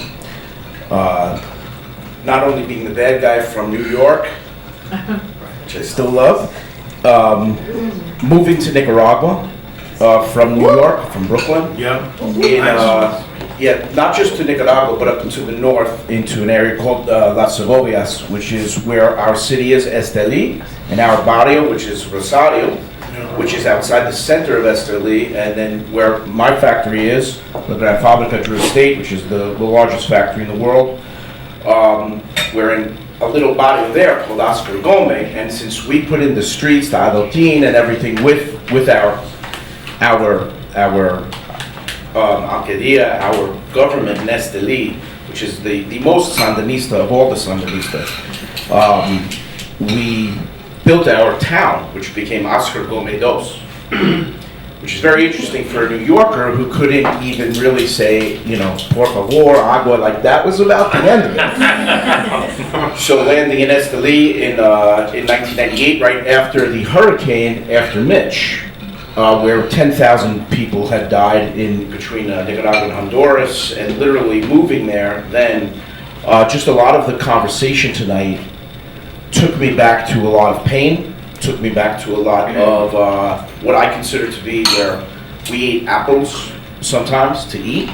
only being the bad guy from New York, which I still love, moving to Nicaragua from New York, from Brooklyn. Not just to Nicaragua, but up into the north, into an area called Las Segovias, which is where our city is, Esteli, and our barrio, which is Rosario, which is outside the center of Esteli, and then where my factory is, the Gran Fabrica Drew Estate, which is the largest factory in the world. We're in a little barrio there called Oscar Gome, and since we put in the streets, the adotin and everything with our alcaldía, our government in Esteli, which is the most Sandinista of all the Sandinistas, we built our town, which became Oscar Gome Dos, which is very interesting for a New Yorker who couldn't even really say, por favor, agua, like that was about the end of it. So landing in Esteli in 1998, right after the hurricane, after Mitch, where 10,000 people had died between Nicaragua and Honduras, and literally moving there, then just a lot of the conversation tonight took me back to a lot of pain, took me back to a lot of what I consider to be where we ate apples sometimes to eat,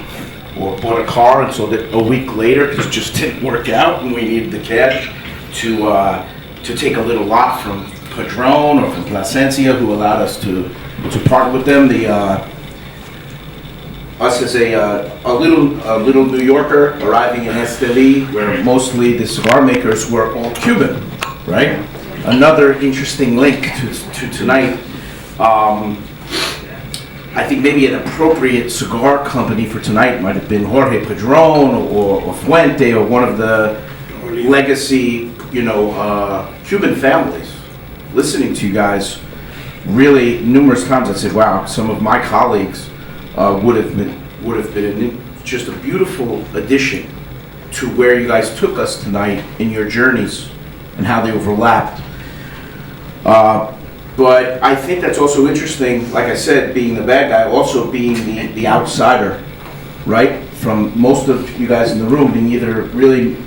or bought a car, and so that a week later, because it just didn't work out, and we needed the cash to take a little lot from Padron or from Plasencia, who allowed us to partner with them. Us as a little New Yorker arriving in Esteli, where mostly the cigar makers were all Cuban, right? Another interesting link to tonight. I think maybe an appropriate cigar company for tonight might have been Jorge Padron or Fuente or one of the legacy, Cuban families. Listening to you guys, really numerous times, I said, "Wow, some of my colleagues would have been just a beautiful addition to where you guys took us tonight in your journeys and how they overlapped." But I think that's also interesting, like I said, being the bad guy, also being the outsider, right? From most of you guys in the room being either really,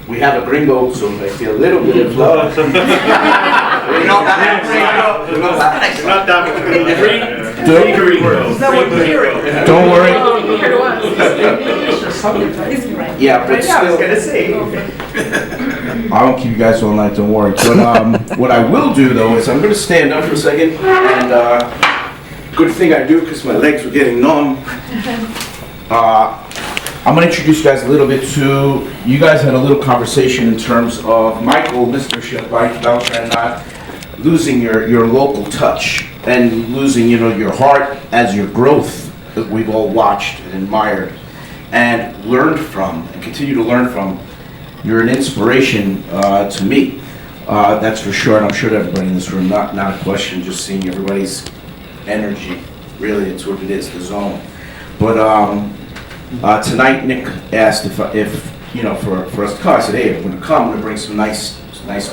we have a gringo, so I feel a little bit of love. We're not that Don't worry. Yeah, but still. I won't keep you guys all night, don't worry. But what I will do, though, is I'm going to stand up for a second. And good thing I do, because my legs were getting numb. I'm going to introduce you guys a little bit to, you guys had a little conversation in terms of Michael, Mr. Chef Mike Beltran, not losing your local touch and losing, your heart as your growth that we've all watched and admired and learned from and continue to learn from. You're an inspiration to me, that's for sure, and I'm sure to everybody in this room, not a question, just seeing everybody's energy. Really, it's what it is, the zone. But tonight, Nick asked if for us to come. I said, hey, I'm going to come. I'm going to bring some nice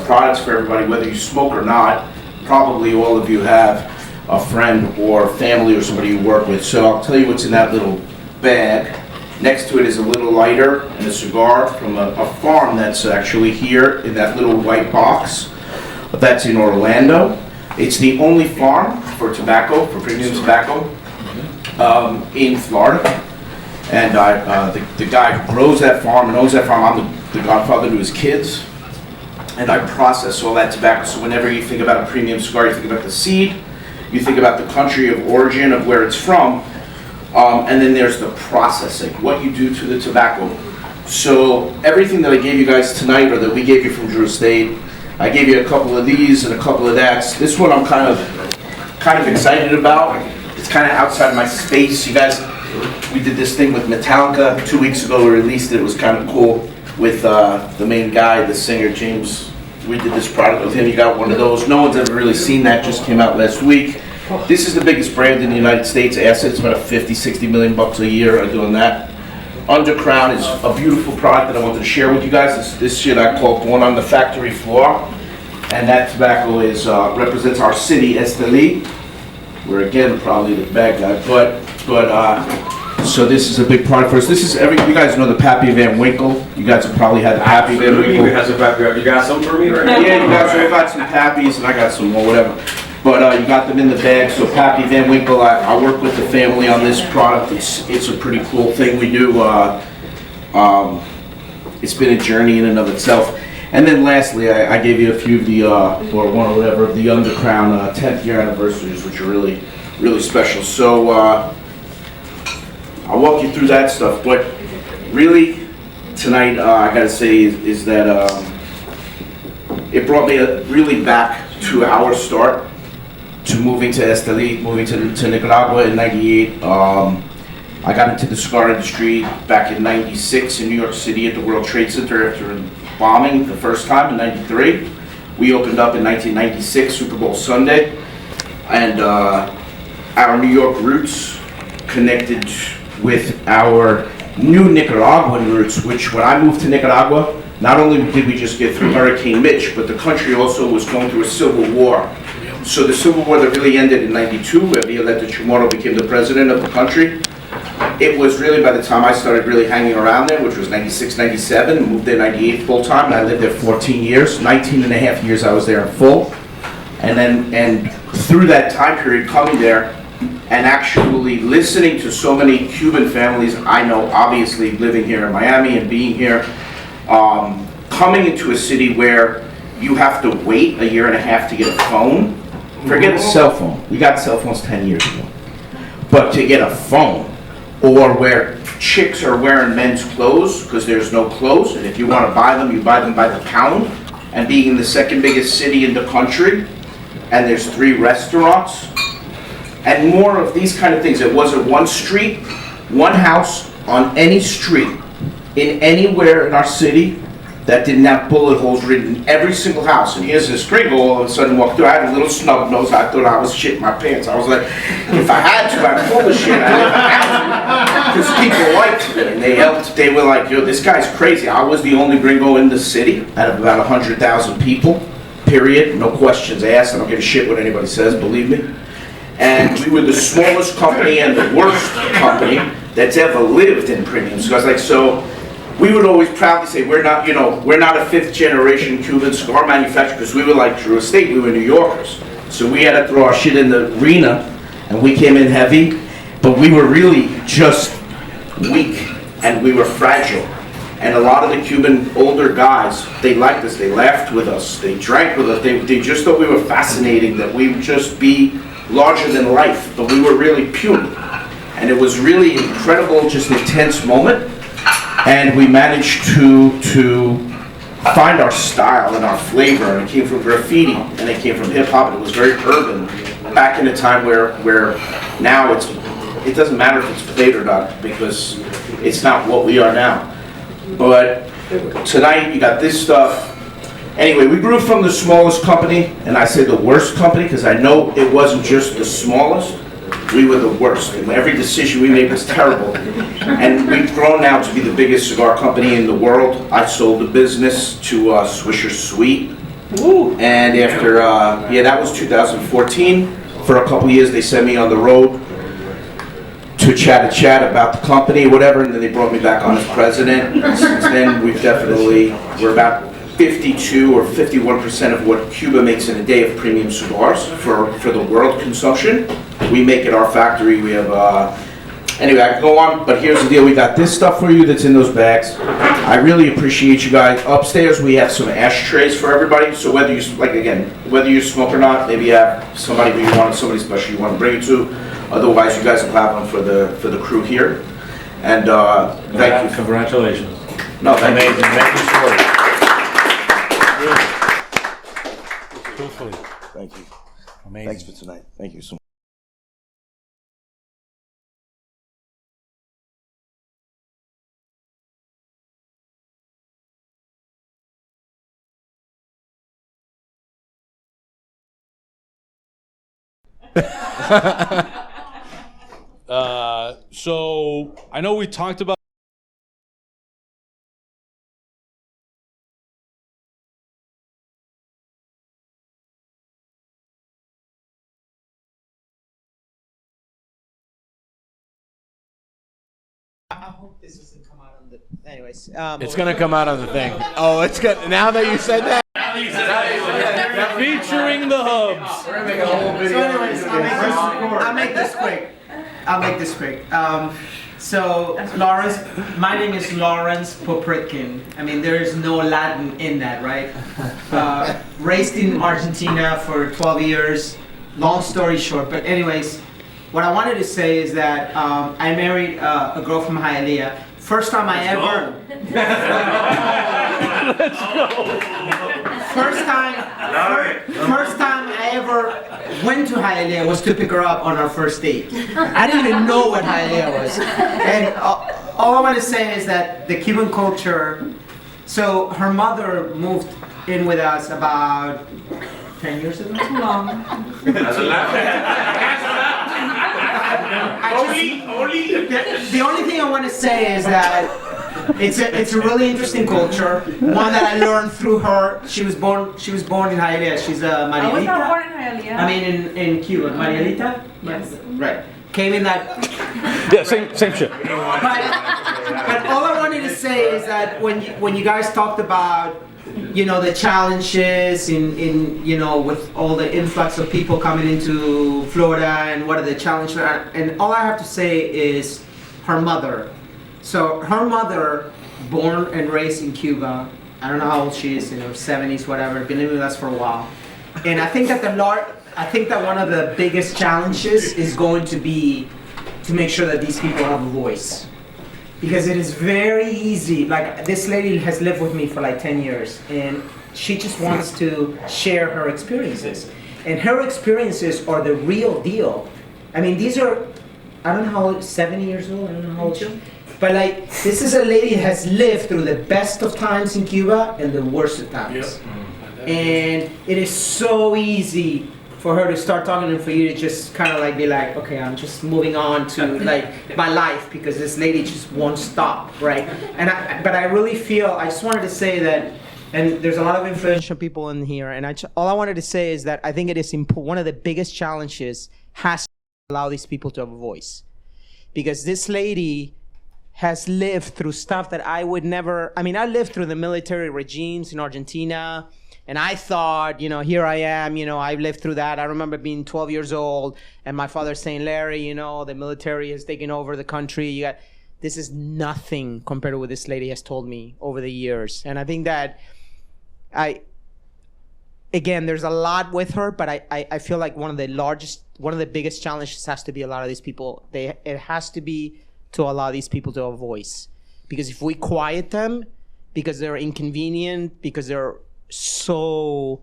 products for everybody, whether you smoke or not. Probably all of you have a friend or family or somebody you work with. So I'll tell you what's in that little bag. Next to it is a little lighter and a cigar from a farm that's actually here in that little white box. That's in Orlando. It's the only farm for tobacco, for premium tobacco, in Florida. And the guy who grows that farm and owns that farm, I'm the godfather to his kids. And I process all that tobacco. So whenever you think about a premium cigar, you think about the seed, you think about the country of origin of where it's from, and then there's the processing, what you do to the tobacco. So everything that I gave you guys tonight, or that we gave you from Drew Estate, I gave you a couple of these and a couple of that. This one I'm kind of excited about. It's kind of outside my space. You guys, we did this thing with Metallica 2 weeks ago. We released it. It was kind of cool with the main guy, the singer, James. We did this product with him. You got one of those. No one's ever really seen that. Just came out last week. This is the biggest brand in the United States. Acid. It's about $50-60 million a year doing that. Undercrown is a beautiful product that I wanted to share with you guys. This shit I call Born on the Factory Floor. And that tobacco is represents our city, Esteli. We're again probably the bad guy, but so this is a big product for us. This is you guys know the Pappy Van Winkle. You guys have probably had the Pappy Van Winkle. You got some for me right now? Yeah, you guys have got some Pappies, and I got some more, whatever. But you got them in the bag. So Pappy Van Winkle, I work with the family on this product. It's a pretty cool thing we do. It's been a journey in and of itself. And then lastly, I gave you a few of the, or one or whatever, of the Undercrown 10th year anniversaries, which are really, really special. So I'll walk you through that stuff. But really, tonight, I gotta say, is that it brought me really back to our start, to moving to Esteli, moving to Nicaragua in '98. I got into the cigar industry back in '96 in New York City at the World Trade Center after bombing the first time in '93. We opened up in 1996, Super Bowl Sunday, and our New York roots connected with our new Nicaraguan roots, which when I moved to Nicaragua, not only did we just get through Hurricane Mitch, but the country also was going through a civil war. So the civil war that really ended in '92, where Violeta Chamorro became the president of the country, it was really by the time I started really hanging around there, which was '96, '97, moved there '98 full time, and I lived there 14 years. 19 and a half years I was there in full. And through that time period coming there and actually listening to so many Cuban families I know, obviously living here in Miami and being here, coming into a city where you have to wait a year and a half to get a phone. Forget a cell phone. We got cell phones 10 years ago. But to get a phone, or where chicks are wearing men's clothes because there's no clothes, and if you want to buy them, you buy them by the pound, and being in the second biggest city in the country, and there's 3 restaurants, and more of these kind of things. It wasn't one street, one house on any street in anywhere in our city that didn't have bullet holes written in every single house. And here's this gringo all of a sudden walked through. I had a little snub nose. I thought I was shitting my pants. I was like, if I had to, I'd pull the shit. I never had to. Because people liked me and they helped. They were like, yo, this guy's crazy. I was the only gringo in the city out of about 100,000 people, period. No questions asked. I don't give a shit what anybody says, believe me. And we were the smallest company and the worst company that's ever lived in premium cigars. Like, so we would always proudly say we're not, you know, we're not a 5th generation Cuban cigar manufacturer, because we were like Drew Estate, we were New Yorkers. So we had to throw our shit in the arena, and we came in heavy, but we were really just weak, and we were fragile. And a lot of the Cuban older guys, they liked us, they laughed with us, they drank with us, they just thought we were fascinating, that we would just be larger than life, but we were really puny. And it was really incredible, just intense moment. And we managed to find our style and our flavor, and it came from graffiti, and it came from hip hop, and it was very urban. Back in a time where now it doesn't matter if it's played or not, because it's not what we are now. But tonight you got this stuff. Anyway, we grew from the smallest company, and I say the worst company, because I know it wasn't just the smallest. We were the worst, and every decision we made was terrible. And we've grown now to be the biggest cigar company in the world. I sold the business to Swisher Sweet. And after, that was 2014. For a couple years, they sent me on the road to chat about the company, whatever, and then they brought me back on as president. Since then, we're about 52 or 51% of what Cuba makes in a day of premium cigars for the world consumption. We make at our factory. We have, anyway, I can go on, but here's the deal. We got this stuff for you that's in those bags. I really appreciate you guys. Upstairs, we have some ashtrays for everybody. So whether you, whether you smoke or not, maybe you have somebody somebody special you want to bring it to. Otherwise, you guys will have one for the crew here. And thank you. Congratulations. No, thank you. Amazing. Thank you for it. Truthfully. Thank you. Amazing. Thanks for tonight. Thank you so much. So I know we talked about I hope this doesn't come out on the. Anyways, It's gonna come out on the thing. Oh, it's good. Now that you said that. featuring the hubs. So anyways, I'll make this quick. So Lawrence, my name is Lawrence Popritkin. I mean, there is no Latin in that, right? Raised in Argentina for 12 years. Long story short, but anyways, what I wanted to say is that I married a girl from Hialeah. First time I ever. Let's go. First time I ever went to Hialeah was to pick her up on our first date. I didn't even know what Hialeah was. And all I want to say is that the Cuban culture, so her mother moved in with us about 10 years ago, too long. The only thing I want to say is that it's a really interesting culture. One that I learned through her. She was born in Hialeah. She's a Marielita. I was not born in Hialeah. I mean in Cuba. Marielita? Yes. Right. Came in that. Yeah, same shit. But all I wanted to say is that when you guys talked about, you know, the challenges in you know, with all the influx of people coming into Florida and what are the challenges, and all I have to say is her mother. So her mother, born and raised in Cuba, I don't know how old she is, in her 70s, whatever, been living with us for a while. And I think that one of the biggest challenges is going to be to make sure that these people have a voice. Because it is very easy, like this lady has lived with me for like 10 years, and she just wants to share her experiences. And her experiences are the real deal. I mean, these are, I don't know how old, 70 years old, I don't know how old she is. But like, this is a lady that has lived through the best of times in Cuba and the worst of times. And it is so easy for her to start talking and for you to just kind of like be like, okay, I'm just moving on to like my life because this lady just won't stop, right? But I really feel, I just wanted to say that, and there's a lot of influential people in here, and all I wanted to say is that I think it is one of the biggest challenges has to allow these people to have a voice. Because this lady has lived through stuff that I would never, I mean, I lived through the military regimes in Argentina, and I thought, you know, here I am, you know, I've lived through that. I remember being 12 years old and my father saying, Larry, you know, the military has taken over the country. This is nothing compared to what this lady has told me over the years. And I think that again, there's a lot with her, but I feel like one of the biggest challenges has to be a lot of these people. It has to be to allow these people to have a voice. Because if we quiet them, because they're inconvenient, because they're so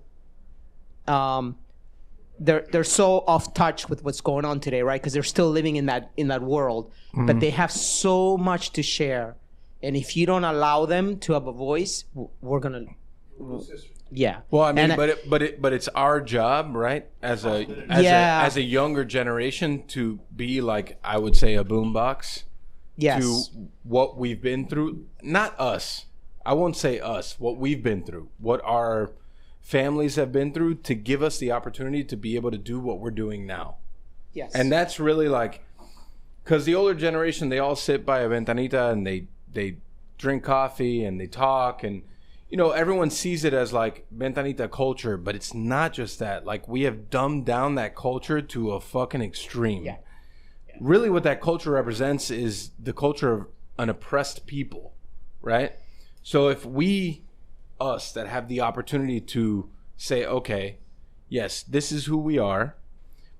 they're so off touch with what's going on today, right? Because they're still living in that world, but they have so much to share, and if you don't allow them to have a voice, we're gonna, yeah. Well, I mean, but it's our job, right? As a younger generation to be like, I would say, a boombox. Yes. To what we've been through, not us. I won't say us, what we've been through, what our families have been through, to give us the opportunity to be able to do what we're doing now. Yes. And that's really like, because the older generation, they all sit by a ventanita and they drink coffee and they talk, and, you know, everyone sees it as like ventanita culture, but it's not just that. Like, we have dumbed down that culture to a fucking extreme. Yeah. Really what that culture represents is the culture of an oppressed people, right? So if us that have the opportunity to say, okay, yes, this is who we are,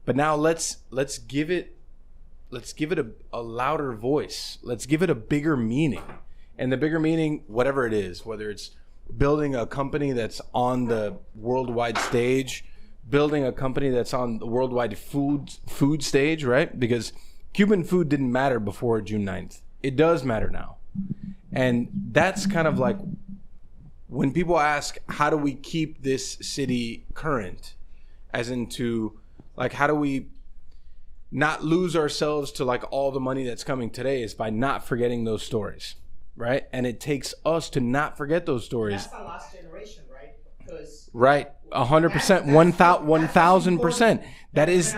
but now let's give it a louder voice. Let's give it a bigger meaning. And the bigger meaning, whatever it is, whether it's building a company that's on the worldwide stage, building a company that's on the worldwide food stage, right? Because Cuban food didn't matter before June 9th. It does matter now. And that's kind of like, when people ask, how do we keep this city current? As into, like, how do we not lose ourselves to like all the money that's coming today, is by not forgetting those stories, right? And it takes us to not forget those stories. That's the last generation, right? Right, 100%, 1,000%. That is.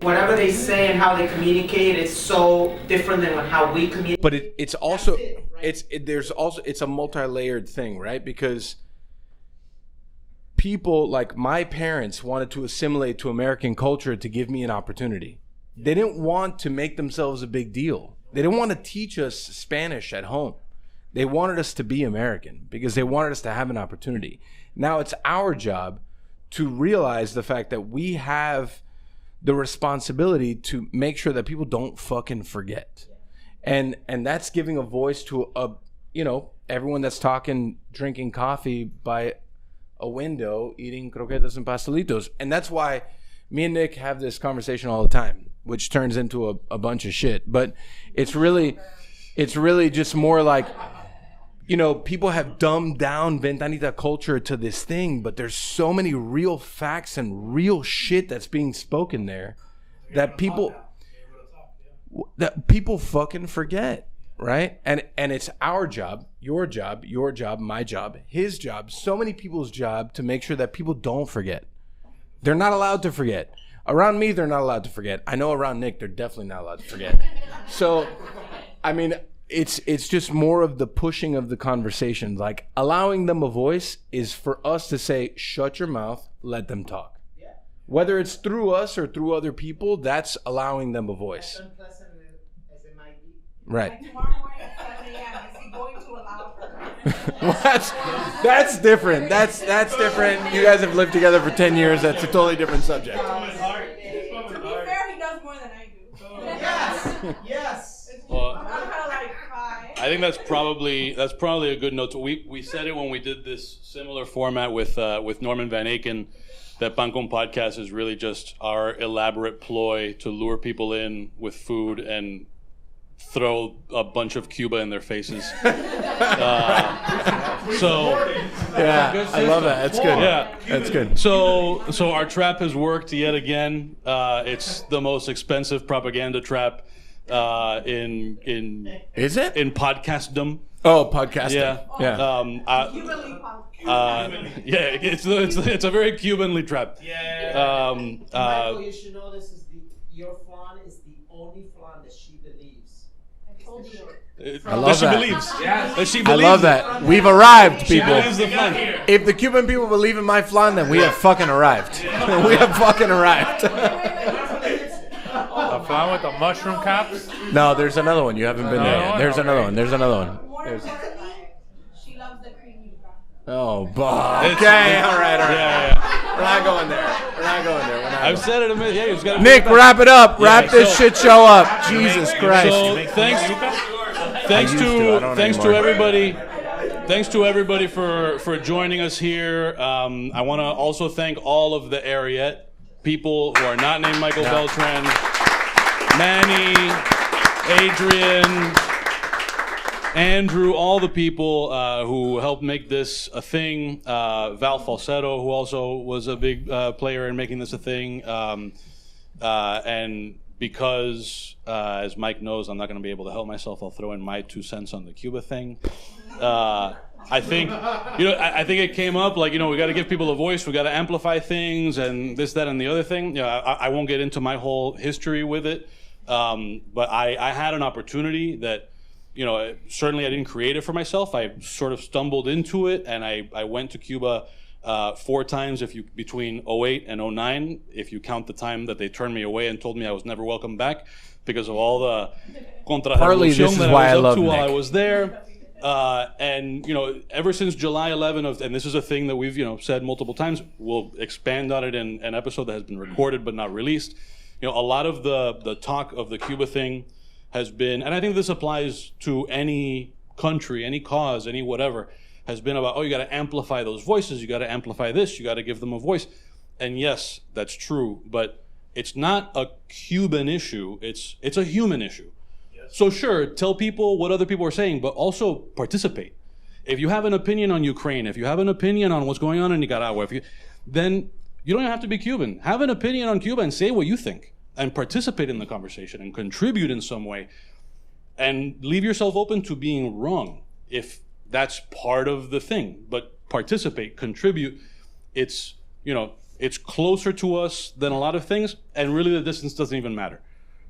Whatever they say and how they communicate is so different than how we communicate. But it's also it's a multi-layered thing, right? Because people like my parents wanted to assimilate to American culture to give me an opportunity. They didn't want to make themselves a big deal. They didn't want to teach us Spanish at home. They wanted us to be American because they wanted us to have an opportunity. Now it's our job to realize the fact that we have the responsibility to make sure that people don't fucking forget. And that's giving a voice to everyone that's drinking coffee by a window, eating croquetas and pastelitos. And that's why me and Nick have this conversation all the time, which turns into a bunch of shit. But it's really just more like, you know, people have dumbed down ventanita culture to this thing, but there's so many real facts and real shit that's being spoken there that people fucking forget, right? And it's our job, your job, my job, his job, so many people's job to make sure that people don't forget. They're not allowed to forget. Around me, they're not allowed to forget. I know around Nick, they're definitely not allowed to forget. So, I mean, it's just more of the pushing of the conversation. Like, allowing them a voice is for us to say, shut your mouth, let them talk. Yeah. Whether it's through us or through other people, that's allowing them a voice. As unpleasant as it might be. Right. Like tomorrow morning at 7 a.m., is he going to allow her? Well, that's different. That's different. You guys have lived together for 10 years. That's a totally different subject. To be fair, he does more than I do. Yes. Yes. I'm kind of like, bye. I think that's probably a good note. We said it when we did this similar format with Norman Van Aken, that Pan Con Podcast is really just our elaborate ploy to lure people in with food and throw a bunch of Cuba in their faces. I love that. That's good. Yeah, that's good. So our trap has worked yet again. It's the most expensive propaganda trap in Is it in podcastdom? Oh, podcasting. Yeah. It's a very Cubanly trap. Michael, you should know this is your flan is the only flan that she believes. I told you. I love She that. believes. That she I believes love it. that. We've arrived, people. believes the flan. If the Cuban people believe in my flan, then we have fucking arrived. We have fucking arrived. A flan with the mushroom caps? No, there's another one. You haven't been there yet. There's another one. There's another one. More importantly, she loves the creamy flan. Oh, okay. All right. Yeah. We're not going there. We're not going there. We're not I've going. said it a minute. Yeah, you just gotta Nick, put it back. wrap it up. Yeah, Wrap this so- shit show up. Jesus Christ. So thanks to everybody. Thanks to everybody for joining us here. I want to also thank all of the Ariete people who are not named Michael Beltran, Manny, Adrian, Andrew, all the people who helped make this a thing. Val Falsetto, who also was a big player in making this a thing. And because, as Mike knows, I'm not going to be able to help myself, I'll throw in my 2 cents on the Cuba thing. I think, I think it came up like, we got to give people a voice, we got to amplify things, and this, that, and the other thing. I won't get into my whole history with it, but I had an opportunity that, certainly I didn't create it for myself. I sort of stumbled into it, and I went to Cuba 4 times between 08 and 09, if you count the time that they turned me away and told me I was never welcome back because of all the Partly this is why I love while Nick. I was there. And ever since July 11 and this is a thing that we've said multiple times, we'll expand on it in an episode that has been recorded but not released. A lot of the talk of the Cuba thing has been, and I think this applies to any country, any cause, any whatever, has been about, you got to amplify those voices, you got to amplify this, you got to give them a voice. And yes, that's true, but it's not a Cuban issue, it's a human issue. So sure, tell people what other people are saying, but also participate. If you have an opinion on Ukraine, if you have an opinion on what's going on in Nicaragua, then you don't even have to be Cuban. Have an opinion on Cuba and say what you think and participate in the conversation and contribute in some way. And leave yourself open to being wrong if that's part of the thing. But participate, contribute. It's closer to us than a lot of things, and really the distance doesn't even matter,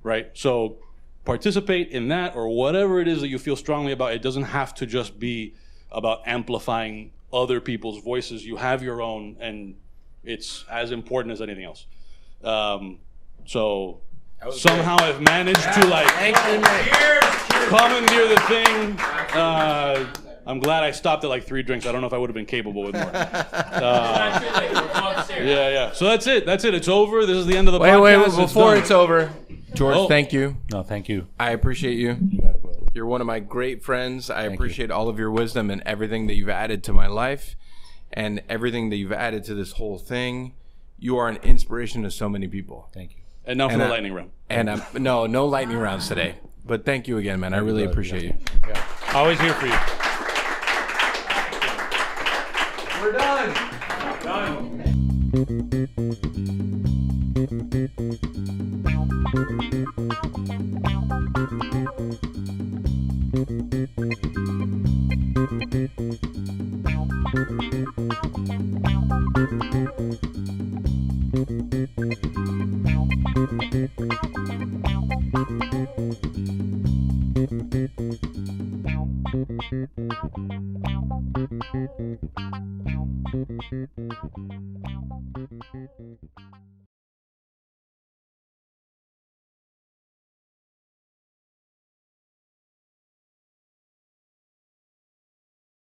right? So participate in that or whatever it is that you feel strongly about. It doesn't have to just be about amplifying other people's voices. You have your own, and it's as important as anything else. So somehow I've managed to commandeer the thing. I'm glad I stopped at 3 drinks. I don't know if I would have been capable with more. Yeah. So that's it. It's over. This is the end of the podcast. Wait, before it's over. George, thank you. No, thank you. I appreciate you. You're one of my great friends. I appreciate all of your wisdom and everything that you've added to my life and everything that you've added to this whole thing. You are an inspiration to so many people. Thank you. And now for the lightning round. And no lightning rounds today. But thank you again, man. I really appreciate you. Yeah. Always here for you. We're done.